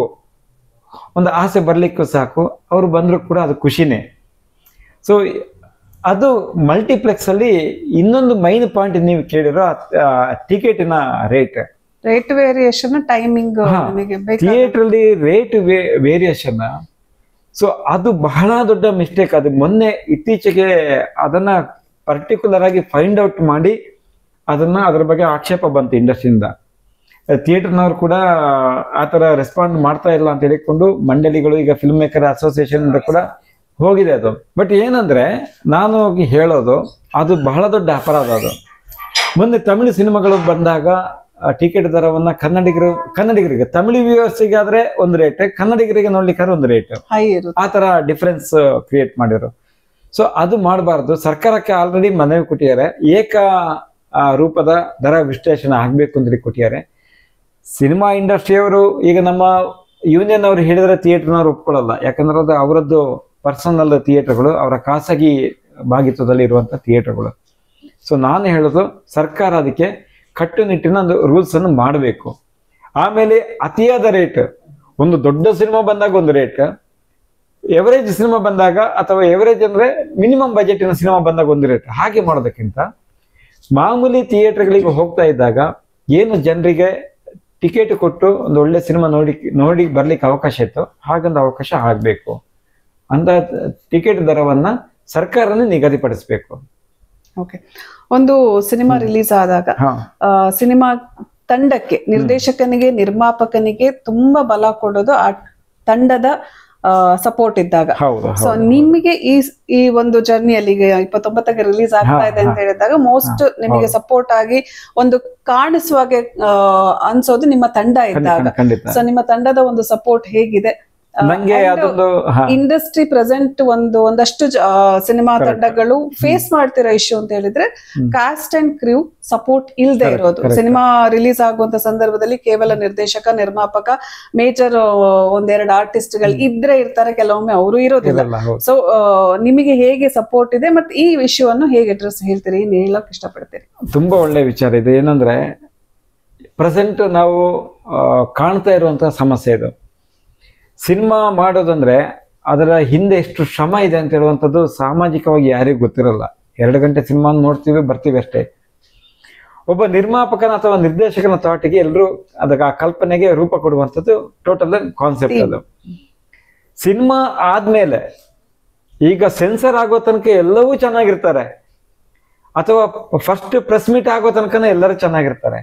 ಒಂದು ಆಸೆ ಬರ್ಲಿಕ್ಕೂ ಸಾಕು, ಅವ್ರು ಬಂದ್ರು ಕೂಡ ಅದು ಖುಷಿನೇ. ಸೊ ಅದು ಮಲ್ಟಿಪ್ಲೆಕ್ಸ್ ಅಲ್ಲಿ ಇನ್ನೊಂದು ಮೈನ್ ಪಾಯಿಂಟ್ ನೀವು ಕೇಳಿರೋ ಟಿಕೆಟಿನ ರೇಟ್ ವೇರಿಯೇಷನ್, ಟೈಮಿಂಗ್, ಥಿಯೇಟರ್ ಅಲ್ಲಿ ರೇಟ್ ವೇರಿಯೇಷನ್. ಸೊ ಅದು ಬಹಳ ದೊಡ್ಡ ಮಿಸ್ಟೇಕ್. ಅದು ಮೊನ್ನೆ ಇತ್ತೀಚೆಗೆ ಅದನ್ನ ಪರ್ಟಿಕ್ಯುಲರ್ ಆಗಿ ಫೈಂಡ್ ಔಟ್ ಮಾಡಿ ಅದ್ರ ಬಗ್ಗೆ ಆಕ್ಷೇಪ ಬಂತು ಇಂಡಸ್ಟ್ರಿಯಿಂದ. ಥಿಯೇಟರ್ನವ್ರು ಕೂಡ ಆ ಥರ ರೆಸ್ಪಾಂಡ್ ಮಾಡ್ತಾ ಇಲ್ಲ ಅಂತ ಹೇಳಿಕೊಂಡು ಮಂಡಳಿಗಳು, ಈಗ ಫಿಲ್ಮ್ ಮೇಕರ್ ಅಸೋಸಿಯೇಷನ್ ಕೂಡ ಹೋಗಿದೆ ಅದು. ಬಟ್ ಏನಂದ್ರೆ ನಾನು ಹೋಗಿ ಹೇಳೋದು, ಅದು ಬಹಳ ದೊಡ್ಡ ಅಪರಾಧ. ಅದು ಮೊನ್ನೆ ತಮಿಳು ಸಿನಿಮಾಗಳು ಬಂದಾಗ ಟಿಕೆಟ್ ದರವನ್ನ ಕನ್ನಡಿಗರಿಗೆ ತಮಿಳು ವ್ಯೂವರ್ಸಿಗೆ ಆದ್ರೆ ಒಂದು ರೇಟ್, ಕನ್ನಡಿಗರಿಗೆ ನೋಡ್ಲಿಕ್ಕಾದ್ರೆ ಒಂದು ರೇಟ್, ಆ ತರ ಡಿಫ್ರೆನ್ಸ್ ಕ್ರಿಯೇಟ್ ಮಾಡಿದ್ರು. ಸೊ ಅದು ಮಾಡಬಾರ್ದು. ಸರ್ಕಾರಕ್ಕೆ ಆಲ್ರೆಡಿ ಮನವಿ ಕೊಟ್ಟಿದ್ದಾರೆ, ಏಕ ರೂಪದ ದರ ವಿಶ್ಲೇಷಣೆ ಆಗ್ಬೇಕು ಅಂತ ಕೊಟ್ಟಿದ್ದಾರೆ. ಸಿನಿಮಾ ಇಂಡಸ್ಟ್ರಿಯವರು, ಈಗ ನಮ್ಮ ಯೂನಿಯನ್ ಅವರು ಹೇಳಿದ್ರೆ ಥಿಯೇಟರ್ನವ್ರು ಒಪ್ಕೊಳ್ಳಲ್ಲ, ಯಾಕಂದ್ರೆ ಅದು ಅವರದ್ದು ಪರ್ಸನಲ್ ಥಿಯೇಟರ್ಗಳು, ಅವರ ಖಾಸಗಿ ಭಾಗಿತ್ವದಲ್ಲಿ ಇರುವಂತ ಥಿಯೇಟರ್ಗಳು. ಸೊ ನಾನು ಹೇಳೋದು, ಸರ್ಕಾರ ಅದಕ್ಕೆ ಕಟ್ಟುನಿಟ್ಟಿನ ಒಂದು ರೂಲ್ಸ್ ಅನ್ನು ಮಾಡಬೇಕು. ಆಮೇಲೆ ಅತಿಯಾದ ರೇಟ್, ಒಂದು ದೊಡ್ಡ ಸಿನಿಮಾ ಬಂದಾಗ ಒಂದು ರೇಟ್, ಎವರೇಜ್ ಸಿನಿಮಾ ಬಂದಾಗ, ಅಥವಾ ಎವರೇಜ್ ಅಂದ್ರೆ ಮಿನಿಮಮ್ ಬಜೆಟಿನ ಸಿನಿಮಾ ಬಂದಾಗ ಒಂದು ರೇಟ್, ಹಾಗೆ ಮಾಡೋದಕ್ಕಿಂತ ಮಾಮೂಲಿ ಥಿಯೇಟರ್ಗಳಿಗೆ ಹೋಗ್ತಾ ಇದ್ದಾಗ ಏನು ಜನರಿಗೆ ಟಿಕೆಟ್ ಕೊಟ್ಟು ಒಂದು ಒಳ್ಳೆ ಸಿನಿಮಾ ನೋಡಿ ಬರ್ಲಿಕ್ಕೆ ಅವಕಾಶ ಇತ್ತು, ಹಾಗೊಂದು ಅವಕಾಶ ಆಗ್ಬೇಕು ಅಂತ ಟಿಕೆಟ್ ದರವನ್ನ ಸರ್ಕಾರನೇ ನಿಗದಿಪಡಿಸಬೇಕು. ಓಕೆ, ಒಂದು ಸಿನಿಮಾ ರಿಲೀಸ್ ಆದಾಗ ಸಿನಿಮಾ ತಂಡಕ್ಕೆ, ನಿರ್ದೇಶಕನಿಗೆ, ನಿರ್ಮಾಪಕನಿಗೆ ತುಂಬಾ ಬಲ ಕೊಡೋದು ಆ ತಂಡದ ಸಪೋರ್ಟ್ ಇದ್ದಾಗ. ಸೊ ನಿಮಗೆ ಈ ಒಂದು ಜರ್ನಿಯಲ್ಲಿ ಈಗ 29ಕ್ಕೆ ರಿಲೀಸ್ ಆಗ್ತಾ ಇದೆ ಅಂತ ಹೇಳಿದಾಗ ಮೋಸ್ಟ್ ನಿಮಗೆ ಸಪೋರ್ಟ್ ಆಗಿ ಒಂದು ಕಾಣಿಸುವಾಗೆ ಅನ್ಸೋದು ನಿಮ್ಮ ತಂಡ ಇದ್ದಾಗ. ಸೊ ನಿಮ್ಮ ತಂಡದ ಒಂದು ಸಪೋರ್ಟ್ ಹೇಗಿದೆ? ನಂಗೆ ಅದೊಂದು ಇಂಡಸ್ಟ್ರಿ ಪ್ರೆಸೆಂಟ್ ಒಂದಷ್ಟು ಸಿನಿಮಾ ತಂಡಗಳು ಫೇಸ್ ಮಾಡ್ತಿರೋ ಇಶ್ಯೂ ಅಂತ ಹೇಳಿದ್ರೆ ಕಾಸ್ಟ್ ಅಂಡ್ ಕ್ರ್ಯೂ ಸಪೋರ್ಟ್ ಇಲ್ಲದೆ ಇರೋದು. ಸಿನಿಮಾ ರಿಲೀಸ್ ಆಗುವಂತ ಸಂದರ್ಭದಲ್ಲಿ ಕೇವಲ ನಿರ್ದೇಶಕ, ನಿರ್ಮಾಪಕ, ಮೇಜರ್ ಒಂದೆರಡು ಆರ್ಟಿಸ್ಟ್ ಗಳು ಇದ್ರೆ ಇರ್ತಾರೆ, ಕೆಲವೊಮ್ಮೆ ಅವರು ಇರೋದಿಲ್ಲ. ಸೊ ನಿಮಗೆ ಹೇಗೆ ಸಪೋರ್ಟ್ ಇದೆ ಮತ್ತೆ ಈ ವಿಷಯವನ್ನು ಹೇಗೆ ಅಡ್ರೆಸ್ ಹೇಳ್ತೀರಿ, ಏನ್ ಹೇಳಕ್ ಇಷ್ಟಪಡ್ತೀರಿ? ತುಂಬಾ ಒಳ್ಳೆ ವಿಚಾರ ಇದು. ಏನಂದ್ರೆ ಪ್ರೆಸೆಂಟ್ ನಾವು ಕಾಣ್ತಾ ಇರುವಂತಹ ಸಮಸ್ಯೆ ಇದು. ಸಿನಿಮಾ ಮಾಡೋದಂದ್ರೆ ಅದರ ಹಿಂದೆ ಎಷ್ಟು ಶ್ರಮ ಇದೆ ಅಂತ ಹೇಳುವಂಥದ್ದು ಸಾಮಾಜಿಕವಾಗಿ ಯಾರಿಗೂ ಗೊತ್ತಿರಲ್ಲ. 2 ಗಂಟೆ ಸಿನಿಮಾ ನೋಡ್ತೀವಿ, ಬರ್ತೀವಿ ಅಷ್ಟೇ. ಒಬ್ಬ ನಿರ್ಮಾಪಕನ ಅಥವಾ ನಿರ್ದೇಶಕನ ಥಾಟಿಗೆ ಎಲ್ಲರೂ ಅದಕ್ಕೆ ಆ ಕಲ್ಪನೆಗೆ ರೂಪ ಕೊಡುವಂಥದ್ದು ಟೋಟಲ್ ಕಾನ್ಸೆಪ್ಟ್ ಅದು. ಸಿನಿಮಾ ಆದ್ಮೇಲೆ ಈಗ ಸೆನ್ಸರ್ ಆಗೋ ತನಕ ಎಲ್ಲವೂ ಚೆನ್ನಾಗಿರ್ತಾರೆ, ಅಥವಾ ಫಸ್ಟ್ ಪ್ರೆಸ್ ಮೀಟ್ ಆಗೋ ತನಕನೇ ಎಲ್ಲರೂ ಚೆನ್ನಾಗಿರ್ತಾರೆ.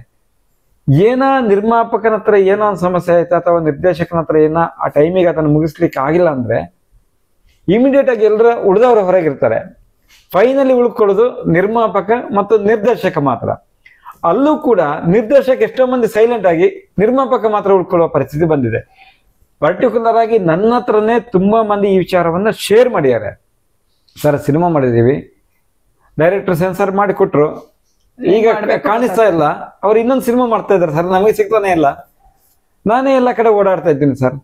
ನಿರ್ಮಾಪಕನ ಹತ್ರ ಏನೋ ಒಂದು ಸಮಸ್ಯೆ ಆಯ್ತು ಅಥವಾ ನಿರ್ದೇಶಕನ ಹತ್ರ ಏನೋ ಆ ಟೈಮಿಗೆ ಅದನ್ನು ಮುಗಿಸ್ಲಿಕ್ಕೆ ಆಗಿಲ್ಲ ಅಂದ್ರೆ ಇಮಿಡಿಯೇಟ್ ಆಗಿ ಎಲ್ಲರ ಉಳಿದವರು ಹೊರಗಿರ್ತಾರೆ. ಫೈನಲಿ ಉಳ್ಕೊಳ್ಳೋದು ನಿರ್ಮಾಪಕ ಮತ್ತು ನಿರ್ದೇಶಕ ಮಾತ್ರ. ಅಲ್ಲೂ ಕೂಡ ನಿರ್ದೇಶಕ ಎಷ್ಟೋ ಮಂದಿ ಸೈಲೆಂಟ್ ಆಗಿ, ನಿರ್ಮಾಪಕ ಮಾತ್ರ ಉಳ್ಕೊಳ್ಳುವ ಪರಿಸ್ಥಿತಿ ಬಂದಿದೆ. ಪರ್ಟಿಕ್ಯುಲರ್ ಆಗಿ ನನ್ನ ಹತ್ರನೇ ತುಂಬಾ ಮಂದಿ ಈ ವಿಚಾರವನ್ನ ಶೇರ್ ಮಾಡಿದ್ದಾರೆ. ಸರ್, ಸಿನಿಮಾ ಮಾಡಿದೀವಿ, ಡೈರೆಕ್ಟರ್ ಸೆನ್ಸರ್ ಮಾಡಿ ಕೊಟ್ರು, ಈಗ ಕಾಣಿಸ್ತಾ ಇಲ್ಲ, ಅವ್ರು ಇನ್ನೊಂದು ಸಿನಿಮಾ ಮಾಡ್ತಾ ಇದ್ದಾರೆ ಸರ್, ನಮಗೆ ಸಿಗ್ತಾನೆ ಇಲ್ಲ, ನಾನೇ ಎಲ್ಲ ಕಡೆ ಓಡಾಡ್ತಾ ಇದ್ದೀನಿ ಸರ್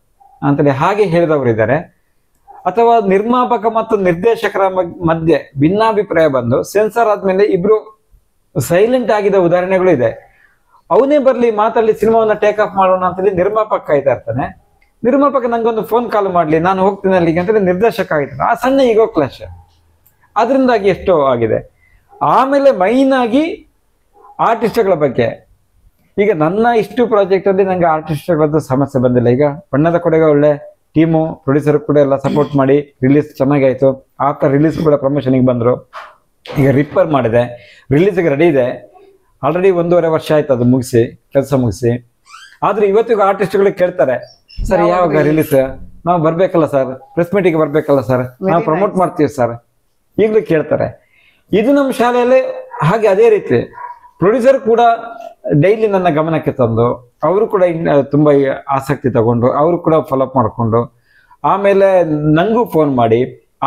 ಅಂತೇಳಿ ಹಾಗೆ ಹೇಳಿದವರು ಇದ್ದಾರೆ. ಅಥವಾ ನಿರ್ಮಾಪಕ ಮತ್ತು ನಿರ್ದೇಶಕರ ಮಧ್ಯೆ ಭಿನ್ನಾಭಿಪ್ರಾಯ ಬಂದು ಸೆನ್ಸರ್ ಆದ್ಮೇಲೆ ಇಬ್ರು ಸೈಲೆಂಟ್ ಆಗಿದ್ದ ಉದಾಹರಣೆಗಳು ಇದೆ. ಅವನೇ ಬರ್ಲಿ ಮಾತಾಡ್ಲಿ, ಸಿನಿಮಾವನ್ನ ಟೇಕ್ ಆಫ್ ಮಾಡೋಣ ಅಂತೇಳಿ ನಿರ್ಮಾಪಕ ಕಾಯ್ತಾ ಇರ್ತಾನೆ. ನಿರ್ಮಾಪಕ ನಂಗೊಂದು ಫೋನ್ ಕಾಲ್ ಮಾಡ್ಲಿ, ನಾನು ಹೋಗ್ತೀನಿ ಅಲ್ಲಿಗೆ ಅಂತೇಳಿ ನಿರ್ದೇಶಕ ಆಗಿರ್ತಾನೆ. ಆ ಸಣ್ಣ ಈಗೋ ಕ್ಲಾಶ್, ಅದರಿಂದಾಗಿ ಎಷ್ಟೋ ಆಗಿದೆ. ಆಮೇಲೆ ಮೈನ್ ಆಗಿ ಆರ್ಟಿಸ್ಟ್ಗಳ ಬಗ್ಗೆ, ಈಗ ನನ್ನ ಇಷ್ಟು ಪ್ರಾಜೆಕ್ಟ್ ಅಲ್ಲಿ ನಂಗೆ ಆರ್ಟಿಸ್ಟ್ಗಳದ್ದು ಸಮಸ್ಯೆ ಬಂದಿಲ್ಲ. ಈಗ ಬಣ್ಣದ ಕೊಡೆಗೆ ಒಳ್ಳೆ ಟೀಮು, ಪ್ರೊಡ್ಯೂಸರ್ ಕೂಡ ಎಲ್ಲ ಸಪೋರ್ಟ್ ಮಾಡಿ ರಿಲೀಸ್ ಚೆನ್ನಾಗಾಯ್ತು. ಆಫ್ಟರ್ ರಿಲೀಸ್ ಕೂಡ ಪ್ರಮೋಷನ್ಗೆ ಬಂದ್ರು. ಈಗ ರಿಪ್ಪರ್ ಮಾಡಿದೆ, ರಿಲೀಸ್ಗೆ ರೆಡಿ ಇದೆ. ಆಲ್ರೆಡಿ 1.5 ವರ್ಷ ಆಯ್ತು ಅದು ಮುಗಿಸಿ, ಕೆಲಸ ಮುಗಿಸಿ. ಆದ್ರೆ ಇವತ್ತಿಗೂ ಆರ್ಟಿಸ್ಟ್ಗಳಿಗೆ ಕೇಳ್ತಾರೆ, ಸರ್ ಯಾವಾಗ ರಿಲೀಸ್, ನಾವು ಬರ್ಬೇಕಲ್ಲ ಸರ್, ಪ್ರೆಸ್ ಮೀಟಿಗೆ ಬರ್ಬೇಕಲ್ಲ ಸರ್, ನಾವು ಪ್ರಮೋಟ್ ಮಾಡ್ತೀವಿ ಸರ್, ಈಗಲೂ ಕೇಳ್ತಾರೆ. ಇದು ನಮ್ಮ ಶಾಲೆಯಲ್ಲಿ ಹಾಗೆ ಅದೇ ರೀತಿ ಪ್ರೊಡ್ಯೂಸರ್ ಕೂಡ ಡೈಲಿ ನನ್ನ ಗಮನಕ್ಕೆ ತಂದು ಅವರು ಕೂಡ ತುಂಬಾ ಆಸಕ್ತಿ ತಗೊಂಡು ಅವರು ಕೂಡ ಫಾಲೋಅಪ್ ಮಾಡಿಕೊಂಡು, ಆಮೇಲೆ ನಂಗೂ ಫೋನ್ ಮಾಡಿ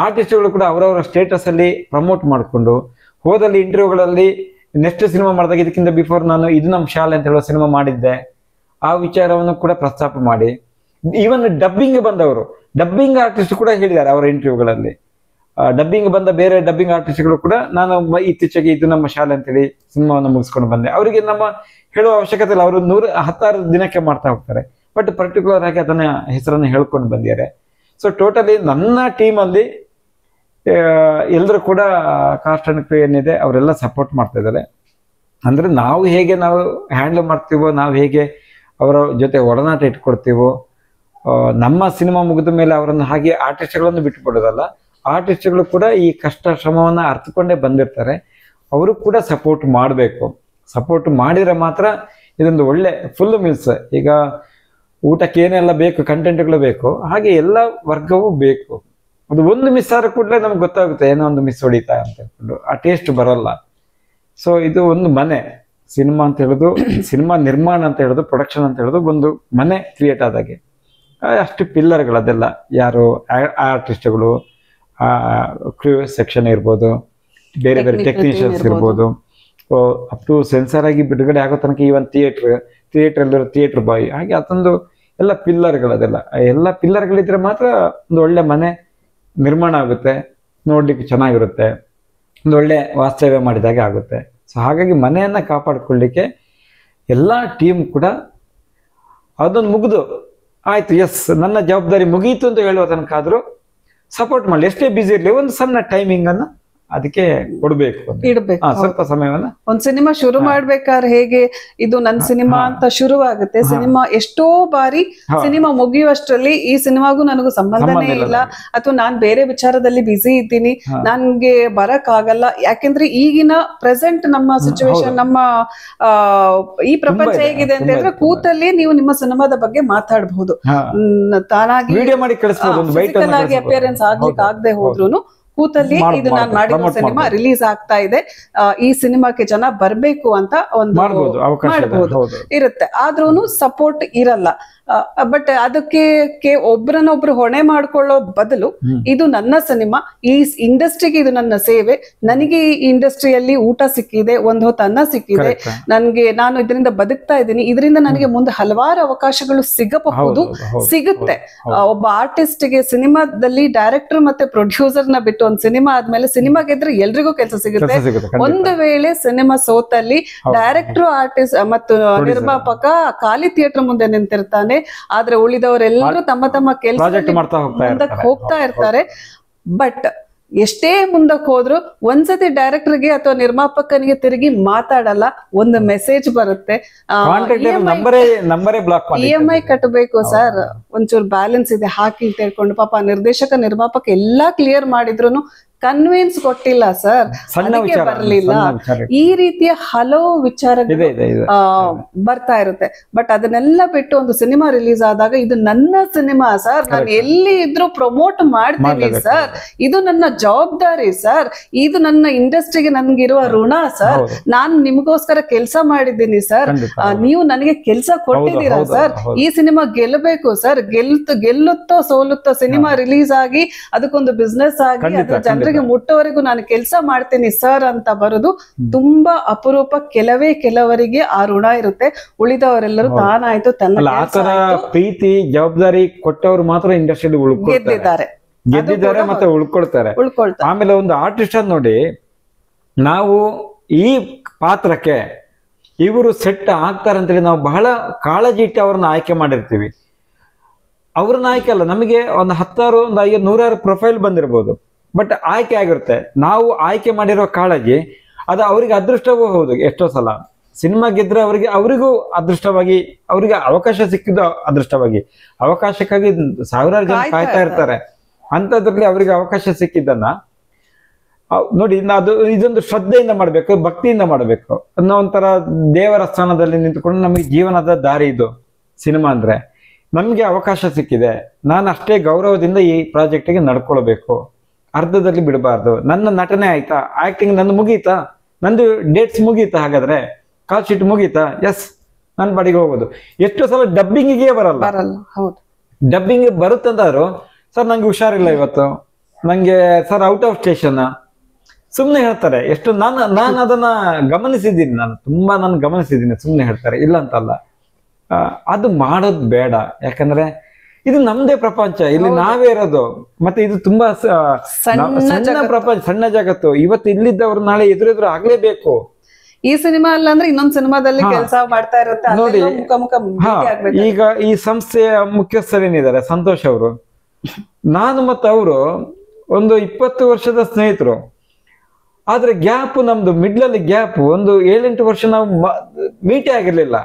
ಆರ್ಟಿಸ್ಟ್ಗಳು ಕೂಡ ಅವರವರ ಸ್ಟೇಟಸ್ ಅಲ್ಲಿ ಪ್ರಮೋಟ್ ಮಾಡಿಕೊಂಡು, ಹೋದಲ್ಲಿ ಇಂಟರ್ವ್ಯೂಗಳಲ್ಲಿ ನೆಕ್ಸ್ಟ್ ಸಿನಿಮಾ ಮಾಡಿದಾಗ ಇದಕ್ಕಿಂತ ಬಿಫೋರ್ ನಾನು ಇದು ನಮ್ಮ ಶಾಲೆ ಅಂತ ಹೇಳೋ ಸಿನಿಮಾ ಮಾಡಿದ್ದೆ, ಆ ವಿಚಾರವನ್ನು ಕೂಡ ಪ್ರಸ್ತಾಪ ಮಾಡಿ, ಈವನ್ ಡಬ್ಬಿಂಗ್ ಬಂದವರು, ಡಬ್ಬಿಂಗ್ ಆರ್ಟಿಸ್ಟ್ ಕೂಡ ಹೇಳಿದ್ದಾರೆ ಅವರ ಇಂಟರ್ವ್ಯೂಗಳಲ್ಲಿ. ಡಬ್ಬಿಂಗ್ ಬಂದ ಬೇರೆ ಡಬ್ಬಿಂಗ್ ಆರ್ಟಿಸ್ಟ್ಗಳು ಕೂಡ ನಾನು ಇತ್ತೀಚೆಗೆ ಇದು ನಮ್ಮ ಶಾಲೆ ಅಂತೇಳಿ ಸಿನಿಮಾವನ್ನು ಮುಗಿಸ್ಕೊಂಡು ಬಂದೆ. ಅವರಿಗೆ ನಮ್ಮ ಹೇಳುವ ಅವಶ್ಯಕತೆ ಇಲ್ಲ, ಅವರು 116 ದಿನಕ್ಕೆ ಮಾಡ್ತಾ ಹೋಗ್ತಾರೆ. ಬಟ್ ಪರ್ಟಿಕ್ಯುಲರ್ ಆಗಿ ಅದನ್ನ ಹೆಸರನ್ನು ಹೇಳ್ಕೊಂಡು ಬಂದಿದ್ದಾರೆ. ಸೊ ಟೋಟಲಿ ನನ್ನ ಟೀಮಲ್ಲಿ ಎಲ್ಲರೂ ಕೂಡ ಕಾಸ್ಟ್ ಅಂಡ್ ಕ್ರ್ಯೂ ಏನಿದೆ ಅವರೆಲ್ಲ ಸಪೋರ್ಟ್ ಮಾಡ್ತಾ ಇದ್ದಾರೆ. ಅಂದ್ರೆ ನಾವು ಹೇಗೆ ನಾವು ಹ್ಯಾಂಡಲ್ ಮಾಡ್ತೀವೋ, ನಾವು ಹೇಗೆ ಅವರ ಜೊತೆ ಒಡನಾಟ ಇಟ್ಕೊಡ್ತೀವೋ, ನಮ್ಮ ಸಿನಿಮಾ ಮುಗಿದ ಮೇಲೆ ಅವರನ್ನು ಹಾಗೆ ಆರ್ಟಿಸ್ಟ್ಗಳನ್ನು ಬಿಟ್ಟುಕೊಡೋದಲ್ಲ, ಆರ್ಟಿಸ್ಟ್ಗಳು ಕೂಡ ಈ ಕಷ್ಟ ಶ್ರಮವನ್ನ ಅರ್ಥಕೊಂಡೇ ಬಂದಿರ್ತಾರೆ. ಅವರು ಕೂಡ ಸಪೋರ್ಟ್ ಮಾಡಬೇಕು. ಸಪೋರ್ಟ್ ಮಾಡಿದ್ರೆ ಮಾತ್ರ ಇದೊಂದು ಒಳ್ಳೆ ಫುಲ್ ಮೀಲ್ಸ್. ಈಗ ಊಟಕ್ಕೆ ಏನೆಲ್ಲ ಬೇಕು, ಕಂಟೆಂಟ್ಗಳು ಬೇಕು, ಹಾಗೆ ಎಲ್ಲ ವರ್ಗವೂ ಬೇಕು. ಅದು ಒಂದು ಮಿಸ್ ಆದ್ರೆ ಕೂಡಲೇ ನಮ್ಗೆ ಗೊತ್ತಾಗುತ್ತೆ ಏನೋ ಒಂದು ಮಿಸ್ ಹೊಡಿತಾ ಅಂತ ಹೇಳ್ಕೊಂಡು, ಆ ಟೇಸ್ಟ್ ಬರಲ್ಲ. ಸೊ ಇದು ಒಂದು ಮನೆ, ಸಿನಿಮಾ ಅಂತ ಹೇಳೋದು, ಸಿನಿಮಾ ನಿರ್ಮಾಣ ಅಂತ ಹೇಳೋದು, ಪ್ರೊಡಕ್ಷನ್ ಅಂತ ಹೇಳೋದು ಒಂದು ಮನೆ ಕ್ರಿಯೇಟ್ ಆದಾಗೆ. ಅಷ್ಟು ಪಿಲ್ಲರ್ಗಳು ಅದೆಲ್ಲ, ಯಾರು ಆರ್ಟಿಸ್ಟ್ಗಳು, ಕ್ರೂ ಸೆಕ್ಷನ್ ಇರ್ಬೋದು, ಬೇರೆ ಬೇರೆ ಟೆಕ್ನಿಷಿಯನ್ಸ್ ಇರ್ಬೋದು, ಅಪ್ ಟು ಸೆನ್ಸರ್ ಆಗಿ ಬಿಡುಗಡೆ ಆಗೋ ತನಕ ಈವನ್ ಥಿಯೇಟರ್ ಥಿಯೇಟರ್ ಬಾಯ್, ಹಾಗೆ ಅದೊಂದು ಎಲ್ಲ ಪಿಲ್ಲರ್ಗಳು. ಅದೆಲ್ಲ ಎಲ್ಲ ಪಿಲ್ಲರ್ಗಳಿದ್ರೆ ಮಾತ್ರ ಒಂದು ಒಳ್ಳೆ ಮನೆ ನಿರ್ಮಾಣ ಆಗುತ್ತೆ, ನೋಡ್ಲಿಕ್ಕೆ ಚೆನ್ನಾಗಿರುತ್ತೆ, ಒಂದು ಒಳ್ಳೆ ವಾಸ್ತವ್ಯ ಮಾಡಿದಾಗೆ ಆಗುತ್ತೆ. ಸೊ ಹಾಗಾಗಿ ಮನೆಯನ್ನ ಕಾಪಾಡ್ಕೊಳ್ಳಿಕ್ಕೆ ಎಲ್ಲ ಟೀಮ್ ಕೂಡ ಅದೊಂದು ಮುಗಿದು ಆಯ್ತು, ಎಸ್ ನನ್ನ ಜವಾಬ್ದಾರಿ ಮುಗೀತು ಅಂತ ಹೇಳುವ ತನಕ ಆದ್ರೂ ಸಪೋರ್ಟ್ ಮಾಡಲಿ. ಎಷ್ಟೇ ಬಿಸಿ ಇರ್ಲಿ, ಒಂದು ಸಣ್ಣ ಟೈಮಿಂಗ್ ಅನ್ನ ಅದಕ್ಕೆ ಕೊಡ್ಬೇಕು, ಇಡ್ಬೇಕು. ಸ್ವಲ್ಪ ಸಮಯವನ್ನ. ಒಂದ್ ಸಿನಿಮಾ ಶುರು ಮಾಡ್ಬೇಕಾದ್ರೆ ಹೇಗೆ ಇದು ನನ್ನ ಸಿನಿಮಾ ಅಂತ ಶುರುವಾಗುತ್ತೆ, ಸಿನಿಮಾ ಎಷ್ಟೋ ಬಾರಿ ಸಿನಿಮಾ ಮುಗಿಯುವಷ್ಟರಲ್ಲಿ ಈ ಸಿನಿಮಾಗೂ ನನಗೂ ಸಂಬಂಧನೇ ಇಲ್ಲ, ಅಥವಾ ನಾನ್ ಬೇರೆ ವಿಚಾರದಲ್ಲಿ ಬಿಸಿ ಇದ್ದೀನಿ, ನನ್ಗೆ ಬರಕ್ ಆಗಲ್ಲ. ಯಾಕೆಂದ್ರೆ ಈಗಿನ ಪ್ರೆಸೆಂಟ್ ನಮ್ಮ ಸಿಚುವೇಶನ್, ನಮ್ಮ ಈ ಪ್ರಪಂಚ ಹೇಗಿದೆ ಅಂತ ಹೇಳಿದ್ರೆ ಕೂತಲ್ಲಿ ನೀವು ನಿಮ್ಮ ಸಿನಿಮಾದ ಬಗ್ಗೆ ಮಾತಾಡಬಹುದು. ತಾನಾಗಿ ಫಿಸಿಕಲ್ ಆಗಿ ಅಪಿಯರೆನ್ಸ್ ಆಗ್ಲಿಕ್ಕೆ ಆಗದೆ ಹೋದ್ರುನು ಕೂತಲ್ಲಿ ಇದು ನಾನು ಮಾಡಿದ ಸಿನಿಮಾ ರಿಲೀಸ್ ಆಗ್ತಾ ಇದೆ, ಈ ಸಿನಿಮಾಕ್ಕೆ ಜನ ಬರ್ಬೇಕು ಅಂತ ಒಂದು ಮಾಡಬಹುದು ಇರುತ್ತೆ. ಆದ್ರೂನು ಸಪೋರ್ಟ್ ಇರಲ್ಲ. ಬಟ್ ಅದಕ್ಕೆ ಒಬ್ರನ್ನೊಬ್ರು ಹೊಣೆ ಮಾಡ್ಕೊಳ್ಳೋ ಬದಲು ಇದು ನನ್ನ ಸಿನಿಮಾ, ಈ ಇಂಡಸ್ಟ್ರಿಗೆ ಇದು ನನ್ನ ಸೇವೆ, ನನಗೆ ಈ ಇಂಡಸ್ಟ್ರಿಯಲ್ಲಿ ಊಟ ಸಿಕ್ಕಿದೆ, ಒಂದ್ ಹೊತ್ತು ಅನ್ನ ಸಿಕ್ಕಿದೆ, ನಾನು ಇದರಿಂದ ಬದುಕ್ತಾ ಇದ್ದೀನಿ, ಇದರಿಂದ ನನಗೆ ಮುಂದೆ ಹಲವಾರು ಅವಕಾಶಗಳು ಸಿಗಬಹುದು, ಸಿಗುತ್ತೆ. ಒಬ್ಬ ಆರ್ಟಿಸ್ಟ್ ಗೆ ಸಿನಿಮಾದಲ್ಲಿ ಡೈರೆಕ್ಟರ್ ಮತ್ತೆ ಪ್ರೊಡ್ಯೂಸರ್ ನ ಬಿಟ್ಟು ಒಂದು ಸಿನಿಮಾ ಆದ್ಮೇಲೆ ಸಿನಿಮಾ ಗೆದ್ರೆ ಎಲ್ರಿಗೂ ಕೆಲಸ ಸಿಗುತ್ತೆ. ಒಂದು ವೇಳೆ ಸಿನಿಮಾ ಸೋತಲ್ಲಿ ಡೈರೆಕ್ಟರ್, ಆರ್ಟಿಸ್ಟ್ ಮತ್ತು ನಿರ್ಮಾಪಕ ಖಾಲಿ ಥಿಯೇಟರ್ ಮುಂದೆ ನಿಂತಿರ್ತಾನೆ. ಆದ್ರೆ ಉಳಿದವರೆಲ್ಲರೂ ತಮ್ಮ ತಮ್ಮ ಕೆಲಸ ಮುಂದಕ್ಕೆ ಹೋಗ್ತಾ ಇರ್ತಾರೆ. ಬಟ್ ಎಷ್ಟೇ ಮುಂದಕ್ಕೆ ಹೋದ್ರು ಒಂದ್ಸತಿ ಡೈರೆಕ್ಟರ್ಗೆ ಅಥವಾ ನಿರ್ಮಾಪಕನಿಗೆ ತಿರುಗಿ ಮಾತಾಡಲ್ಲ, ಒಂದು ಮೆಸೇಜ್ ಬರುತ್ತೆ, EMI ಕಟ್ಟಬೇಕು ಸರ್, ಒಂಚೂರು ಬ್ಯಾಲೆನ್ಸ್ ಇದೆ ಹಾಕಿ ಅಂತ ಹೇಳ್ಕೊಂಡು ಪಾಪ ನಿರ್ದೇಶಕ ನಿರ್ಮಾಪಕ ಎಲ್ಲಾ ಕ್ಲಿಯರ್ ಮಾಡಿದ್ರು ಕನ್ವಿನ್ಸ್ ಕೊಟ್ಟಿಲ್ಲ ಸರ್, ಅದಕ್ಕೆ ಬರ್ಲಿಲ್ಲ. ಈ ರೀತಿಯ ಹಲವು ವಿಚಾರಗಳು ಬರ್ತಾ ಇರುತ್ತೆ. ಬಟ್ ಅದನ್ನೆಲ್ಲ ಬಿಟ್ಟು ಒಂದು ಸಿನಿಮಾ ರಿಲೀಸ್ ಆದಾಗ ಇದು ನನ್ನ ಸಿನಿಮಾ ಸರ್, ನಾನು ಎಲ್ಲಿ ಇದ್ರೂ ಪ್ರಮೋಟ್ ಮಾಡ್ತೀನಿ ಸರ್, ಇದು ನನ್ನ ಜವಾಬ್ದಾರಿ ಸರ್, ಇದು ನನ್ನ ಇಂಡಸ್ಟ್ರಿಗೆ ನನ್ಗಿರುವ ಋಣ ಸರ್, ನಾನು ನಿಮಗೋಸ್ಕರ ಕೆಲಸ ಮಾಡಿದ್ದೀನಿ ಸರ್, ನೀವು ನನಗೆ ಕೆಲಸ ಕೊಟ್ಟಿದ್ದೀರಾ ಸರ್, ಈ ಸಿನಿಮಾ ಗೆಲ್ಲಬೇಕು ಸರ್, ಗೆಲ್ಲುತ್ತೋ ಸೋಲುತ್ತೋ ಸಿನಿಮಾ ರಿಲೀಸ್ ಆಗಿ ಅದಕ್ಕೊಂದು ಬಿಸ್ನೆಸ್ ಆಗಿ ಅದು ಜನರಿಗೆ ಮುಟ್ಟೋವರೆಗೂ ನಾನು ಕೆಲಸ ಮಾಡ್ತೀನಿ ಸರ್ ಅಂತ ಬರೋದು ತುಂಬಾ ಅಪರೂಪ. ಕೆಲವರಿಗೆ ಆ ಋಣ ಇರುತ್ತೆ, ಉಳಿದವರೆಲ್ಲರೂ ತಾನಾಯ್ತು ತನ್ನ ಪ್ರೀತಿ ಜವಾಬ್ದಾರಿ ಕೊಟ್ಟವರು ಮಾತ್ರ ಇಂಡಸ್ಟ್ರಿಯಲ್ಲಿ ಗೆದ್ದಿದ್ದಾರೆ ಮತ್ತೆ ಉಳ್ಕೊಳ್ತಾರೆ. ಆಮೇಲೆ ಒಂದು ಆರ್ಟಿಸ್ಟ್ ಅನ್ನು ನೋಡಿ, ನಾವು ಈ ಪಾತ್ರಕ್ಕೆ ಇವರು ಸೆಟ್ ಆಗ್ತಾರೆ ಅಂತೇಳಿ ನಾವು ಬಹಳ ಕಾಳಜಿ ಇಟ್ಟು ಅವ್ರನ್ನ ಆಯ್ಕೆ ಮಾಡಿರ್ತೀವಿ. ಅವ್ರನ್ನ ಆಯ್ಕೆ ಅಲ್ಲ, ನಮಗೆ ಒಂದು 10 ಒಂದು 5 100 ಪ್ರೊಫೈಲ್ ಬಂದಿರ್ಬೋದು, ಬಟ್ ಆಯ್ಕೆ ಆಗಿರುತ್ತೆ. ನಾವು ಆಯ್ಕೆ ಮಾಡಿರೋ ಕಾಳಜಿ ಅದು ಅವರಿಗೆ ಅದೃಷ್ಟವೂ ಹೌದು. ಎಷ್ಟೋ ಸಲ ಸಿನಿಮಾ ಗೆದ್ರೆ ಅವರಿಗೂ ಅದೃಷ್ಟವಾಗಿ, ಅವರಿಗೆ ಅವಕಾಶ ಸಿಕ್ಕಿದ್ದು ಅದೃಷ್ಟವಾಗಿ, ಅವಕಾಶಕ್ಕಾಗಿ ಸಾವಿರಾರು ಜನ ಕಾಯ್ತಾ ಇರ್ತಾರೆ. ಅಂಥದ್ರಲ್ಲಿ ಅವರಿಗೆ ಅವಕಾಶ ಸಿಕ್ಕಿದ್ದನ್ನ ನೋಡಿ, ಇದೊಂದು ಶ್ರದ್ಧೆಯಿಂದ ಮಾಡ್ಬೇಕು, ಭಕ್ತಿಯಿಂದ ಮಾಡ್ಬೇಕು ಅನ್ನೋ ಒಂಥರ ದೇವರ ಸ್ಥಾನದಲ್ಲಿ ನಿಂತುಕೊಂಡು ನಮಗೆ ಜೀವನದ ದಾರಿ ಇದು ಸಿನಿಮಾ ಅಂದ್ರೆ. ನಮ್ಗೆ ಅವಕಾಶ ಸಿಕ್ಕಿದೆ, ನಾನು ಅಷ್ಟೇ ಗೌರವದಿಂದ ಈ ಪ್ರಾಜೆಕ್ಟಿಗೆ ನಡ್ಕೊಳ್ಬೇಕು, ಅರ್ಧದಲ್ಲಿ ಬಿಡಬಾರ್ದು. ನನ್ನ ನಟನೆ ಆಯ್ತಾ, ಆಕ್ಟಿಂಗ್ ನಂದು ಮುಗೀತಾ, ನಂದು ಡೇಟ್ಸ್ ಮುಗೀತಾ, ಹಾಗಾದ್ರೆ ಕಾಲ್ ಶೀಟ್ ಮುಗೀತಾ, ಎಸ್ ನನ್ನ ಬಡಿಗೆ ಹೋಗೋದು. ಎಷ್ಟು ಸಲ ಡಬ್ಬಿಂಗಿಗೆ ಬರಲ್ಲ, ಡಬ್ಬಿಂಗ್ ಬರುತ್ತಂತಾದ್ರು ಸರ್ ನಂಗೆ ಹುಷಾರಿಲ್ಲ ಇವತ್ತು, ನಂಗೆ ಸರ್ ಔಟ್ ಆಫ್ ಸ್ಟೇಷನ್ ಸುಮ್ಮನೆ ಹೇಳ್ತಾರೆ. ಎಷ್ಟು ನಾನು ಅದನ್ನ ಗಮನಿಸಿದ್ದೀನಿ, ನಾನು ಗಮನಿಸಿದ್ದೀನಿ. ಸುಮ್ಮನೆ ಹೇಳ್ತಾರೆ, ಇಲ್ಲ ಅಂತಲ್ಲ. ಅದು ಮಾಡೋದು ಬೇಡ, ಯಾಕಂದ್ರೆ ಇದು ನಮ್ದೇ ಪ್ರಪಂಚ, ಇಲ್ಲಿ ನಾವೇ ಇರೋದು. ಮತ್ತೆ ಇದು ತುಂಬಾ ಸಣ್ಣ ಪ್ರಪಂಚ, ಸಣ್ಣ ಜಗತ್ತು. ಇವತ್ತು ಇಲ್ಲಿದ್ದವ್ರು ನಾಳೆ ಎದುರೆದುರು ಆಗ್ಲೇಬೇಕು. ಈ ಸಿನಿಮಾ ಅಲ್ಲ ಅಂದ್ರೆ ಇನ್ನೊಂದು ಸಿನಿಮಾದಲ್ಲಿ ಕೆಲಸ ಮಾಡ್ತಾ ಇರುತ್ತೆ ನೋಡಿ. ಈಗ ಈ ಸಂಸ್ಥೆಯ ಮುಖ್ಯಸ್ಥರೇನಿದ್ದಾರೆ ಸಂತೋಷ್ ಅವರು, ನಾನು ಮತ್ತೆ ಅವರು ಒಂದು 20 ವರ್ಷದ ಸ್ನೇಹಿತರು. ಆದ್ರೆ ಗ್ಯಾಪ್ ನಮ್ದು ಮಿಡ್ಲಲ್ಲಿ ಗ್ಯಾಪ್ ಒಂದು 7-8 ವರ್ಷ ನಾವು ಮೀಟೇ ಆಗಿರ್ಲಿಲ್ಲ.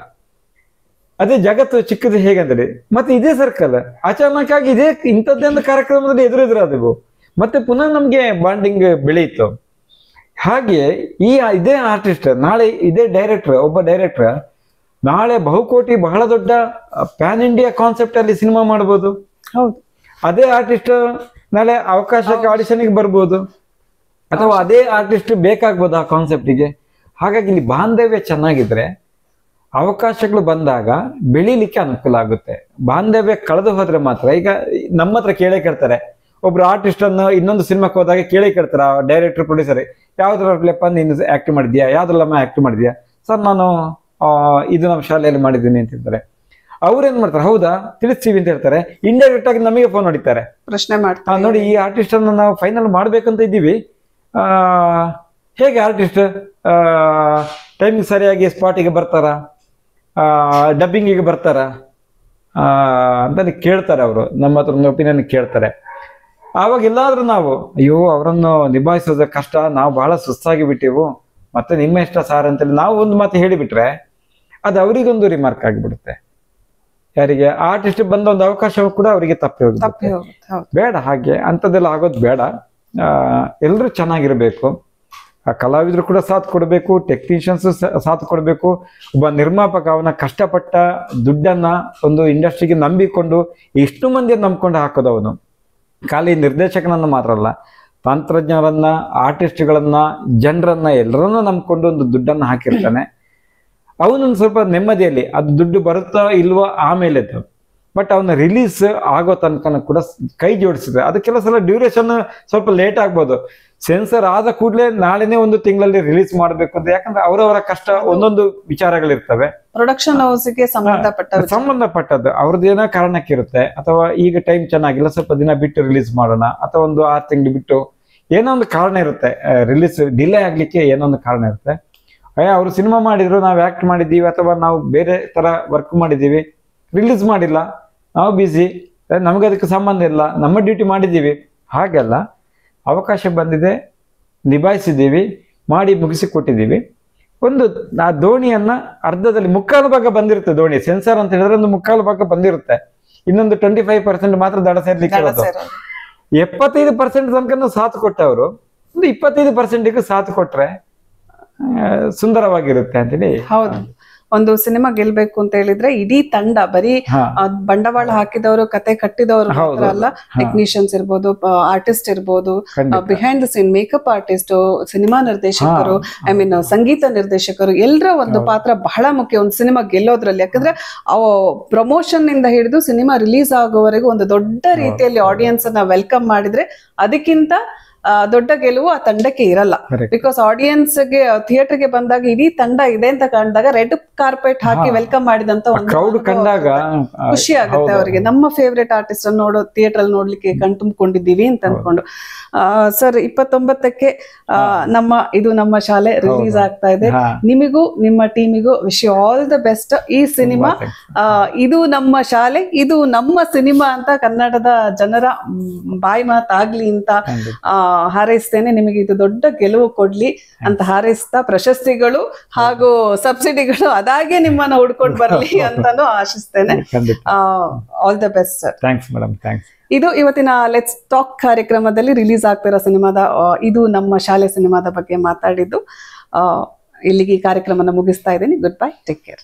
ಅದೇ ಜಗತ್ತು ಚಿಕ್ಕದು ಹೇಗಂದ್ರೆ, ಮತ್ತೆ ಇದೇ ಸರ್ಕಲ್ ಅಚಾನಕ್ ಆಗಿ ಇಂಥದ್ದೊಂದು ಕಾರ್ಯಕ್ರಮದಲ್ಲಿ ಎದುರೆದುರಾದವು, ಮತ್ತೆ ಪುನಃ ನಮ್ಗೆ ಬಾಂಡಿಂಗ್ ಬೆಳೆಯಿತು. ಹಾಗೆ ಇದೇ ಆರ್ಟಿಸ್ಟ್ ನಾಳೆ ಇದೇ ಡೈರೆಕ್ಟರ್, ಒಬ್ಬ ಡೈರೆಕ್ಟರ್ ನಾಳೆ ಬಹುಕೋಟಿ ಬಹಳ ದೊಡ್ಡ ಪ್ಯಾನ್ ಇಂಡಿಯಾ ಕಾನ್ಸೆಪ್ಟ್ ಅಲ್ಲಿ ಸಿನಿಮಾ ಮಾಡ್ಬೋದು. ಹೌದು, ಅದೇ ಆರ್ಟಿಸ್ಟ್ ನಾಳೆ ಅವಕಾಶಕ್ಕೆ ಆಡಿಷನ್ಗೆ ಬರ್ಬೋದು, ಅಥವಾ ಅದೇ ಆರ್ಟಿಸ್ಟ್ ಬೇಕಾಗ್ಬೋದು ಆ ಕಾನ್ಸೆಪ್ಟಿಗೆ. ಹಾಗಾಗಿ ಇಲ್ಲಿ ಬಾಂಧವ್ಯ ಚೆನ್ನಾಗಿದ್ರೆ ಅವಕಾಶಗಳು ಬಂದಾಗ ಬೆಳೀಲಿಕ್ಕೆ ಅನುಕೂಲ ಆಗುತ್ತೆ. ಬಾಂಧವ್ಯ ಕಳೆದು ಹೋದ್ರೆ ಮಾತ್ರ, ಈಗ ನಮ್ಮ ಹತ್ರ ಕೇಳೇ ಕೇಳ್ತಾರೆ, ಒಬ್ರು ಆರ್ಟಿಸ್ಟ್ ಅನ್ನು ಇನ್ನೊಂದು ಸಿನಿಮಾಕ್ಕೆ ಹೋದಾಗ ಕೇಳೇ ಕೇಳ್ತಾರ ಡೈರೆಕ್ಟರ್ ಪ್ರೊಡ್ಯೂಸರ್, ಯಾವ್ದ್ರಪ್ಪ ನೀನು ಆಕ್ಟ್ ಮಾಡಿದ್ಯಾ, ಯಾವ್ದ್ರಲ್ಲಮ್ಮ ಆಕ್ಟ್ ಮಾಡಿದ್ಯಾ ಸರ್, ನಾನು ಇದು ನಮ್ಮ ಶಾಲೆಯಲ್ಲಿ ಮಾಡಿದ್ದೀನಿ ಅಂತ ಹೇಳ್ತಾರೆ. ಅವ್ರೇನ್ ಮಾಡ್ತಾರೆ, ಹೌದಾ ತಿಳಿಸ್ತೀವಿ ಅಂತ ಹೇಳ್ತಾರೆ. ಇಂಡೈರೆಕ್ಟ್ ಆಗಿ ನಮಗೆ ಫೋನ್ ಹೊಡಿತಾರೆ, ಪ್ರಶ್ನೆ ಮಾಡ್ತಾರೆ, ನೋಡಿ ಈ ಆರ್ಟಿಸ್ಟ್ ಅನ್ನು ನಾವು ಫೈನಲ್ ಮಾಡ್ಬೇಕಂತ ಇದ್ದೀವಿ, ಹೇಗೆ ಆರ್ಟಿಸ್ಟ್ ಟೈಮಿಂಗ್ ಸರಿಯಾಗಿ ಸ್ಪಾಟಿಗೆ ಬರ್ತಾರಾ, ಡಬ್ಬಿಂಗಿಗೆ ಬರ್ತಾರ ಅಂತ ಕೇಳ್ತಾರೆ. ಅವರು ನಮ್ಮ ಹತ್ರ ಒಂದು ಒಪಿನಿಯನ್ ಕೇಳ್ತಾರೆ. ಆವಾಗ ಎಲ್ಲಾದ್ರೂ ನಾವು ಅಯ್ಯೋ ಅವರನ್ನು ನಿಭಾಯಿಸೋದ ಕಷ್ಟ, ನಾವು ಬಹಳ ಸುಸ್ತಾಗಿ ಬಿಟ್ಟಿವು, ಮತ್ತೆ ನಿಮ್ಮ ಇಷ್ಟ ಸಾರ್ ಅಂತೇಳಿ ನಾವು ಒಂದು ಮಾತು ಹೇಳಿಬಿಟ್ರೆ ಅದು ಅವರಿಗೊಂದು ರಿಮಾರ್ಕ್ ಆಗಿಬಿಡುತ್ತೆ. ಯಾರಿಗೆ ಆರ್ಟಿಸ್ಟ್ ಬಂದ ಒಂದು ಅವಕಾಶ ಕೂಡ ಅವರಿಗೆ ತಪ್ಪಿ ಹೋಗುತ್ತೆ. ಬೇಡ, ಹಾಗೆ ಅಂಥದ್ದೆಲ್ಲ ಆಗೋದು ಬೇಡ. ಎಲ್ಲರೂ ಚೆನ್ನಾಗಿರ್ಬೇಕು, ಕಲಾವಿದರು ಕೂಡ ಸಾಥ್ ಕೊಡಬೇಕು, ಟೆಕ್ನಿಷಿಯನ್ಸ್ ಸಾಥ್ ಕೊಡಬೇಕು. ಒಬ್ಬ ನಿರ್ಮಾಪಕ ಅವನ ಕಷ್ಟಪಟ್ಟ ದುಡ್ಡನ್ನ ಒಂದು ಇಂಡಸ್ಟ್ರಿಗೆ ನಂಬಿಕೊಂಡು ಇಷ್ಟು ಮಂದಿಯನ್ನು ನಂಬ್ಕೊಂಡು ಹಾಕೋದು. ಅವನು ಖಾಲಿ ನಿರ್ದೇಶಕನನ್ನು ಮಾತ್ರ ಅಲ್ಲ, ತಂತ್ರಜ್ಞರನ್ನ, ಆರ್ಟಿಸ್ಟ್ಗಳನ್ನ, ಜನರನ್ನ ಎಲ್ಲರನ್ನ ನಂಬ್ಕೊಂಡು ಒಂದು ದುಡ್ಡನ್ನು ಹಾಕಿರ್ತಾನೆ. ಅವನೊಂದು ಸ್ವಲ್ಪ ನೆಮ್ಮದಿಯಲ್ಲಿ ಅದು ದುಡ್ಡು ಬರುತ್ತಾ ಇಲ್ವೋ ಆಮೇಲೆದು ಬಟ್ ಅವನ ರಿಲೀಸ್ ಆಗೋ ತನಕ ಕೂಡ ಕೈ ಜೋಡಿಸಿದೆ. ಅದು ಕೆಲವು ಸಲ ಡ್ಯೂರೇಷನ್ ಸ್ವಲ್ಪ ಲೇಟ್ ಆಗ್ಬೋದು. ಸೆನ್ಸರ್ ಆದ ಕೂಡಲೇ ನಾಳೆನೇ ಒಂದು ತಿಂಗಳಲ್ಲಿ ರಿಲೀಸ್ ಮಾಡ್ಬೇಕು ಅಂತ, ಯಾಕಂದ್ರೆ ಅವರವರ ಕಷ್ಟ ಒಂದೊಂದು ವಿಚಾರಗಳಿರ್ತವೆ. ಪ್ರೊಡಕ್ಷನ್ ಹೌಸ್ಗೆ ಸಂಬಂಧಪಟ್ಟದ್ದು ಅವ್ರದ್ದು ಏನೋ ಕಾರಣಕ್ಕಿರುತ್ತೆ, ಅಥವಾ ಈಗ ಟೈಮ್ ಚೆನ್ನಾಗಿಲ್ಲ ಸ್ವಲ್ಪ ದಿನ ಬಿಟ್ಟು ರಿಲೀಸ್ ಮಾಡೋಣ, ಅಥವಾ ಒಂದು 6 ತಿಂಗಳು ಬಿಟ್ಟು, ಏನೋ ಒಂದು ಕಾರಣ ಇರುತ್ತೆ. ರಿಲೀಸ್ ಡಿಲೇ ಆಗ್ಲಿಕ್ಕೆ ಏನೋ ಒಂದು ಕಾರಣ ಇರುತ್ತೆ. ಅವರು ಸಿನಿಮಾ ಮಾಡಿದ್ರು, ನಾವು ಆಕ್ಟ್ ಮಾಡಿದ್ದೀವಿ, ಅಥವಾ ನಾವು ಬೇರೆ ತರ ವರ್ಕ್ ಮಾಡಿದ್ದೀವಿ, ರಿಲೀಸ್ ಮಾಡಿಲ್ಲ, ನಾವು ಬ್ಯುಸಿ, ನಮ್ಗೆ ಅದಕ್ಕೆ ಸಂಬಂಧ ಇಲ್ಲ, ನಮ್ಮ ಡ್ಯೂಟಿ ಮಾಡಿದ್ದೀವಿ. ಹಾಗೆಲ್ಲ ಅವಕಾಶ ಬಂದಿದೆ, ನಿಭಾಯಿಸಿದ್ದೀವಿ, ಮಾಡಿ ಮುಗಿಸಿಕೊಟ್ಟಿದ್ದೀವಿ. ಒಂದು ಆ ದೋಣಿಯನ್ನ ಅರ್ಧದಲ್ಲಿ ಮುಕ್ಕಾಲು ಭಾಗ ಬಂದಿರುತ್ತೆ. ದೋಣಿ ಸೆನ್ಸಾರ್ ಅಂತ ಹೇಳಿದ್ರೆ ಒಂದು ಮುಕ್ಕಾಲು ಭಾಗ ಬಂದಿರುತ್ತೆ, ಇನ್ನೊಂದು 25% ಮಾತ್ರ ದಡ ಸೇರ್ಲಿಕ್ಕೆ ಇರೋದು. 75% ತನಕ ಸಾಥ್ ಕೊಟ್ಟವರು ಒಂದು 25%ಗೆ ಸಾಥ್ ಕೊಟ್ರೆ ಸುಂದರವಾಗಿರುತ್ತೆ ಅಂತೇಳಿ. ಹೌದು, ಒಂದು ಸಿನಿಮಾ ಗೆಲ್ಬೇಕು ಅಂತ ಹೇಳಿದ್ರೆ ಇಡೀ ತಂಡ, ಬರೀ ಬಂಡವಾಳ ಹಾಕಿದವರು, ಕತೆ ಕಟ್ಟಿದವರು ಮಾತ್ರ ಅಲ್ಲ, ಟೆಕ್ನಿಷಿಯನ್ಸ್ ಇರ್ಬೋದು, ಆರ್ಟಿಸ್ಟ್ ಇರ್ಬೋದು, behind the scene makeup artist, ಸಿನಿಮಾ ನಿರ್ದೇಶಕರು, ಐ ಮೀನ್ ಸಂಗೀತ ನಿರ್ದೇಶಕರು, ಎಲ್ಲರ ಒಂದು ಪಾತ್ರ ಬಹಳ ಮುಖ್ಯ ಒಂದು ಸಿನಿಮಾ ಗೆಲ್ಲೋದ್ರಲ್ಲಿ. ಯಾಕಂದ್ರೆ ಪ್ರಮೋಷನ್ ಇಂದ ಹಿಡಿದು ಸಿನಿಮಾ ರಿಲೀಸ್ ಆಗೋವರೆಗೂ ಒಂದು ದೊಡ್ಡ ರೀತಿಯಲ್ಲಿ ಆಡಿಯನ್ಸ್ ಅನ್ನ ವೆಲ್ಕಮ್ ಮಾಡಿದ್ರೆ ಅದಕ್ಕಿಂತ ದೊಡ್ಡ ಗೆಲುವು ಆ ತಂಡಕ್ಕೆ ಇರಲ್ಲ. ಬಿಕಾಸ್ ಆಡಿಯನ್ಸ್ ಗೆ ಥಿಯೇಟರ್ ಗೆ ಬಂದಾಗ ಇಡೀ ತಂಡ ಇದೆ ಅಂತ ಕಂಡಾಗ ರೆಡ್ ಕಾರ್ಪೆಟ್ ಹಾಕಿ ವೆಲ್ಕಮ್ ಮಾಡಿದಂತ ಒಂದು ಖುಷಿ ಆಗುತ್ತೆ ಅವರಿಗೆ. ನಮ್ಮ ಫೇವ್ರೆಟ್ ಆರ್ಟಿಸ್ಟ್ ನೋಡೋ ಥಿಯೇಟರ್ ಅಲ್ಲಿ ನೋಡ್ಲಿಕ್ಕೆ ಕಣ್ತುಂಬಿಕೊಂಡಿದ್ದೀವಿ ಅಂತ ಅನ್ಕೊಂಡು. ಸರ್ 29ಕ್ಕೆ ನಮ್ಮ ಶಾಲೆ ರಿಲೀಸ್ ಆಗ್ತಾ ಇದೆ. ನಿಮಗೂ ನಿಮ್ಮ ಟೀಮಿಗೂ wish you all the best. ಈ ಸಿನಿಮಾ ಇದು ನಮ್ಮ ಶಾಲೆ, ಇದು ನಮ್ಮ ಸಿನಿಮಾ ಅಂತ ಕನ್ನಡದ ಜನರ ಬಾಯಿ ಮಾತಾಗ್ಲಿ ಅಂತ ಹಾರೈಸ್ತೇನೆ. ನಿಮಗೆ ಇದು ದೊಡ್ಡ ಗೆಲುವು ಕೊಡ್ಲಿ ಅಂತ ಹಾರೈಸ್ತಾ, ಪ್ರಶಸ್ತಿಗಳು ಹಾಗೂ ಸಬ್ಸಿಡಿಗಳು ಅದಾಗೆ ನಿಮ್ಮನ್ನ ಹುಡ್ಕೊಂಡು ಬರ್ಲಿ ಅಂತಾನು ಆಶಿಸ್ತೇನೆ. All the best sir. Thanks madam, thanks. ಇದು ಇವತ್ತಿನ ಲೆಟ್ಸ್ ಟಾಕ್ ಕಾರ್ಯಕ್ರಮದಲ್ಲಿ ರಿಲೀಸ್ ಆಗ್ತಿರೋ ಸಿನಿಮಾದ ಇದು ನಮ್ಮ ಶಾಲೆ ಸಿನಿಮಾದ ಬಗ್ಗೆ ಮಾತಾಡಿದ್ದು. ಇಲ್ಲಿಗೆ ಈ ಕಾರ್ಯಕ್ರಮನ ಮುಗಿಸ್ತಾ ಇದ್ದೀನಿ. Good bye, take care.